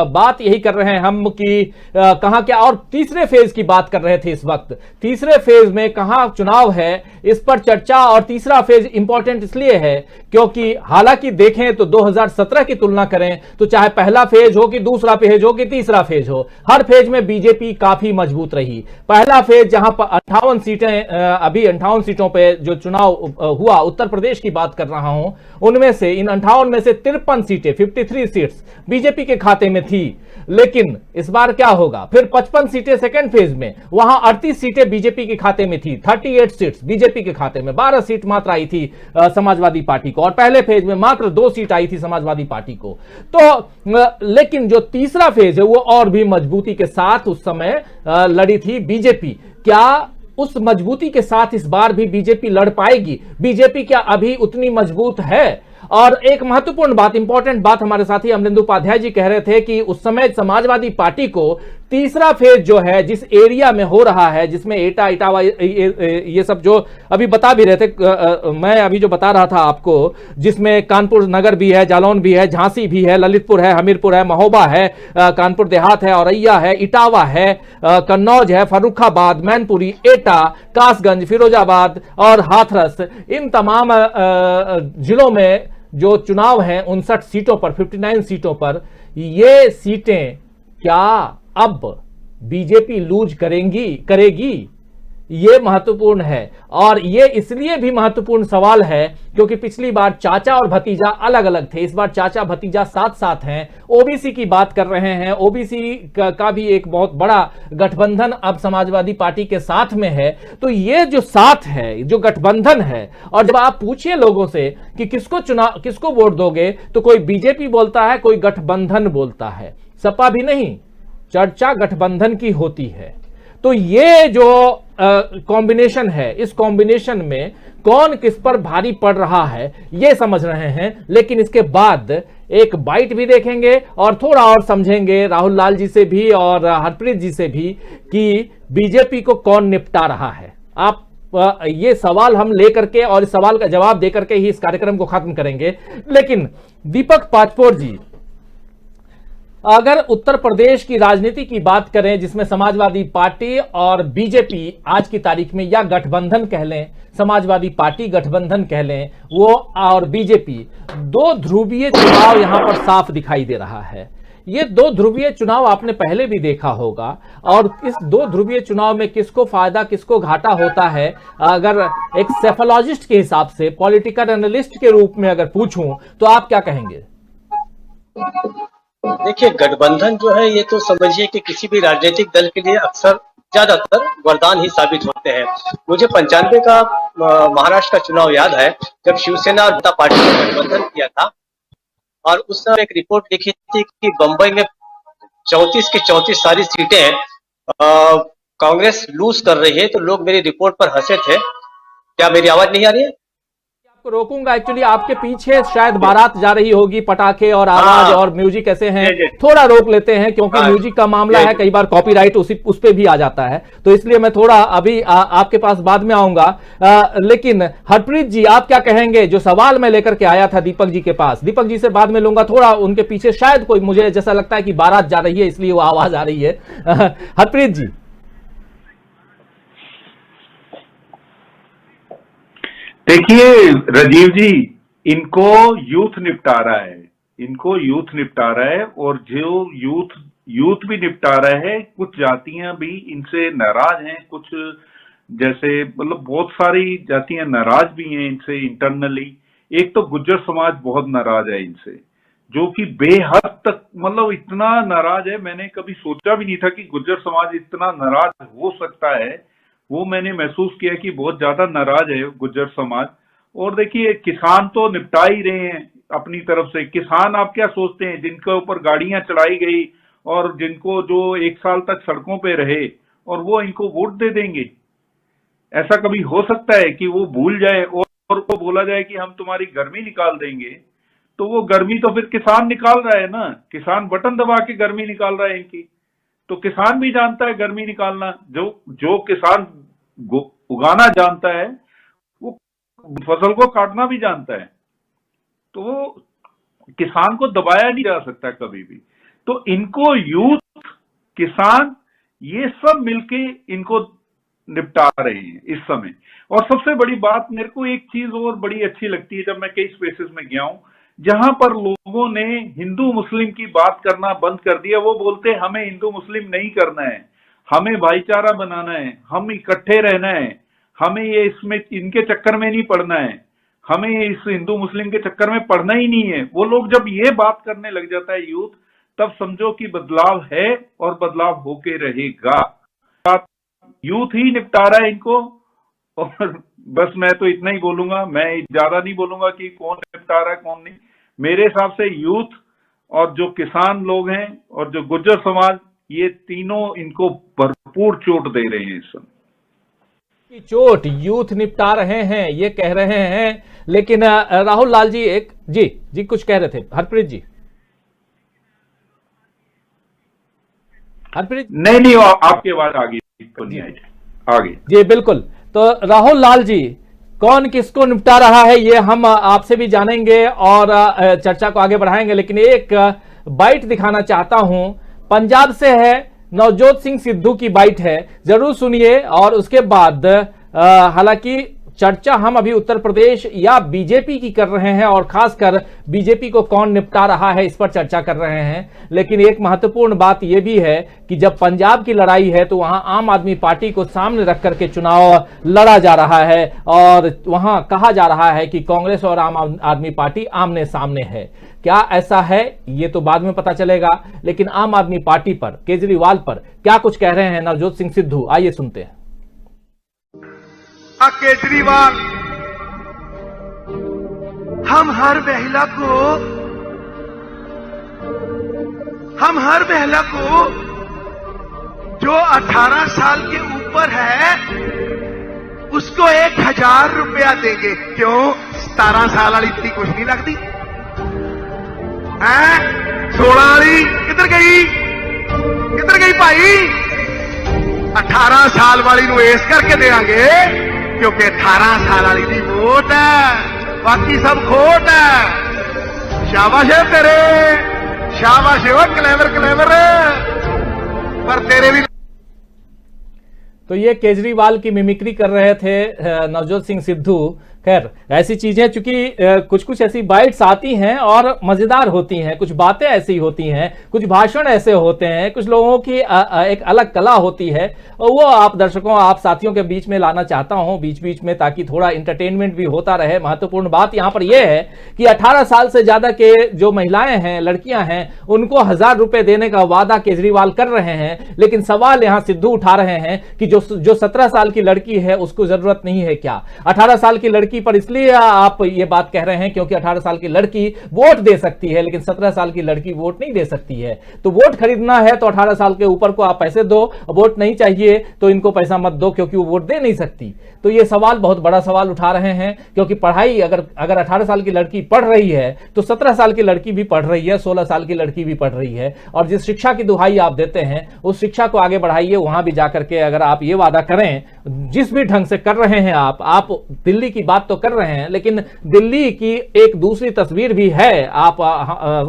बात यही कर रहे हैं हम कि कहां क्या, और तीसरे फेज की बात कर रहे थे इस वक्त। तीसरे फेज में कहां चुनाव है, इस पर चर्चा। और तीसरा फेज इंपॉर्टेंट इसलिए है क्योंकि हालांकि देखें तो 2017 की तुलना करें तो चाहे पहला फेज हो कि दूसरा फेज हो कि तीसरा फेज हो, हर फेज में बीजेपी काफी मजबूत रही। पहला फेज जहां पर 58 सीटें, अभी 58 सीटों पे जो चुनाव हुआ, उत्तर प्रदेश की बात कर रहा हूं, उनमें से इन 58 में से 53 सीटें, 53 सीट्स बीजेपी के खाते में थी। लेकिन इस बार क्या होगा, फिर 55 सीटें सेकेंड फेज में, वहां 38 सीटें बीजेपी के खाते में थी, 38 सीट्स बीजेपी के खाते में, 12 सीट मात्र आई थी समाजवादी पार्टी को, और पहले फेज में मात्र 2 सीट आई थी समाजवादी पार्टी को। तो लेकिन जो तीसरा फेज है वो और भी मजबूती के साथ उस समय लड़ी थी बीजेपी। क्या उस मजबूती के साथ इस बार भी बीजेपी लड़ पाएगी? बीजेपी क्या अभी उतनी मजबूत है? और एक महत्वपूर्ण बात, इंपॉर्टेंट बात, हमारे साथी अमलेंदु उपाध्याय जी कह रहे थे कि उस समय समाजवादी पार्टी को तीसरा फेज जो है, जिस एरिया में हो रहा है, जिसमें एटा इटावा ये सब जो अभी बता भी रहे थे, मैं अभी जो बता रहा था आपको, जिसमें कानपुर नगर भी है, जालौन भी है, झांसी भी है, ललितपुर है, हमीरपुर है, महोबा है, कानपुर देहात है, औरैया है, इटावा है, कन्नौज है, फर्रुखाबाद, मैनपुरी, एटा, कासगंज, फिरोजाबाद और हाथरस, इन तमाम जिलों में जो चुनाव हैं 59 सीटों पर, 59 सीटों पर, ये सीटें क्या अब बीजेपी लूज करेगी? ये महत्वपूर्ण है। और ये इसलिए भी महत्वपूर्ण सवाल है क्योंकि पिछली बार चाचा और भतीजा अलग अलग थे, इस बार चाचा भतीजा साथ साथ हैं। ओबीसी की बात कर रहे हैं, ओबीसी का भी एक बहुत बड़ा गठबंधन अब समाजवादी पार्टी के साथ में है। तो ये जो साथ है, जो गठबंधन है, और जब आप पूछिए लोगों से कि किसको वोट दोगे, तो कोई बीजेपी बोलता है, कोई गठबंधन बोलता है, सपा भी नहीं, चर्चा गठबंधन की होती है। तो ये जो कॉम्बिनेशन है, इस कॉम्बिनेशन में कौन किस पर भारी पड़ रहा है ये समझ रहे हैं। लेकिन इसके बाद एक बाइट भी देखेंगे और थोड़ा और समझेंगे राहुल लाल जी से भी और हरप्रीत जी से भी कि बीजेपी को कौन निपटा रहा है। आप ये सवाल हम लेकर के और इस सवाल का जवाब देकर के ही इस कार्यक्रम को खत्म करेंगे। लेकिन दीपक पाचपोर जी, अगर उत्तर प्रदेश की राजनीति की बात करें जिसमें समाजवादी पार्टी और बीजेपी आज की तारीख में, या गठबंधन कह लें, समाजवादी पार्टी गठबंधन कह लें, वो और बीजेपी, दो ध्रुवीय चुनाव यहां पर साफ दिखाई दे रहा है। ये दो ध्रुवीय चुनाव आपने पहले भी देखा होगा, और इस दो ध्रुवीय चुनाव में किसको फायदा किसको घाटा होता है, अगर एक सेफोलॉजिस्ट के हिसाब से, पॉलिटिकल एनालिस्ट के रूप में अगर पूछूं तो आप क्या कहेंगे? देखिए, गठबंधन जो है ये तो समझिए कि किसी भी राजनीतिक दल के लिए अक्सर ज्यादातर वरदान ही साबित होते हैं। मुझे 95 का महाराष्ट्र का चुनाव याद है, जब शिवसेना और जनता पार्टी ने गठबंधन किया था, और उस समय एक रिपोर्ट लिखी थी कि बंबई में 34 की 34 सारी सीटें कांग्रेस लूज कर रही है, तो लोग मेरी रिपोर्ट पर हंसे थे। क्या मेरी आवाज नहीं आ रही है? आपको रोकूंगा, एक्चुअली आपके पीछे शायद बारात जा रही होगी, पटाखे और आवाज और म्यूजिक ऐसे हैं, थोड़ा रोक लेते हैं क्योंकि म्यूजिक का मामला है, कई बार कॉपीराइट उस पे भी आ जाता है, तो इसलिए मैं थोड़ा अभी आपके पास बाद में आऊंगा। लेकिन हरप्रीत जी, आप क्या कहेंगे? जो सवाल मैं लेकर के आया था दीपक जी के पास, दीपक जी से बाद में लूंगा, थोड़ा उनके पीछे शायद कोई, मुझे जैसा लगता है कि बारात जा रही है इसलिए वो आवाज आ रही है। हरप्रीत जी। देखिए राजीव जी, इनको यूथ निपटा रहा है, इनको यूथ निपटा रहा है, और जो यूथ भी निपटा रहा है। कुछ जातियां भी इनसे नाराज हैं, कुछ जैसे मतलब बहुत सारी जातियां नाराज भी हैं इनसे इंटरनली। एक तो गुज्जर समाज बहुत नाराज है इनसे, जो कि बेहद तक मतलब इतना नाराज है, मैंने कभी सोचा भी नहीं था कि गुज्जर समाज इतना नाराज हो सकता है। वो मैंने महसूस किया कि बहुत ज्यादा नाराज है गुज्जर समाज। और देखिए किसान तो निपटा ही रहे हैं अपनी तरफ से। किसान आप क्या सोचते हैं, जिनके ऊपर गाड़ियां चढ़ाई गई और जिनको जो 1 साल तक सड़कों पे रहे, और वो इनको वोट दे देंगे? ऐसा कभी हो सकता है कि वो भूल जाए और को बोला जाए कि हम तुम्हारी गर्मी निकाल देंगे? तो वो गर्मी तो फिर किसान निकाल रहा है ना, किसान बटन दबा के गर्मी निकाल रहा है इनकी। तो किसान भी जानता है गर्मी निकालना, जो किसान उगाना जानता है वो फसल को काटना भी जानता है, तो वो किसान को दबाया नहीं जा सकता कभी भी। तो इनको यूथ, किसान, ये सब मिलके इनको निपटा रहे हैं इस समय। और सबसे बड़ी बात, मेरे को एक चीज और बड़ी अच्छी लगती है, जब मैं कई स्पेसेस में गया हूं जहां पर लोगों ने हिंदू मुस्लिम की बात करना बंद कर दिया। वो बोलते हैं हमें हिंदू मुस्लिम नहीं करना है, हमें भाईचारा बनाना है, हम इकट्ठे रहना है, हमें ये इसमें इनके चक्कर में नहीं पड़ना है, हमें इस हिंदू मुस्लिम के चक्कर में पड़ना ही नहीं है। वो लोग जब ये बात करने लग जाता है यूथ, तब समझो कि बदलाव है और बदलाव होके रहेगा। यूथ ही निपटा रहा है इनको। और बस मैं तो इतना ही बोलूंगा, मैं ज्यादा नहीं बोलूंगा कि कौन निपटा रहा है कौन नहीं। मेरे हिसाब से यूथ और जो किसान लोग हैं और जो गुज्जर समाज, ये तीनों इनको भरपूर चोट दे रहे हैं इस समय। चोट यूथ निपटा रहे हैं ये कह रहे हैं, लेकिन राहुल लाल जी जी कुछ कह रहे थे। हरप्रीत जी। हरप्रीत नहीं आपकी आवाज आ गई आगे जी बिल्कुल। तो राहुल लाल जी, कौन किसको निपटा रहा है ये हम आपसे भी जानेंगे और चर्चा को आगे बढ़ाएंगे, लेकिन एक बाइट दिखाना चाहता हूं। पंजाब से है, नवजोत सिंह सिद्धू की बाइट है, जरूर सुनिए। और उसके बाद हालांकि चर्चा हम अभी उत्तर प्रदेश या बीजेपी की कर रहे हैं और खासकर बीजेपी को कौन निपटा रहा है इस पर चर्चा कर रहे हैं, लेकिन एक महत्वपूर्ण बात यह भी है कि जब पंजाब की लड़ाई है तो वहां आम आदमी पार्टी को सामने रख करके चुनाव लड़ा जा रहा है और वहां कहा जा रहा है कि कांग्रेस और आम आदमी पार्टी आमने सामने है। क्या ऐसा है ये तो बाद में पता चलेगा, लेकिन आम आदमी पार्टी पर, केजरीवाल पर क्या कुछ कह रहे हैं नवजोत सिंह सिद्धू, आइए सुनते हैं। केजरीवाल, हम हर महिला को जो 18 साल के ऊपर है उसको 1000 रुपया देंगे। क्यों? 17 साल वाली इतनी कुछ नहीं लगती है? 16 वाली किधर गई भाई? 18 साल वाली नूं इस करके देंगे क्योंकि 18 साल वाली दी वोट है, बाकी सब खोट है। शाबाश है तेरे, शाबाश है क्लेवर पर तेरे भी। तो ये केजरीवाल की मिमिक्री कर रहे थे नवजोत सिंह सिद्धू। खैर ऐसी चीजें चूंकि कुछ कुछ ऐसी बाइट्स आती हैं और मजेदार होती हैं, कुछ बातें ऐसी होती हैं, कुछ भाषण ऐसे होते हैं, कुछ लोगों की एक अलग कला होती है, और वो आप दर्शकों, आप साथियों के बीच में लाना चाहता हूं बीच बीच में, ताकि थोड़ा इंटरटेनमेंट भी होता रहे। महत्वपूर्ण बात यहां पर यह है कि 18 साल से ज्यादा के जो महिलाएं हैं, लड़कियां हैं, उनको 1000 रुपए देने का वादा केजरीवाल कर रहे हैं, लेकिन सवाल यहां सिद्धू उठा रहे हैं कि जो 17 साल की लड़की है उसको जरूरत नहीं है क्या? 18 साल की लड़की लड़की पर इसलिए आप ये बात कह रहे हैं क्योंकि 18 साल की लड़की वोट दे सकती है, लेकिन 17 साल की लड़की वोट नहीं दे सकती है। तो वोट खरीदना है तो 18 साल के ऊपर को आप पैसे दो, वोट नहीं चाहिए तो इनको पैसा मत दो क्योंकि वो वोट दे नहीं सकती। तो ये सवाल बहुत बड़ा सवाल उठा रहे हैं, क्योंकि पढ़ाई अगर 18 साल की लड़की पढ़ रही है तो 17 साल की लड़की भी पढ़ रही है, 16 साल की लड़की भी पढ़ रही है। और जिस शिक्षा की दुहाई आप देते हैं उस शिक्षा को आगे बढ़ाइए। वहां भी जाकर के अगर आप ये वादा करें, जिस भी ढंग से कर रहे हैं आप दिल्ली की बात तो कर रहे हैं, लेकिन दिल्ली की एक दूसरी तस्वीर भी है आप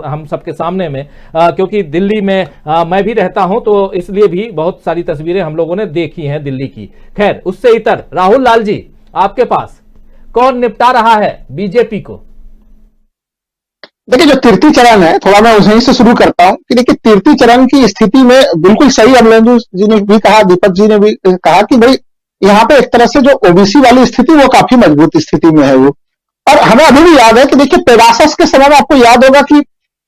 हम सबके सामने में, क्योंकि दिल्ली में मैं भी रहता हूं तो इसलिए भी बहुत सारी तस्वीरें हम लोगों ने देखी हैं दिल्ली की। खैर, उससे इतर राहुल लाल जी, आपके पास कौन निपटा रहा है बीजेपी को? देखिए, जो तीर्थी चरण है, थोड़ा मैं वहीं से शुरू करता हूं कि देखिए तीर्थी चरण की स्थिति में बिल्कुल सही अमलेंदु जी ने भी कहा, दीपक जी ने भी कहा कि भाई यहाँ पे एक तरह से जो ओबीसी वाली स्थिति वो काफी मजबूत स्थिति में है वो। और हमें अभी भी याद है कि देखिए पेगासस के समय में आपको याद होगा कि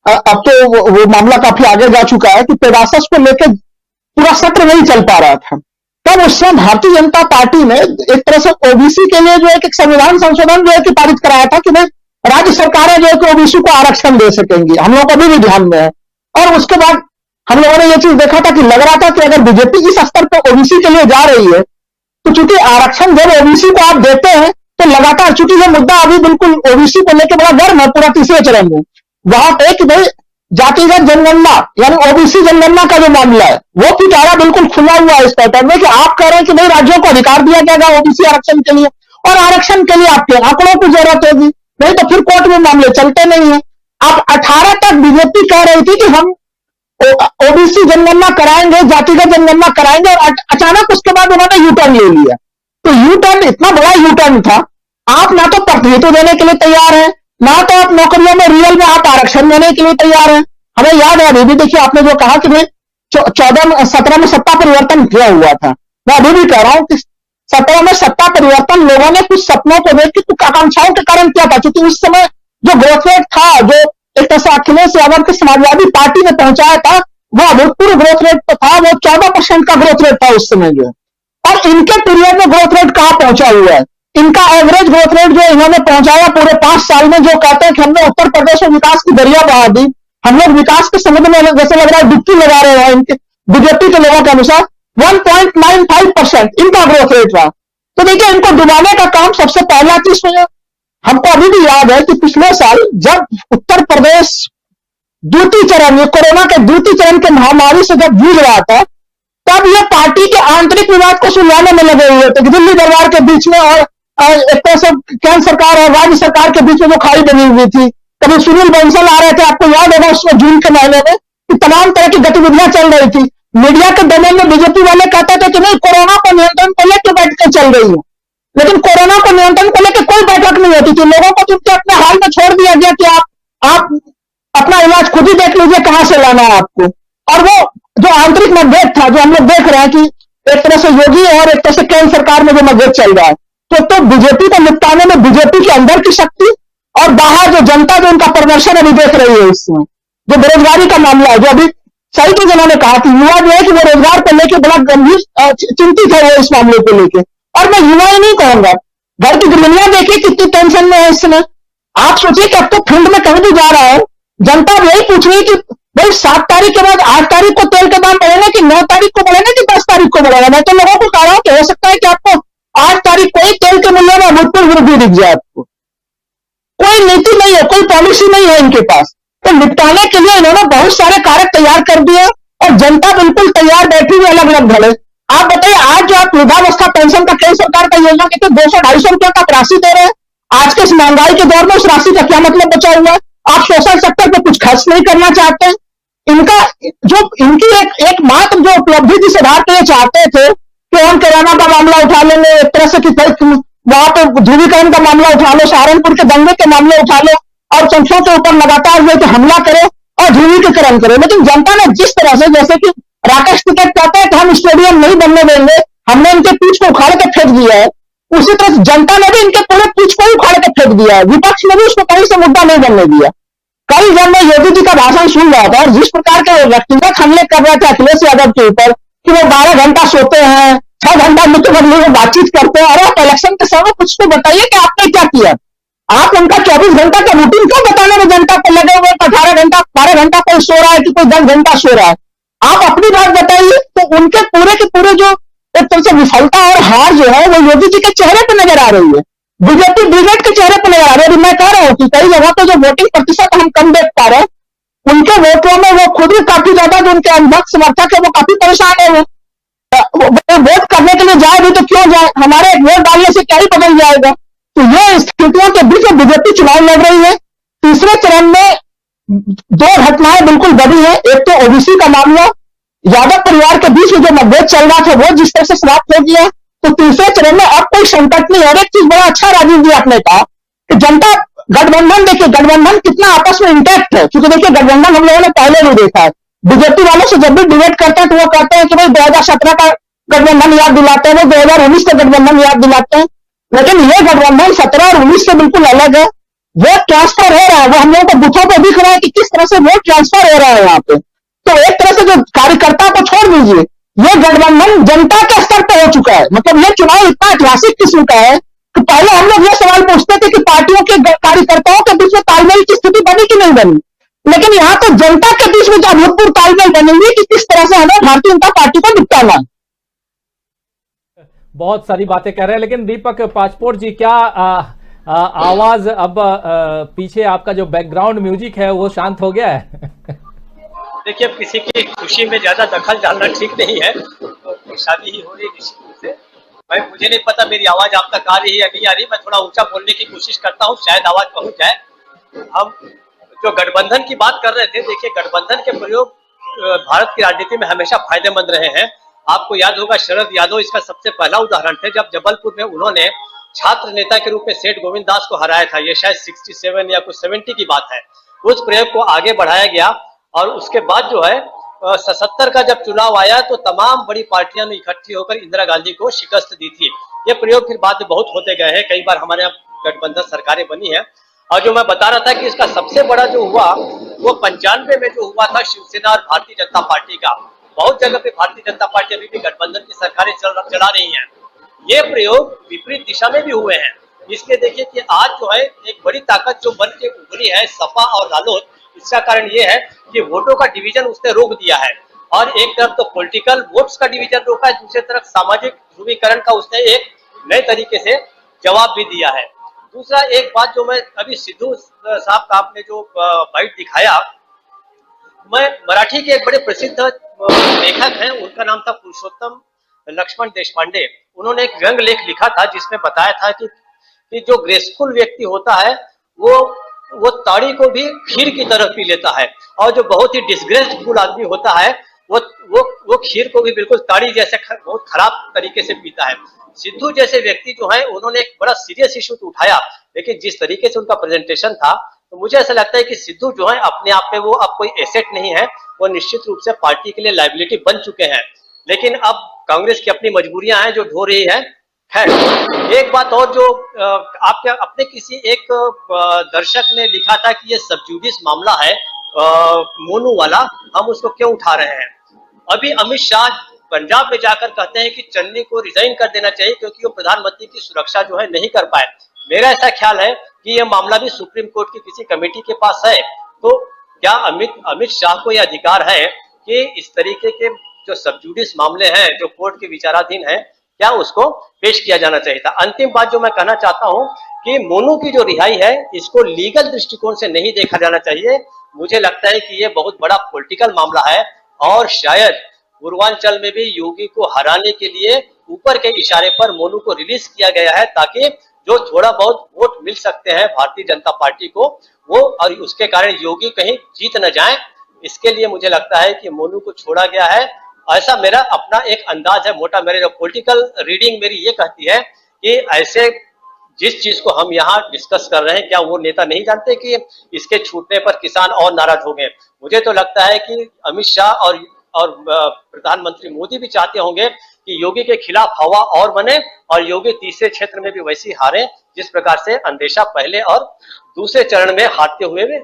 अब तो वो मामला काफी आगे जा चुका है कि पेगासस को लेकर पूरा सत्र नहीं चल पा रहा था। तब उस समय भारतीय जनता पार्टी ने एक तरह से ओबीसी के लिए जो एक संविधान संशोधन जो है कि पारित कराया था कि भाई राज्य सरकारें जो है कि ओबीसी को आरक्षण दे सकेंगी। हम लोगों को अभी भी ध्यान में है। और उसके बाद हम लोगों ने यह चीज देखा था कि लग रहा था कि अगर बीजेपी इस स्तर पर ओबीसी के लिए जा रही है तो चूंकि आरक्षण जब ओबीसी को आप देते हैं तो लगातार, चूंकि यह मुद्दा अभी बिल्कुल ओबीसी को लेकर बड़ा गर्म है पूरा तीसरे चरण में, वहां पे कि भाई जातिगत जनगणना यानी ओबीसी जनगणना का जो मामला है वो पिटारा बिल्कुल खुला हुआ है इस पैटर्न में कि आप कह रहे हैं कि भाई राज्यों को अधिकार दिया जाएगा ओबीसी आरक्षण के लिए, और आरक्षण के लिए आपके आंकड़ों की जरूरत होगी, नहीं तो फिर कोर्ट में मामले चलते नहीं है। अब 18 तक बीजेपी कह रही थी कि हम ओबीसी जनगणना कराएंगे, जातिगत जनगणना कराएंगे, और अचानक उसके बाद उन्होंने यू टर्न ले लिया। तो यू टर्न इतना बड़ा यू टर्न था, आप ना तो प्रतिनिधित्व देने के लिए तैयार है, ना तो आप नौकरियों में रियल में आप आरक्षण देने के लिए तैयार हैं। हमें याद है अभी भी, देखिए आपने जो कहा कि भाई 17 में सत्ता परिवर्तन किया हुआ था, मैं अभी भी कह रहा हूं कि 17 में सत्ता परिवर्तन लोगों ने कुछ सपनों को देख के कुछ आकांक्षाओं के कारण किया था, क्योंकि उस समय जो ग्रोथ रेट था, जो एक तरह से अखिलेश यादव के समाजवादी पार्टी ने पहुंचाया था, वो अभूतपूर्व ग्रोथ रेट तो था, वो 14% का ग्रोथ रेट था उस समय जो है। और इनके पीरियड में ग्रोथ रेट कहां पहुंचा हुआ है? इनका एवरेज ग्रोथ रेट जो इन्होंने पहुंचाया पूरे 5 साल में, जो कहते हैं कि हमने उत्तर प्रदेश में विकास की दरिया बहा दी, हम लोग विकास के समुद्र में जैसे लग रहा है डुबकी लगा रहे हैं, इनके बीजेपी के लोगों के अनुसार 1.95% इनका ग्रोथ रेट रहा। तो देखिए, इनको डुबाने का काम सबसे पहला चीज में हमको अभी भी याद है कि पिछले साल जब उत्तर प्रदेश द्वितीय चरण, कोरोना के द्वितीय चरण के महामारी से जब जूझ रहा था, तब ये पार्टी के आंतरिक विवाद को सुलझाने में लगे हुए थे कि दिल्ली दरबार के बीच में और एक तरह से केंद्र सरकार और राज्य सरकार के बीच में जो खाई बनी हुई थी, कभी सुनील बंसल आ रहे थे, आपको याद होगा उसमें जून के महीने में, कि तमाम तरह की गतिविधियां चल रही थी। मीडिया के डोमेन में बीजेपी वाले कहते थे कि नहीं, कोरोना को नियंत्रण को लेकर बैठकें चल रही है, लेकिन कोरोना को नियंत्रण को लेकर कोई बैठक नहीं होती थी। लोगों को चुपके अपने हाल में छोड़ दिया गया कि आप अपना इलाज खुद ही देख लीजिए, कहां से लाना है आपको। और वो जो आंतरिक मतभेद था, जो हम लोग देख रहे हैं कि एक तरह से योगी और एक तरह से केंद्र सरकार में जो मतभेद चल रहा है, तो बीजेपी को निपटाने में बीजेपी के अंदर की शक्ति और बाहर जो जनता जो उनका प्रदर्शन अभी देख रही है, इसमें जो बेरोजगारी का मामला है, जो अभी सही चीज उन्होंने कहा कि युवा जो है कि वो रोजगार को लेकर बड़ा गंभीर चिंतित है वो इस मामले को लेकर। और मैं युवा ही नहीं कहूंगा, घर की गृहिणियां देखिए कितनी टेंशन में है इस समय। आप सोचिए कि अब तो फील्ड में कहीं भी जा रहा है, जनता यही पूछ रही है कि भाई 7 तारीख के बाद 8 तारीख को तेल के दाम बढ़ेगा कि 9 तारीख को बढ़ेगा कि 10 तारीख को बढ़ेगा। मैं तो लोगों को कह रहा हूं कि हो सकता है कि आपको 8 तारीख को ही तेल के मूल्य में अभूतपूर्व वृद्धि दिख जाए। आपको कोई नीति नहीं है, कोई पॉलिसी नहीं है इनके पास। तो निपटाने के लिए इन्होंने बहुत सारे कारक तैयार कर दिए और जनता बिल्कुल तैयार बैठी हुई अलग अलग धड़े। आप बताइए, आज जो आप वृद्धावस्था पेंशन का केंद्र सरकार का योजना के 200-250 रुपए का राशि दे रहे हैं, आज के इस महंगाई के दौर में उस राशि का क्या मतलब बचा हुआ है? आप सोशल सेक्टर पे कुछ खर्च नहीं करना चाहते। इनकी एकमात्र जो उपलब्धि जिसे भारतीय चाहते थे कि हम किराना का मामला उठा लेंगे, एक तरह से वहां पे ध्रुवीकरण का मामला उठा लो, सहारनपुर के दंगे के मामले उठा लो और संसदों के ऊपर लगातार जो है हमला करे और ध्रुवीकरण करे। लेकिन जनता ने जिस तरह से, जैसे कि राकेश टिकैत कहते हैं कि हम स्टेडियम नहीं बनने देंगे, हमने इनके पीठ को उखाड़ के फेंक दिया है, उसी तरह से जनता ने भी इनके पूरे पीठ को उखाड़ के फेंक दिया है। विपक्ष ने भी उसको कहीं से मुद्दा नहीं बनने दिया। कल जब मैं योगी जी का भाषण सुन रहा था और जिस प्रकार के व्यक्तिगत हमले कर रहे थे अखिलेश यादव के ऊपर कि वो 12 घंटा सोते हैं, 6 घंटा मुख्यमंत्री में बातचीत करते हैं। अरे आप इलेक्शन के समय कुछ तो बताइए कि आपने क्या किया। आप उनका 24 घंटा का रूटीन क्यों बताने में जनता को लगे हुए, 18 घंटा 12 घंटा कोई सो रहा है कि कोई 10 घंटा सो रहा है। आप अपनी बात बताइए। तो उनके पूरे के पूरे जो एक तरह से विफलता और हार जो है वो योगी जी के चेहरे पर नजर आ रही है, बीजेपी ब्रिगेड के चेहरे पर नजर आ रही है। मैं कह रहा हूं कि कई जगह पे जो वोटिंग प्रतिशत हम कम देख पा रहे हैं, उनके वोटों में वो खुद भी काफी ज्यादा जो उनके अंधक समर्थक है वो काफी परेशान है। वो वोट करने के लिए जाए भी तो क्यों जाए, हमारे वोट डालने से क्या ही बदल जाएगा। तो ये स्थितियों के बीच बीजेपी चुनाव लड़ रही है। तीसरे चरण में 2 घटनाएं बिल्कुल बड़ी है। एक तो ओबीसी का मामला, यादव परिवार के बीच में जो मतभेद चल रहा था वो जिस तरह से समाप्त हो गया। तो तीसरे चरण में अब कोई संकट नहीं। और एक चीज बड़ा अच्छा राजीव जी आपने कहा कि जनता गठबंधन, देखिए गठबंधन कितना आपस में इंटैक्ट है, क्योंकि देखिए गठबंधन हम लोगों ने पहले भी देखा है। बीजेपी वालों से जब भी डिबेट करते हैं तो वो कहते हैं कि भाई 2017 का गठबंधन याद दिलाते हैं, वो 2019 का गठबंधन याद दिलाते हैं। लेकिन ये गठबंधन 17 और 19 से बिल्कुल अलग है। वोट ट्रांसफर हो रहा है, वो हम लोगों को बूथों पर दिख रहा है कि किस तरह से वोट ट्रांसफर हो रहा है यहाँ पे। तो एक तरह से जो कार्यकर्ता को छोड़ दीजिए, ये गठबंधन जनता के स्तर पर हो चुका है। मतलब ये चुनाव इतना ऐतिहासिक किस्म का है कि पहले हम लोग ये सवाल पूछते थे कि पार्टियों के कार्यकर्ताओं के बीच में तालमेल की स्थिति बनी कि नहीं बनी, लेकिन यहाँ तो जनता के बीच में अभूतपूर्व तालमेल बनेंगे कि किस तरह से हमें भारतीय जनता पार्टी को निपटाना है। बहुत सारी बातें कह रहे हैं, लेकिन दीपक पासपोर्ट जी, क्या आवाज अब पीछे आपका जो बैकग्राउंड म्यूजिक है वो शांत हो गया है? देखिए, अब किसी की खुशी में ज्यादा दखल डालना ठीक नहीं है। तो शादी ही हो रही है निश्चित रूप से। भाई मुझे नहीं पता मेरी आवाज आप तक आ रही है या नहीं आ रही। मैं थोड़ा ऊंचा बोलने की कोशिश करता हूँ, शायद आवाज पहुंच जाए। हम जो गठबंधन की बात कर रहे थे, देखिए गठबंधन के प्रयोग भारत की राजनीति में हमेशा फायदेमंद रहे हैं। आपको याद होगा शरद यादव इसका सबसे पहला उदाहरण थे, जब जबलपुर में उन्होंने छात्र नेता के रूप में सेठ गोविंद दास को हराया था। ये शायद 67 या कुछ 70 की बात है। उस प्रयोग को आगे बढ़ाया गया और उसके बाद जो है 77 का जब चुनाव आया तो तमाम बड़ी पार्टियां ने इकट्ठी होकर इंदिरा गांधी को शिकस्त दी थी। ये प्रयोग फिर बाद में बहुत होते गए हैं, कई बार हमारे यहाँ गठबंधन सरकारें बनी है। और जो मैं बता रहा था कि इसका सबसे बड़ा जो हुआ वो 95 में जो हुआ था शिवसेना और भारतीय जनता पार्टी का। बहुत जगह पे भारतीय जनता पार्टी अभी भी गठबंधन की सरकारें चला रही हैं। ये प्रयोग विपरीत दिशा में भी हुए हैं। इसलिए देखिए कि आज जो है एक बड़ी ताकत जो बन के उभरी है सपा और रालोद, इसका कारण ये है कि वोटों का डिवीजन उसने रोक दिया है। और एक तरफ तो पॉलिटिकल वोट्स का डिवीजन रोका है, दूसरी तरफ सामाजिक ध्रुवीकरण का उसने एक नए तरीके से जवाब भी दिया है। दूसरा एक बात जो मैं अभी सिद्धू साहब का आपने जो बाइट दिखाया, मैं मराठी के एक बड़े प्रसिद्ध लेखक हैं, उनका नाम था पुरुषोत्तम लक्ष्मण देशपांडे। उन्होंने एक व्यंग लेख लिखा था जिसमें बताया था कि जो ग्रेसफुल व्यक्ति होता है वो ताड़ी को भी खीर की तरह पी लेता है, और जो बहुत ही डिसग्रेस्डफुल आदमी होता है वो खीर को भी बिल्कुल ताड़ी जैसे बहुत खराब तरीके से पीता है। सिद्धू जैसे व्यक्ति जो है उन्होंने एक बड़ा सीरियस इशू तो उठाया, लेकिन जिस तरीके से उनका प्रेजेंटेशन था तो मुझे ऐसा लगता है कि सिद्धू जो है अपने आप में वो अब कोई एसेट नहीं है, वो निश्चित रूप से पार्टी के लिए लायबिलिटी बन चुके हैं। लेकिन अब कांग्रेस की अपनी मजबूरियां हैं जो ढो रही है। खैर, एक बात और जो आपके अपने किसी एक दर्शक ने लिखा था कि ये सबजुडिस मामला है मोनू वाला, हम उसको क्यों उठा रहे हैं। अभी अमित शाह पंजाब में जाकर कहते हैं कि चन्नी को रिजाइन कर देना चाहिए क्योंकि वो प्रधानमंत्री की सुरक्षा जो है नहीं कर पाए। मेरा ऐसा ख्याल है कि ये मामला भी सुप्रीम कोर्ट की किसी कमेटी के पास है। तो क्या अमित शाह को यह अधिकार है कि इस तरीके के जो सबजुडिस मामले हैं जो कोर्ट के विचाराधीन है, क्या उसको पेश किया जाना चाहिए था। अंतिम बात जो मैं कहना चाहता हूं कि मोनू की जो रिहाई है इसको लीगल दृष्टिकोण से नहीं देखा जाना चाहिए। मुझे लगता है कि ये बहुत बड़ा पॉलिटिकल मामला है और शायद पूर्वांचल में भी योगी को हराने के लिए ऊपर के इशारे पर मोनू को रिलीज किया गया है ताकि जो थोड़ा बहुत वोट मिल सकते हैं भारतीय जनता पार्टी को वो, और उसके कारण योगी कहीं जीत न जाए, इसके लिए मुझे लगता है कि मोनू को छोड़ा गया है। ऐसा मेरा अपना एक अंदाज है मोटा। मेरे जो पॉलिटिकल रीडिंग मेरी ये कहती है कि ऐसे जिस चीज को हम यहाँ डिस्कस कर रहे हैं, क्या वो नेता नहीं जानते कि इसके छूटने पर किसान और नाराज हो गए। मुझे तो लगता है कि अमित शाह और प्रधानमंत्री मोदी भी चाहते होंगे कि योगी के खिलाफ हवा और बने और योगी तीसरे क्षेत्र में भी वैसी हारे जिस प्रकार से अंदेशा पहले और दूसरे चरण में हारते हुए भी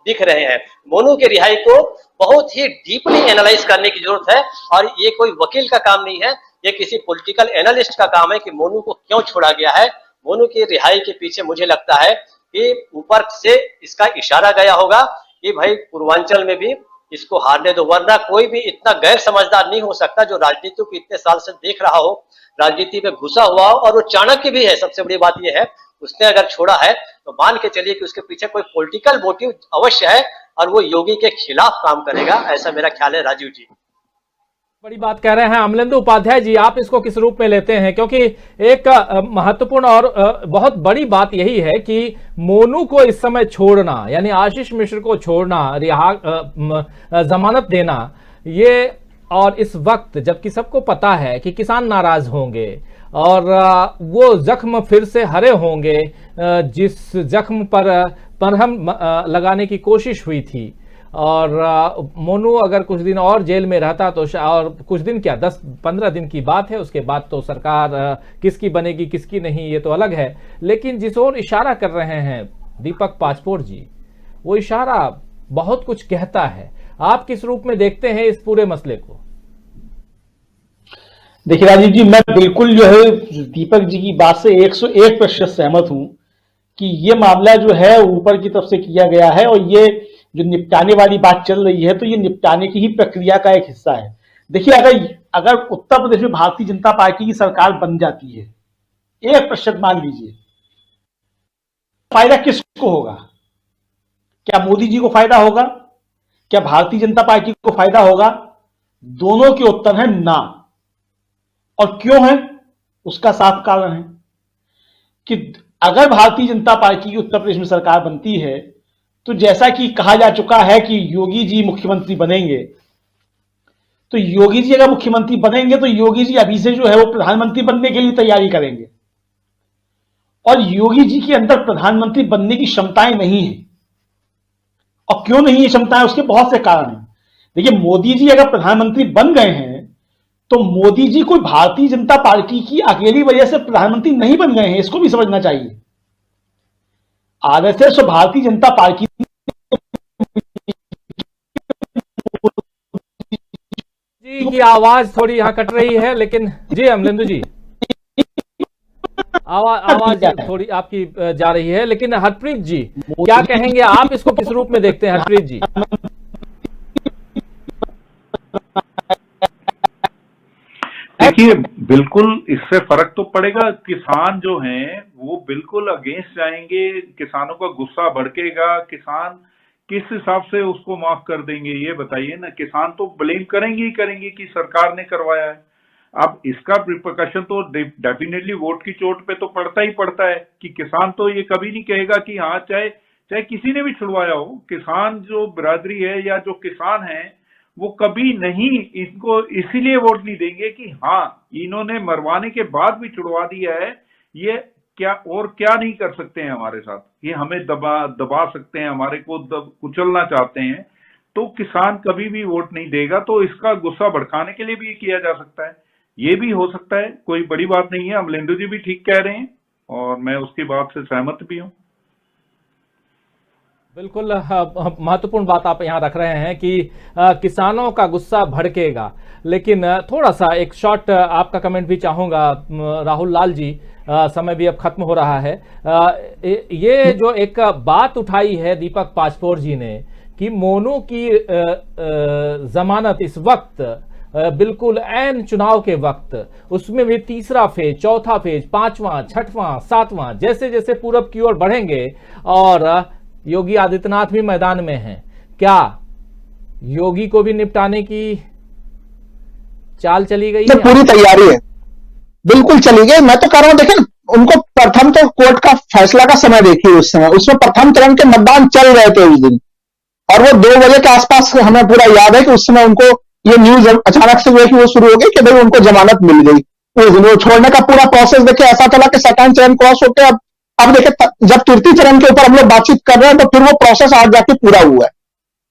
दिख रहे हैं। मोनू के रिहाई को बहुत ही डीपली एनालाइज करने की जरूरत है और ये कोई वकील का काम नहीं है। ये किसी पॉलिटिकल एनालिस्ट का काम है कि मोनू को क्यों छोड़ा गया है। मोनू की रिहाई के पीछे मुझे लगता है कि ऊपर से इसका इशारा गया होगा कि भाई पूर्वांचल में भी इसको हारने दो, वरना कोई भी इतना गैर समझदार नहीं हो सकता जो राजनीति को इतने साल से देख रहा हो, राजनीति में घुसा हुआ हो, और वो चाणक्य भी है। सबसे बड़ी बात यह है उसने अगर छोड़ा है तो मान के चलिए कि उसके पीछे कोई पॉलिटिकल मोटिव अवश्य है और वो योगी के खिलाफ काम करेगा, ऐसा मेरा ख्याल है। राजीव जी बड़ी बात कह रहे हैं अमलेंदु उपाध्याय जी, आप इसको किस रूप में लेते हैं? क्योंकि एक महत्वपूर्ण और बहुत बड़ी बात यही है कि मोनू को इस समय छोड़ना, यानी आशीष मिश्र को छोड़ना, जमानत देना, ये और इस वक्त जबकि सबको पता है कि किसान नाराज होंगे और वो जख्म फिर से हरे होंगे जिस जख्म पर हम लगाने की कोशिश हुई थी। और मोनू अगर कुछ दिन और जेल में रहता तो, और कुछ दिन क्या 10-15 दिन की बात है, उसके बाद तो सरकार किसकी बनेगी किसकी नहीं ये तो अलग है। लेकिन जिस ओर इशारा कर रहे हैं दीपक पाचपोर जी, वो इशारा बहुत कुछ कहता है। आप किस रूप में देखते हैं इस पूरे मसले को? देखिए राजीव जी, मैं बिल्कुल जो है दीपक जी की बात से 101% सहमत हूं कि ये मामला जो है ऊपर की तरफ से किया गया है और ये जो निपटाने वाली बात चल रही है तो ये निपटाने की ही प्रक्रिया का एक हिस्सा है। देखिए अगर उत्तर प्रदेश में भारतीय जनता पार्टी की सरकार बन जाती है, 1% मान लीजिए, फायदा किसको होगा? क्या मोदी जी को फायदा होगा? क्या भारतीय जनता पार्टी को फायदा होगा? दोनों के उत्तर है ना। और क्यों है? उसका साफ कारण है कि अगर भारतीय जनता पार्टी की उत्तर प्रदेश में सरकार बनती है तो जैसा कि कहा जा चुका है कि योगी जी मुख्यमंत्री बनेंगे, तो योगी जी अगर मुख्यमंत्री बनेंगे तो योगी जी अभी से जो है वो प्रधानमंत्री बनने के लिए तैयारी करेंगे। और योगी जी के अंदर प्रधानमंत्री बनने की क्षमताएं नहीं है। और क्यों नहीं है क्षमताएं? उसके बहुत से कारण हैं। देखिए, मोदी जी अगर प्रधानमंत्री बन गए हैं तो मोदी जी कोई भारतीय जनता पार्टी की अकेली वजह से प्रधानमंत्री नहीं बन गए हैं, इसको भी समझना चाहिए। आरएसएस और भारतीय जनता पार्टी जी की आवाज थोड़ी यहाँ कट रही है, लेकिन जी अमलेंदु जी आवाज थोड़ी आपकी जा रही है, लेकिन हरप्रीत जी क्या कहेंगे आप? इसको किस रूप में देखते हैं हरप्रीत जी? देखिए, बिल्कुल इससे फर्क तो पड़ेगा। किसान जो हैं वो बिल्कुल अगेंस्ट जाएंगे, किसानों का गुस्सा भड़केगा। किसान किस हिसाब से उसको माफ कर देंगे ये बताइए ना। किसान तो ब्लेम करेंगे ही करेंगे कि सरकार ने करवाया है। अब इसका रिपरकशन तो डेफिनेटली वोट की चोट पे तो पड़ता ही पड़ता है कि किसान तो ये कभी नहीं कहेगा कि हाँ चाहे किसी ने भी छुड़वाया हो, किसान जो बिरादरी है या जो किसान है वो कभी नहीं इनको इसीलिए वोट नहीं देंगे कि हाँ इन्होंने मरवाने के बाद भी छुड़वा दिया है, ये क्या और क्या नहीं कर सकते हैं हमारे साथ, ये हमें दबा सकते हैं, हमारे को कुचलना चाहते हैं, तो किसान कभी भी वोट नहीं देगा। तो इसका गुस्सा भड़काने के लिए भी किया जा सकता है, ये भी हो सकता है, कोई बड़ी बात नहीं है। अमलेंदु जी भी ठीक कह रहे हैं और मैं उसकी बात से सहमत भी हूँ। बिल्कुल महत्वपूर्ण बात आप यहाँ रख रहे हैं कि किसानों का गुस्सा भड़केगा। लेकिन थोड़ा सा एक शॉर्ट आपका कमेंट भी चाहूंगा राहुल लाल जी, समय भी अब खत्म हो रहा है। ये जो एक बात उठाई है दीपक पाचपोर जी ने कि मोनू की जमानत इस वक्त बिल्कुल ऐन चुनाव के वक्त, उसमें भी तीसरा फेज, चौथा फेज, पांचवां, छठवां, सातवां, जैसे जैसे पूरब की ओर बढ़ेंगे और योगी आदित्यनाथ भी मैदान में हैं, क्या योगी को भी निपटाने की चाल चली गई है? पूरी तैयारी है, बिल्कुल चली गई। मैं तो कह रहा हूं, देखिए उनको प्रथम तो कोर्ट का फैसला का समय देखिए, उस समय उसमें प्रथम चरण के मतदान चल रहे थे उस दिन, और वो 2 बजे के आसपास हमें पूरा याद है कि उस समय उनको ये न्यूज अचानक से कि वो शुरू हो गई कि भाई उनको जमानत मिल गई। उस दिन वो छोड़ने का पूरा प्रोसेस देखिए ऐसा चला कि सेकंड चरण क्रॉस होकर अब देखिए जब तृतीय चरण के ऊपर हम लोग बातचीत कर रहे हैं तो फिर वो प्रोसेस आज जाके पूरा हुआ है।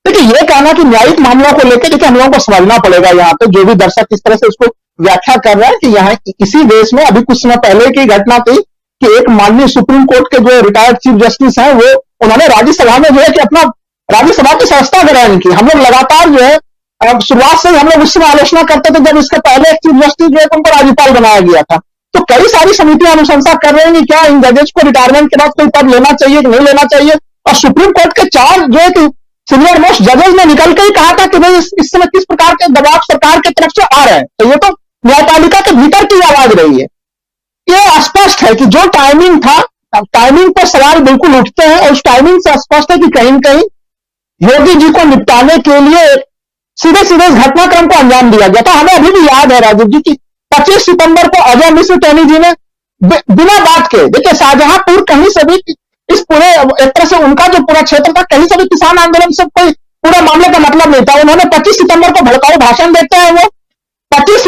देखिए ये कहना कि न्यायिक मामलों को लेकर देखिए हम लोगों को समझना पड़ेगा, यहाँ पे जो भी दर्शक इस तरह से उसको व्याख्या कर रहा है कि यहाँ इसी देश में अभी कुछ समय पहले की घटना थी कि एक माननीय सुप्रीम कोर्ट के जो रिटायर्ड चीफ जस्टिस हैं वो उन्होंने राज्यसभा में जो है कि अपना राज्यसभा की सदस्यता ग्रहण की। हम लोग लगातार जो है शुरुआत से ही हम लोग उस समय आलोचना करते थे जब इसके पहले एक चीफ जस्टिस जो है उनको राज्यपाल बनाया गया था। तो कई सारी समितियां अनुशंसा कर रही हैं कि क्या इन जजेस को रिटायरमेंट के बाद कोई पद लेना चाहिए कि नहीं लेना चाहिए। और सुप्रीम कोर्ट के 4 जो है कि सीनियर मोस्ट जजेस ने निकल के ही कहा था कि भाई इस समय किस प्रकार के दबाव सरकार की तरफ से आ रहे हैं। तो ये तो न्यायपालिका के भीतर की आवाज रही है। ये स्पष्ट है कि जो टाइमिंग था, टाइमिंग पर सवाल बिल्कुल उठते हैं और उस टाइमिंग से स्पष्ट है कि कहीं न कहीं योगी जी को निपटाने के लिए सीधे सीधे इस घटनाक्रम को अंजाम दिया गया था। हमें अभी भी याद है राजीव जी की 25 सितंबर को अजय मिश्र टैनी जी ने बिना बात के, देखिए शाहजहांपुर कहीं से भी इस पूरे एक तरह से उनका जो पूरा क्षेत्र था, कहीं से भी किसान आंदोलन से कोई पूरा मामले का मतलब नहीं था। उन्होंने 25 सितंबर को भड़काऊ भाषण देते हैं। वो 25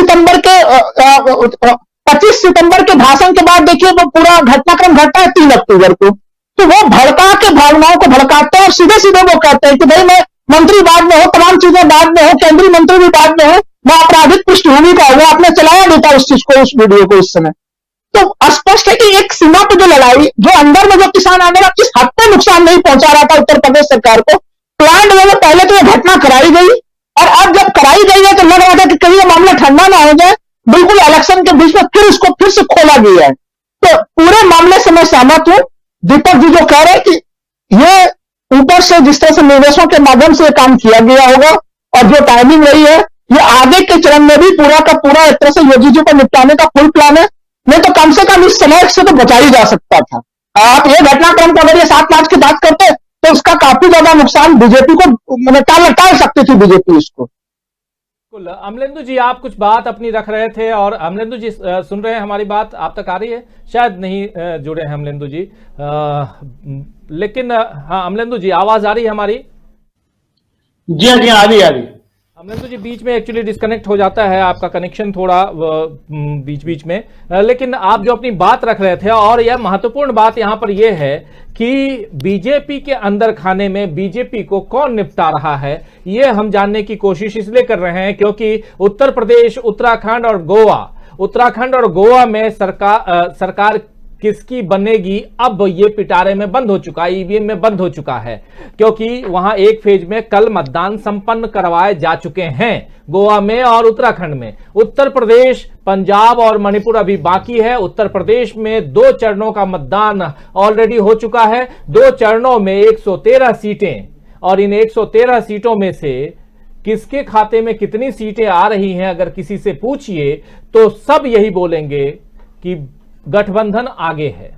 सितंबर के भाषण के बाद देखिए वो पूरा घटनाक्रम घटता है 3 अक्टूबर को। तो वो भड़का के भावनाओं को भड़काते हैं और सीधे सीधे वो कहते हैं कि भाई मैं मंत्री बाद में हो, तमाम चीजें बाद में हो, केंद्रीय मंत्री भी बाद में हो, मैं आपराधिक पृष्ठभूमि का हुआ, आपने चलाया नहीं था उस चीज को, उस वीडियो को उस समय। तो स्पष्ट है कि एक सीमा पर जो लड़ाई, जो अंदर में जो किसान आंदोलन किस हद तक नुकसान नहीं पहुंचा रहा था उत्तर प्रदेश सरकार को, प्लान वे में पहले तो यह घटना कराई गई और अब जब कराई गई है तो लग रहा था कि कहीं ये मामला ठंडा ना हो जाए, बिल्कुल इलेक्शन के बीच में फिर इसको फिर से खोला गया है। तो पूरे मामले से मैं सहमत हूं। दीपक जी जो कह रहे हैं कि ये ऊपर से जिस तरह से निर्देशों के माध्यम से काम किया गया होगा और जो टाइमिंग रही है, ये आगे के चरण में भी पूरा का पूरा एक तरह से योगी जी को निपटाने का फुल प्लान है। नहीं तो कम से कम इस समय से तो बचा ही जा सकता था। आप ये घटनाक्रम को अगर ये 7 मार्च की बात करते तो इसका काफी ज्यादा नुकसान बीजेपी को टाल सकती थी बीजेपी इसको। अमलेंदु जी आप कुछ बात अपनी रख रहे थे और अमलेंदु जी सुन रहे हैं हमारी बात, आप तक आ रही है? शायद नहीं जुड़े हैं अमलेंदु जी, लेकिन हाँ अमलेंदु जी आवाज आ रही है हमारी? जी हाँ, आ रही। अमलेंदु जी बीच में एक्चुअली डिस्कनेक्ट हो जाता है आपका कनेक्शन थोड़ा बीच बीच में, लेकिन आप जो अपनी बात रख रहे थे और यह महत्वपूर्ण बात यहां पर यह है कि बीजेपी के अंदर खाने में बीजेपी को कौन निपटा रहा है, यह हम जानने की कोशिश इसलिए कर रहे हैं क्योंकि उत्तर प्रदेश, उत्तराखंड और गोवा में सरकार किसकी बनेगी अब ये पिटारे में बंद हो चुका है, ईवीएम में बंद हो चुका है, क्योंकि वहां एक फेज में कल मतदान संपन्न करवाए जा चुके हैं गोवा में और उत्तराखंड में। उत्तर प्रदेश, पंजाब और मणिपुर अभी बाकी है। उत्तर प्रदेश में 2 चरणों का मतदान ऑलरेडी हो चुका है, 2 चरणों में 113 सीटें, और इन 113 सीटों में से किसके खाते में कितनी सीटें आ रही हैं अगर किसी से पूछिए तो सब यही बोलेंगे कि गठबंधन आगे है।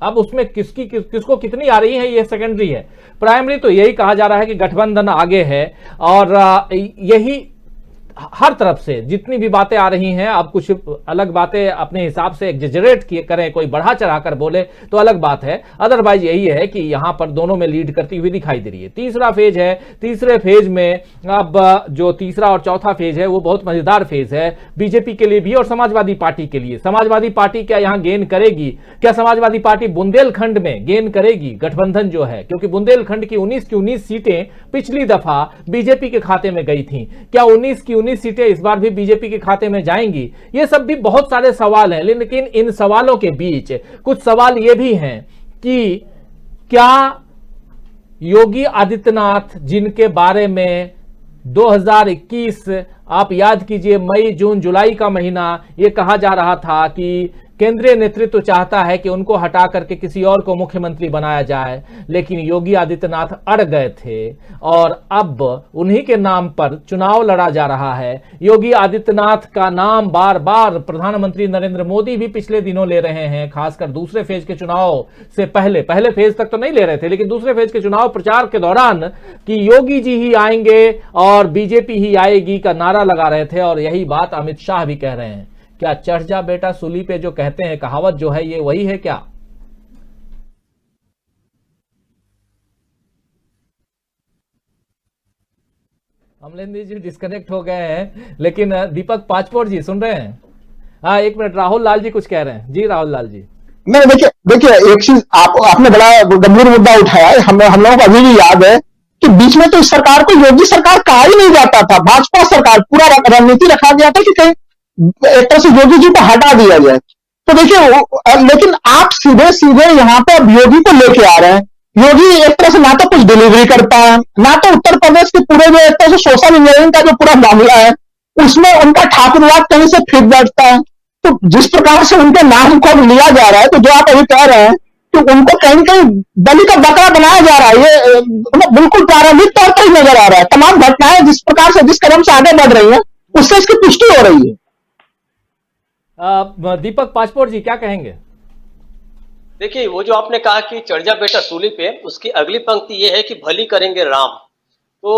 अब उसमें किसको कितनी आ रही है ये सेकेंडरी है, प्राइमरी तो यही कहा जा रहा है कि गठबंधन आगे है। और यही हर तरफ से जितनी भी बातें आ रही हैं, अब कुछ अलग बातें अपने हिसाब से एग्जेजरेट करें, कोई बढ़ा चढ़ाकर बोले तो अलग बात है, अदरवाइज यही है कि यहां पर दोनों में लीड करती हुई दिखाई दे रही है। तीसरा फेज है, तीसरे फेज में अब जो तीसरा और चौथा फेज है वो बहुत मजेदार फेज है बीजेपी के लिए भी और समाजवादी पार्टी के लिए। समाजवादी पार्टी क्या यहां गेन करेगी? क्या समाजवादी पार्टी बुंदेलखंड में गेन करेगी गठबंधन जो है? क्योंकि बुंदेलखंड की 19 की 19 सीटें पिछली दफा बीजेपी के खाते में गई थी, क्या 19 की 19 सीटें इस बार भी बीजेपी के खाते में जाएंगी? ये सब भी बहुत सारे सवाल हैं, लेकिन इन सवालों के बीच कुछ सवाल ये भी हैं कि क्या योगी आदित्यनाथ, जिनके बारे में 2021 आप याद कीजिए मई, जून, जुलाई का महीना ये कहा जा रहा था कि केंद्रीय नेतृत्व चाहता है कि उनको हटा करके किसी और को मुख्यमंत्री बनाया जाए, लेकिन योगी आदित्यनाथ अड़ गए थे और अब उन्हीं के नाम पर चुनाव लड़ा जा रहा है। योगी आदित्यनाथ का नाम बार बार प्रधानमंत्री नरेंद्र मोदी भी पिछले दिनों ले रहे हैं, खासकर दूसरे फेज के चुनाव से पहले फेज तक तो नहीं ले रहे थे, लेकिन दूसरे फेज के चुनाव प्रचार के दौरान कि योगी जी ही आएंगे और बीजेपी ही आएगी का नारा लगा रहे थे। और यही बात अमित शाह भी कह रहे हैं। क्या चढ़ जा बेटा सूली पे जो कहते हैं, कहावत जो है, ये वही है क्या? अमलेंद्र जी डिस्कनेक्ट हो गए हैं, लेकिन दीपक पाचपोर जी सुन रहे हैं? हाँ एक मिनट, राहुल लाल जी कुछ कह रहे हैं। जी राहुल लाल जी। नहीं देखिए एक चीज आपने बड़ा गंभीर मुद्दा उठाया है। हम लोगों को अभी भी याद है कि बीच में तो इस सरकार को योगी सरकार कहा ही नहीं जाता था, भाजपा सरकार, पूरा रणनीति रखा गया था कि कहीं एक तरह से योगी जी को हटा दिया जाए। तो देखिए लेकिन आप सीधे सीधे यहाँ पे अब योगी को लेके आ रहे हैं। योगी एक तरह से ना तो कुछ डिलीवरी करता है, ना तो उत्तर प्रदेश के पूरे जो एक तरह से सोशल इंजीनियरिंग का जो पूरा मामला है उसमें उनका ठाकुरवाद कहीं से फिट बैठता है। तो जिस प्रकार से उनके नाम को लिया जा रहा है, तो जो आप अभी कह रहे हैं कि उनको कहीं न कहीं बलि का बकरा बनाया जा रहा है, ये मतलब बिल्कुल प्रारंभिक तौर पर ही नजर आ रहा है। तमाम घटनाएं जिस प्रकार से जिस कदम से आगे बढ़ रही हैं उससे इसकी पुष्टि हो रही है। दीपक पासपोर्ट जी क्या कहेंगे? देखिए, वो जो आपने कहा कि चढ़ जा बेटा सूली पे, उसकी अगली पंक्ति ये है कि भली करेंगे राम। तो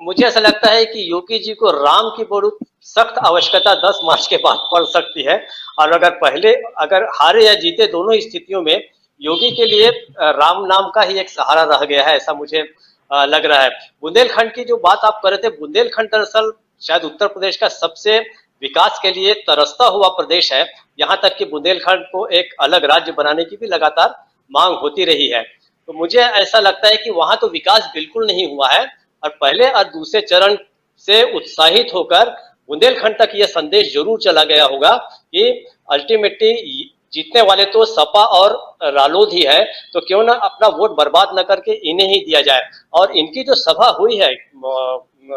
मुझे ऐसा लगता है कि योगी जी को राम की बहुत सख्त आवश्यकता 10 मार्च के बाद पड़ सकती है। और अगर हारे या जीते दोनों स्थितियों में योगी के लिए राम नाम का ही एक सहारा रह गया है, ऐसा मुझे लग रहा है। बुंदेलखंड की जो बात आप कर रहे थे, बुंदेलखंड दरअसल शायद उत्तर प्रदेश का सबसे विकास के लिए तरसता हुआ प्रदेश है। यहाँ तक कि बुंदेलखंड को एक अलग राज्य बनाने की भी लगातार मांग होती रही है। तो मुझे ऐसा लगता है कि वहां तो विकास बिल्कुल नहीं हुआ है, और पहले और दूसरे चरण से उत्साहित होकर बुंदेलखंड तक यह संदेश जरूर चला गया होगा कि अल्टीमेटली जीतने वाले तो सपा और रालोद ही है, तो क्यों ना अपना वोट बर्बाद न करके इन्हें ही दिया जाए। और इनकी जो सभा हुई है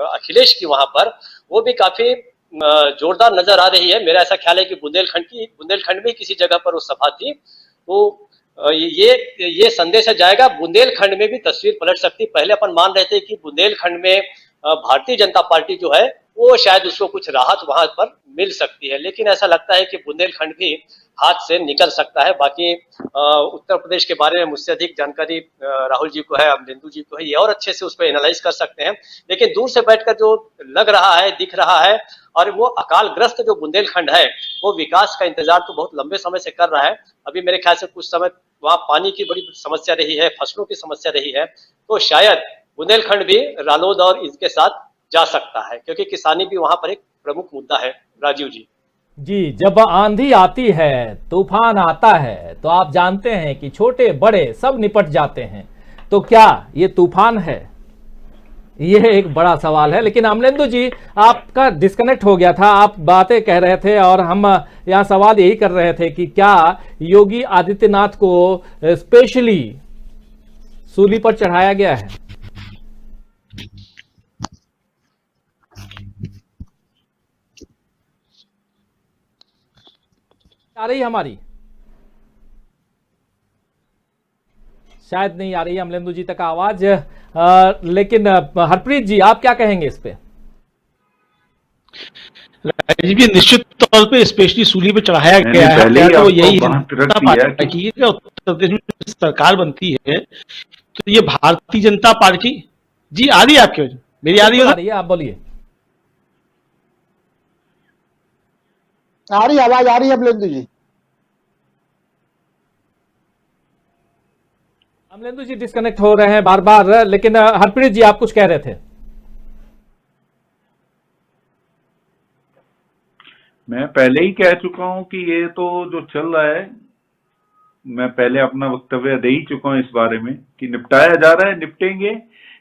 अखिलेश की वहां पर, वो भी काफी जोरदार नजर आ रही है। मेरा ऐसा ख्याल है कि बुंदेलखंड में किसी जगह पर वो सभा थी। तो ये संदेश जाएगा, बुंदेलखंड में भी तस्वीर पलट सकती। पहले अपन मान रहे थे कि बुंदेलखंड में भारतीय जनता पार्टी जो है वो शायद उसको कुछ राहत वहां पर मिल सकती है, लेकिन ऐसा लगता है कि बुंदेलखंड भी हाथ से निकल सकता है। बाकी उत्तर प्रदेश के बारे में मुझसे अधिक जानकारी राहुल जी को है, अमलेंदु जी को है, ये और अच्छे से उस पर एनालाइज कर सकते हैं। लेकिन दूर से बैठकर जो लग रहा है, दिख रहा है, और वो अकालग्रस्त जो बुंदेलखंड है वो विकास का इंतजार तो बहुत लंबे समय से कर रहा है। अभी मेरे ख्याल से कुछ समय वहां पानी की बड़ी समस्या रही है, फसलों की समस्या रही है, तो शायद बुंदेलखंड भी रालोद और इसके साथ जा सकता है, क्योंकि किसानी भी वहां पर एक प्रमुख मुद्दा है। राजीव जी जी, जब आंधी आती है, तूफान आता है, तो आप जानते हैं कि छोटे बड़े सब निपट जाते हैं। तो क्या ये तूफान है? यह एक बड़ा सवाल है। लेकिन अमलेंदु जी, आपका डिस्कनेक्ट हो गया था, आप बातें कह रहे थे और हम यहाँ सवाल यही कर रहे थे कि क्या योगी आदित्यनाथ को स्पेशली सूली पर चढ़ाया गया है? आ रही हमारी? शायद नहीं आ रही है अमलेंदु जी तक आवाज। लेकिन हरप्रीत जी, आप क्या कहेंगे इस पे? राजीव जी, निश्चित तौर पे स्पेशली सूली पे चढ़ाया गया है। तो यही जनता पार्टी की उत्तर प्रदेश में सरकार बनती है तो ये भारतीय जनता पार्टी जी आ रही है आपकी? मेरी आ रही है? आप बोलिए। आ रही आवाज आ रही है अमलेंदु जी? अमलेंदु जी डिस्कनेक्ट हो रहे हैं बार बार। लेकिन हरप्रीत जी, आप कुछ कह रहे थे? मैं पहले ही कह चुका हूं कि ये तो जो चल रहा है, मैं पहले अपना वक्तव्य दे ही चुका हूं इस बारे में कि निपटाया जा रहा है, निपटेंगे।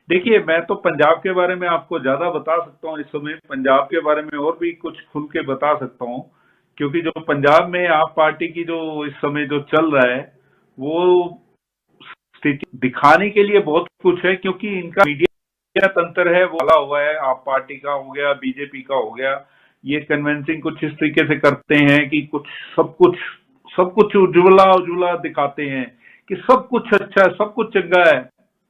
देखिए, मैं तो पंजाब के बारे में आपको ज्यादा बता सकता हूं इस समय, पंजाब के बारे में और भी कुछ खुल के बता सकता हूं, क्योंकि जो पंजाब में आप पार्टी की जो इस समय जो चल रहा है वो स्थिति दिखाने के लिए बहुत कुछ है, क्योंकि इनका मीडिया तंत्र है वो वाला हुआ है। आप पार्टी का हो गया, बीजेपी का हो गया, ये कन्विंसिंग कुछ इस तरीके से करते हैं कि सब कुछ उज्ज्वला दिखाते हैं कि सब कुछ अच्छा है, सब कुछ चंगा है,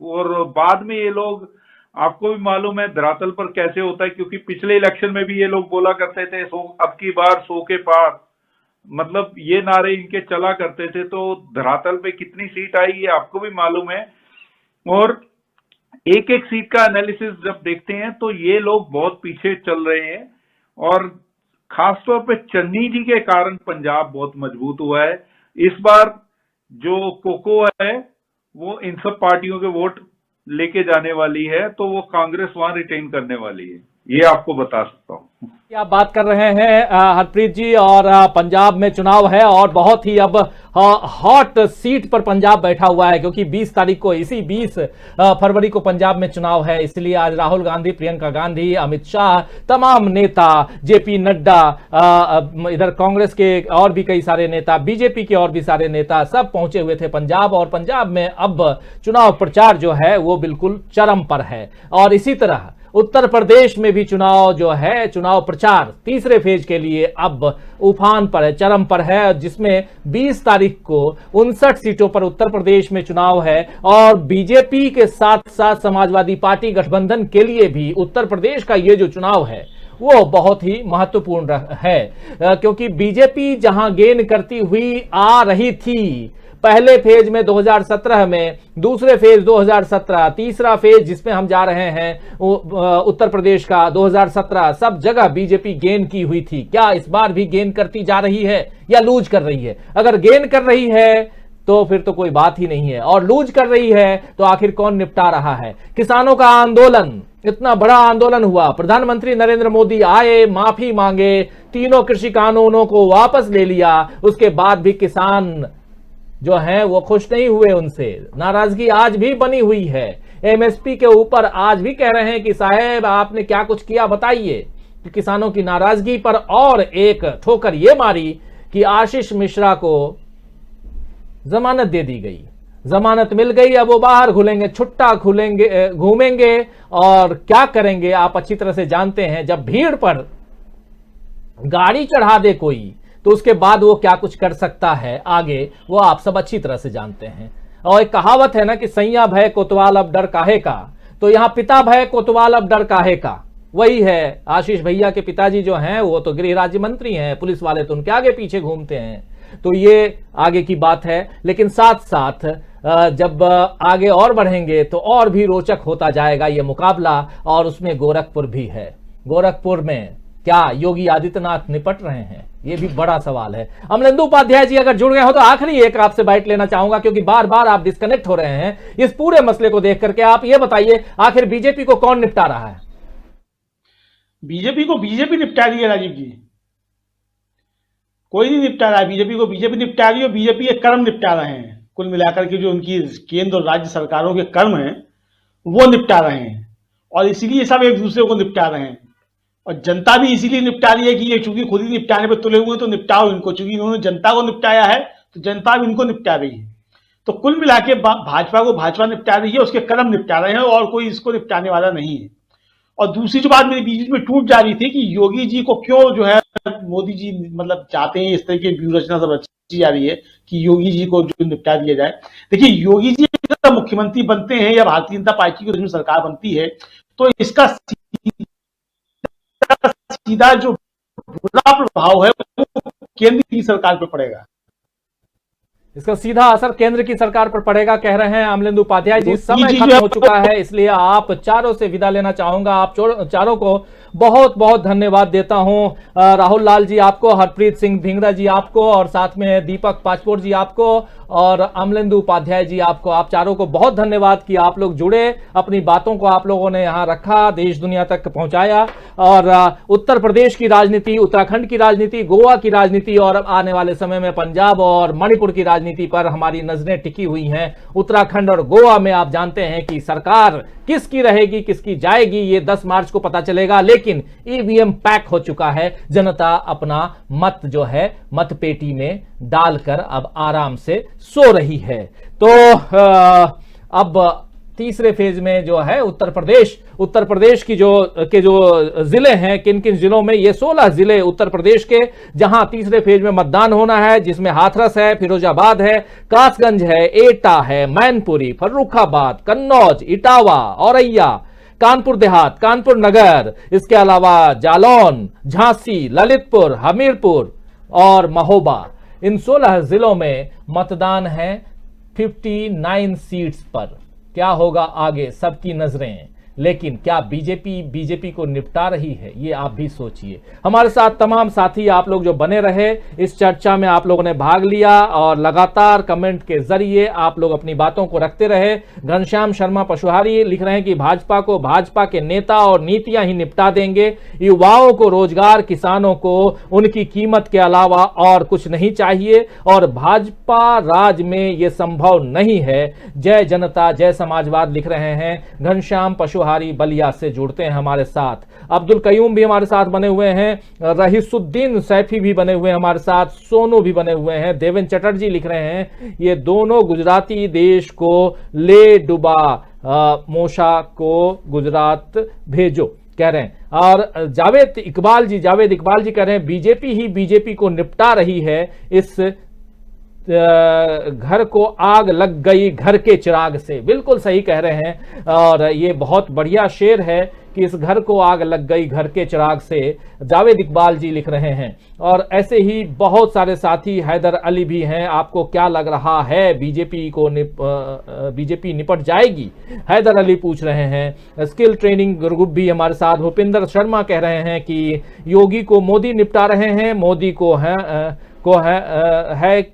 और बाद में ये लोग, आपको भी मालूम है धरातल पर कैसे होता है, क्योंकि पिछले इलेक्शन में भी ये लोग बोला करते थे अब की बार 100 के पार, मतलब ये नारे इनके चला करते थे। तो धरातल पे कितनी सीट आई ये आपको भी मालूम है, और एक एक सीट का एनालिसिस जब देखते हैं तो ये लोग बहुत पीछे चल रहे हैं, और खासतौर पे चन्नी जी के कारण पंजाब बहुत मजबूत हुआ है। इस बार जो कोको है वो इन सब पार्टियों के वोट लेके जाने वाली है, तो वो कांग्रेस वहां रिटेन करने वाली है। ये आपको बता सकता हूँ। आप बात कर रहे हैं हरप्रीत जी, और पंजाब में चुनाव है और बहुत ही अब हॉट सीट पर पंजाब बैठा हुआ है, क्योंकि 20 तारीख को, इसी 20 फरवरी को पंजाब में चुनाव है। इसलिए आज राहुल गांधी, प्रियंका गांधी, अमित शाह, तमाम नेता, जेपी नड्डा, इधर कांग्रेस के और भी कई सारे नेता, बीजेपी के और भी सारे नेता सब पहुंचे हुए थे पंजाब। और पंजाब में अब चुनाव प्रचार जो है वो बिल्कुल चरम पर है। और इसी तरह उत्तर प्रदेश में भी चुनाव जो है, चुनाव प्रचार तीसरे फेज के लिए अब उफान पर है, चरम पर है, जिसमें 20 तारीख को 59 सीटों पर उत्तर प्रदेश में चुनाव है। और बीजेपी के साथ साथ समाजवादी पार्टी गठबंधन के लिए भी उत्तर प्रदेश का ये जो चुनाव है वो बहुत ही महत्वपूर्ण है, क्योंकि बीजेपी जहां गेन करती हुई आ रही थी पहले फेज में 2017 में, दूसरे फेज 2017, तीसरा फेज जिसमें हम जा रहे हैं उत्तर प्रदेश का 2017, सब जगह बीजेपी गेन की हुई थी। क्या इस बार भी गेन करती जा रही है या लूज कर रही है? अगर गेन कर रही है तो फिर तो कोई बात ही नहीं है, और लूज कर रही है तो आखिर कौन निपटा रहा है? किसानों का आंदोलन, इतना बड़ा आंदोलन हुआ, प्रधानमंत्री नरेंद्र मोदी आए, माफी मांगे, तीनों कृषि कानूनों को वापस ले लिया, उसके बाद भी किसान जो हैं वो खुश नहीं हुए, उनसे नाराजगी आज भी बनी हुई है। एमएसपी के ऊपर आज भी कह रहे हैं कि साहब आपने क्या कुछ किया बताइए। कि किसानों की नाराजगी पर और एक ठोकर ये मारी कि आशीष मिश्रा को जमानत दे दी गई, जमानत मिल गई, अब वो बाहर घुलेंगे, छुट्टा खुलेंगे, घूमेंगे और क्या करेंगे आप अच्छी तरह से जानते हैं। जब भीड़ पर गाड़ी चढ़ा दे कोई तो उसके बाद वो क्या कुछ कर सकता है आगे, वो आप सब अच्छी तरह से जानते हैं। और एक कहावत है ना कि सैया भय कोतवाल अब डर काहे का, तो यहां पिता भय कोतवाल अब डर काहे का, वही है। आशीष भैया के पिताजी जो हैं वो तो गृह राज्य मंत्री हैं, पुलिस वाले तो उनके आगे पीछे घूमते हैं, तो ये आगे की बात है। लेकिन साथ साथ जब आगे और बढ़ेंगे तो और भी रोचक होता जाएगा ये मुकाबला, और उसमें गोरखपुर भी है। गोरखपुर में क्या योगी आदित्यनाथ निपट रहे हैं, ये भी बड़ा सवाल है। अमलेंदु उपाध्याय जी अगर जुड़ गए हो तो आखिरी एक आपसे बाइट लेना चाहूंगा, क्योंकि बार बार आप डिस्कनेक्ट हो रहे हैं इस पूरे मसले को देख करके। आप ये बताइए आखिर बीजेपी को कौन निपटा रहा है? बीजेपी को बीजेपी निपटा रही है राजीव जी, कोई नहीं निपटा रहा है। बीजेपी को बीजेपी निपटा रही है, बीजेपी के कर्म निपटा रहे हैं। कुल मिलाकर के जो उनकी केंद्र और राज्य सरकारों के कर्म हैं वो निपटा रहे हैं, और इसीलिए सब एक दूसरे को निपटा रहे हैं। और जनता भी इसीलिए निपटा रही है कि ये चूंकि खुद ही निपटाने पर तुले हुए हैं तो निपटाओ इनको, चूंकि इन्होंने जनता को निपटाया है तो जनता भी इनको निपटा रही है। तो कुल मिला के भाजपा को भाजपा निपटा रही है, उसके कर्म निपटा रहे हैं, और कोई इसको निपटाने वाला नहीं है। और दूसरी जो बात मेरी बीच में टूट जा रही थी कि योगी जी को क्यों जो है मोदी जी मतलब चाहते हैं, इस तरह की व्यूह रचना सब रची जा रही है कि योगी जी को जो निपटा दिया जाए। देखिए योगी जी अगर मुख्यमंत्री बनते हैं या भारतीय जनता पार्टी की सरकार बनती है तो इसका सीधा जो बुरा प्रभाव है वो केंद्र की सरकार पर पड़ेगा। इसका सीधा असर केंद्र की सरकार पर पड़ेगा, कह रहे हैं अमलेंदु उपाध्याय जी। समय खत्म हो चुका है, इसलिए आप चारों से विदा लेना चाहूंगा। आप चारों को बहुत बहुत धन्यवाद देता हूं। राहुल लाल जी आपको, हरप्रीत सिंह धिंगरा जी आपको, और साथ में दीपक पाचपोर जी आपको, और अमलेंदु उपाध्याय जी आपको। आप चारों को बहुत धन्यवाद कि आप लोग जुड़े, अपनी बातों को आप लोगों ने यहां रखा, देश दुनिया तक पहुंचाया। और उत्तर प्रदेश की राजनीति, उत्तराखंड की राजनीति, गोवा की राजनीति और आने वाले समय में पंजाब और मणिपुर की राजनीति पर हमारी नजरें टिकी हुई हैं। उत्तराखंड और गोवा में आप जानते हैं कि सरकार किसकी रहेगी, किसकी जाएगी, ये 10 मार्च को पता चलेगा। लेकिन ईवीएम पैक हो चुका है, जनता अपना मत जो है मतपेटी में डालकर अब आराम से सो रही है। तो अब तीसरे फेज में जो है उत्तर प्रदेश की जो जिले हैं, किन किन जिलों में, ये 16 जिले उत्तर प्रदेश के, जहां तीसरे फेज में मतदान होना है, जिसमें हाथरस है, फिरोजाबाद है, कासगंज है, एटा है, मैनपुरी, फर्रुखाबाद, कन्नौज, इटावा, औरैया, कानपुर देहात, कानपुर नगर, इसके अलावा जालौन, झांसी, ललितपुर, हमीरपुर और महोबा। इन 16 जिलों में मतदान है 59 सीट्स पर। क्या होगा आगे, सबकी नजरें लेकिन क्या बीजेपी को निपटा रही है, ये आप भी सोचिए। हमारे साथ तमाम साथी आप लोग जो बने रहे, इस चर्चा में आप लोगों ने भाग लिया और लगातार कमेंट के जरिए आप लोग अपनी बातों को रखते रहे। घनश्याम शर्मा पशुहारी लिख रहे हैं कि भाजपा को भाजपा के नेता और नीतियां ही निपटा देंगे, युवाओं को रोजगार, किसानों को उनकी कीमत के अलावा और कुछ नहीं चाहिए और भाजपा राज में यह संभव नहीं है। जय जनता जय समाजवाद लिख रहे हैं घनश्याम पशुहारी बलिया से जुड़ते हैं हमारे साथ। अब्दुल कयूम भी हमारे साथ बने हुए हैं, रहीसुद्दीन सैफी भी बने हुए हैं हमारे साथ, सोनू भी बने हुए हैं, देवेंद्र चटर्जी लिख रहे हैं ये दोनों गुजराती देश को ले डुबा, मोशा को गुजरात भेजो कह रहे हैं। और जावेद इकबाल जी कह रहे हैं बीजेपी ही बीजेपी को निपटा रही है, इस घर को आग लग गई घर के चिराग से। बिल्कुल सही कह रहे हैं और ये बहुत बढ़िया शेर है कि इस घर को आग लग गई घर के चिराग से, जावेद इकबाल जी लिख रहे हैं। और ऐसे ही बहुत सारे साथी, हैदर अली भी हैं, आपको क्या लग रहा है बीजेपी निपट जाएगी, हैदर अली पूछ रहे हैं। स्किल ट्रेनिंग ग्रुप भी हमारे साथ, भूपिंदर शर्मा कह रहे हैं कि योगी को मोदी निपटा रहे हैं, मोदी को है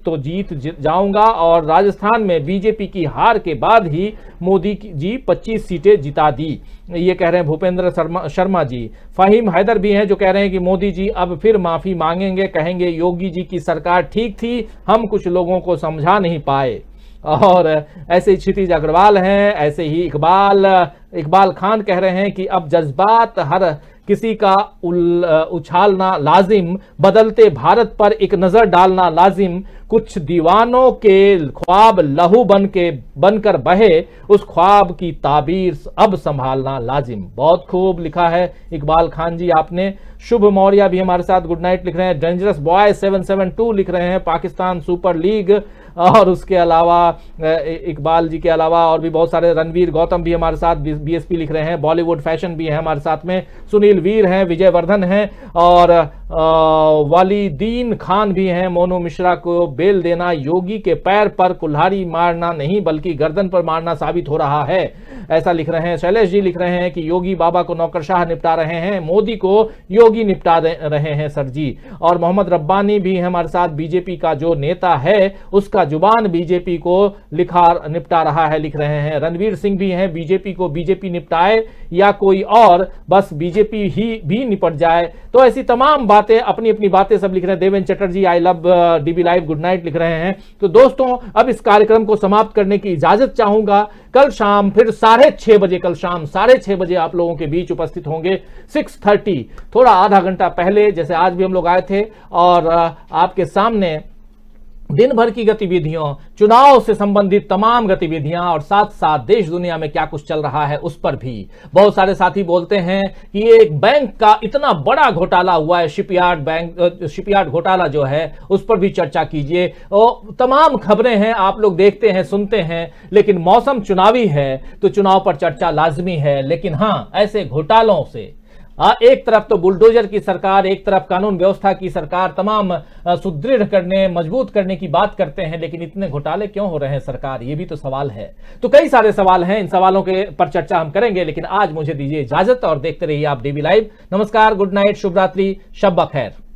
तो जीत जाऊंगा और राजस्थान में बीजेपी की हार के बाद ही मोदी जी 25 सीटें जिता दी, ये कह रहे हैं भूपेंद्र शर्मा जी। फहीम हैदर भी हैं जो कह रहे हैं कि मोदी जी अब फिर माफी मांगेंगे, कहेंगे योगी जी की सरकार ठीक थी, हम कुछ लोगों को समझा नहीं पाए। और ऐसे ही क्षितिज अग्रवाल हैं, ऐसे ही इकबाल खान कह रहे हैं कि अब जज्बात हर किसी का उछालना लाजिम, बदलते भारत पर एक नजर डालना लाजिम, कुछ दीवानों के ख्वाब लहू बनकर बहे, उस ख्वाब की ताबीर अब संभालना लाजिम। बहुत खूब लिखा है इकबाल खान जी आपने। शुभ मौर्य भी हमारे साथ गुड नाइट लिख रहे हैं। डेंजरस बॉय 772 लिख रहे हैं पाकिस्तान सुपर लीग। और उसके अलावा इकबाल जी के अलावा और भी बहुत सारे, रणवीर गौतम भी हमारे साथ बीएसपी लिख रहे हैं। बॉलीवुड फैशन भी है हमारे साथ में, सुनील वीर हैं, विजय वर्धन हैं और वालीदीन खान भी हैं। मोनू मिश्रा को बेल देना योगी के पैर पर कुल्हाड़ी मारना नहीं बल्कि गर्दन पर मारना साबित हो रहा है, ऐसा लिख रहे हैं। शैलेश जी लिख रहे हैं कि योगी बाबा को नौकरशाह निपटा रहे हैं, मोदी को योगी निपटा रहे हैं सर जी। और मोहम्मद रब्बानी भी हमारे साथ, बीजेपी का जो नेता है उसका जुबान बीजेपी को निपटा रहा है लिख रहे हैं। रणवीर सिंह भी हैं, बीजेपी को बीजेपी निपटाए या कोई और, बस बीजेपी ही भी निपट जाए। तो ऐसी तमाम बातें, अपनी अपनी बातें सब लिख रहे हैं। Devendra Chatterjee I love dB live good night लिख रहे हैं। तो दोस्तों अब इस कार्यक्रम को समाप्त करने की इजाजत चाहूंगा। कल शाम फिर 6:30 बजे, कल शाम 6:30 बजे आप लोगों के बीच उपस्थित होंगे 6:30, थोड़ा आधा घंटा पहले जैसे आज भी हम लोग आए थे, और आपके सामने दिन भर की गतिविधियों, चुनाव से संबंधित तमाम गतिविधियां और साथ साथ देश दुनिया में क्या कुछ चल रहा है उस पर भी। बहुत सारे साथी बोलते हैं कि एक बैंक का इतना बड़ा घोटाला हुआ है, शिपयार्ड घोटाला जो है उस पर भी चर्चा कीजिए। और तमाम खबरें हैं, आप लोग देखते हैं, सुनते हैं, लेकिन मौसम चुनावी है तो चुनाव पर चर्चा लाजमी है। लेकिन हाँ, ऐसे घोटालों से एक तरफ तो बुलडोजर की सरकार, एक तरफ कानून व्यवस्था की सरकार तमाम सुदृढ़ करने, मजबूत करने की बात करते हैं, लेकिन इतने घोटाले क्यों हो रहे हैं सरकार, ये भी तो सवाल है। तो कई सारे सवाल हैं, इन सवालों के पर चर्चा हम करेंगे, लेकिन आज मुझे दीजिए इजाजत और देखते रहिए आप डीबी लाइव। नमस्कार, गुड नाइट, शुभ रात्रि, शब बखैर।